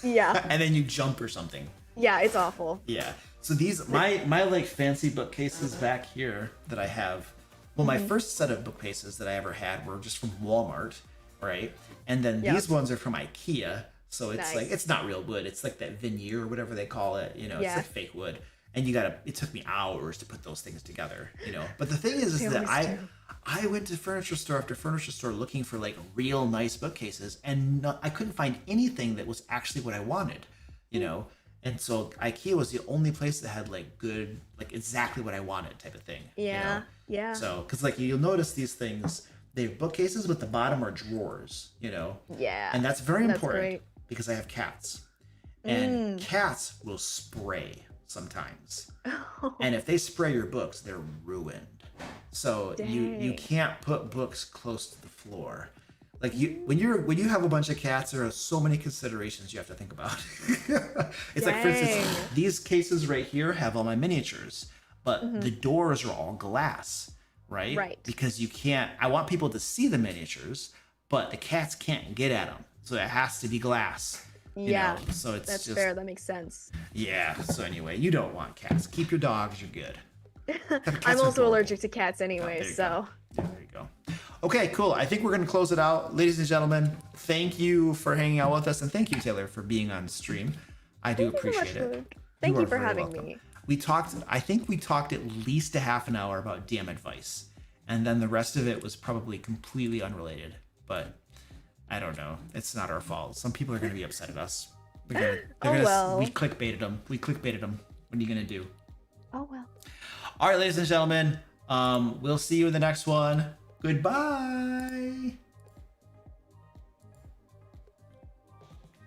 Yeah. And then you jump or something. Yeah, it's awful. Yeah. So these my like fancy bookcases back here that I have. Well, my first set of bookcases that I ever had were just from Walmart, right? And then these ones are from IKEA. So it's like, it's not real wood. It's like that veneer or whatever they call it. You know, it's like fake wood. And it took me hours to put those things together, you know? But the thing is that I went to furniture store after furniture store looking for like real nice bookcases and I couldn't find anything that was actually what I wanted, you know? And so IKEA was the only place that had like good, like exactly what I wanted type of thing. Yeah. You know? Yeah. So, cause like you'll notice these things, they have bookcases, but the bottom are drawers, you know? Yeah. And that's very important great. because I have cats and cats will spray sometimes. And if they spray your books, they're ruined. So you can't put books close to the floor. Like when you have a bunch of cats, there are so many considerations you have to think about. It's like, for instance, these cases right here have all my miniatures, but the doors are all glass. right? Right. Because you can't. I want people to see the miniatures, but the cats can't get at them, so it has to be glass. Yeah, so it's that's just fair. That makes sense. yeah. So anyway, you don't want cats. Keep your dogs. You're good. Cats I'm are also adorable. allergic to cats anyway, there you so. Yeah, there you go. Okay, cool. I think we're going to close it out. Ladies and gentlemen, thank you for hanging out with us. And thank you, Taylor, for being on stream. I do Thank you so much, appreciate it. Luke. Thank you are for very having welcome. me. I think we talked at least a half an hour about DM advice. And then the rest of it was probably completely unrelated. But I don't know. It's not our fault. Some people are going to be upset at us. We clickbaited them. We clickbaited them. What are you going to do? Oh, well. All right, ladies and gentlemen, we'll see you in the next one. Goodbye.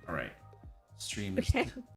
All right. Stream is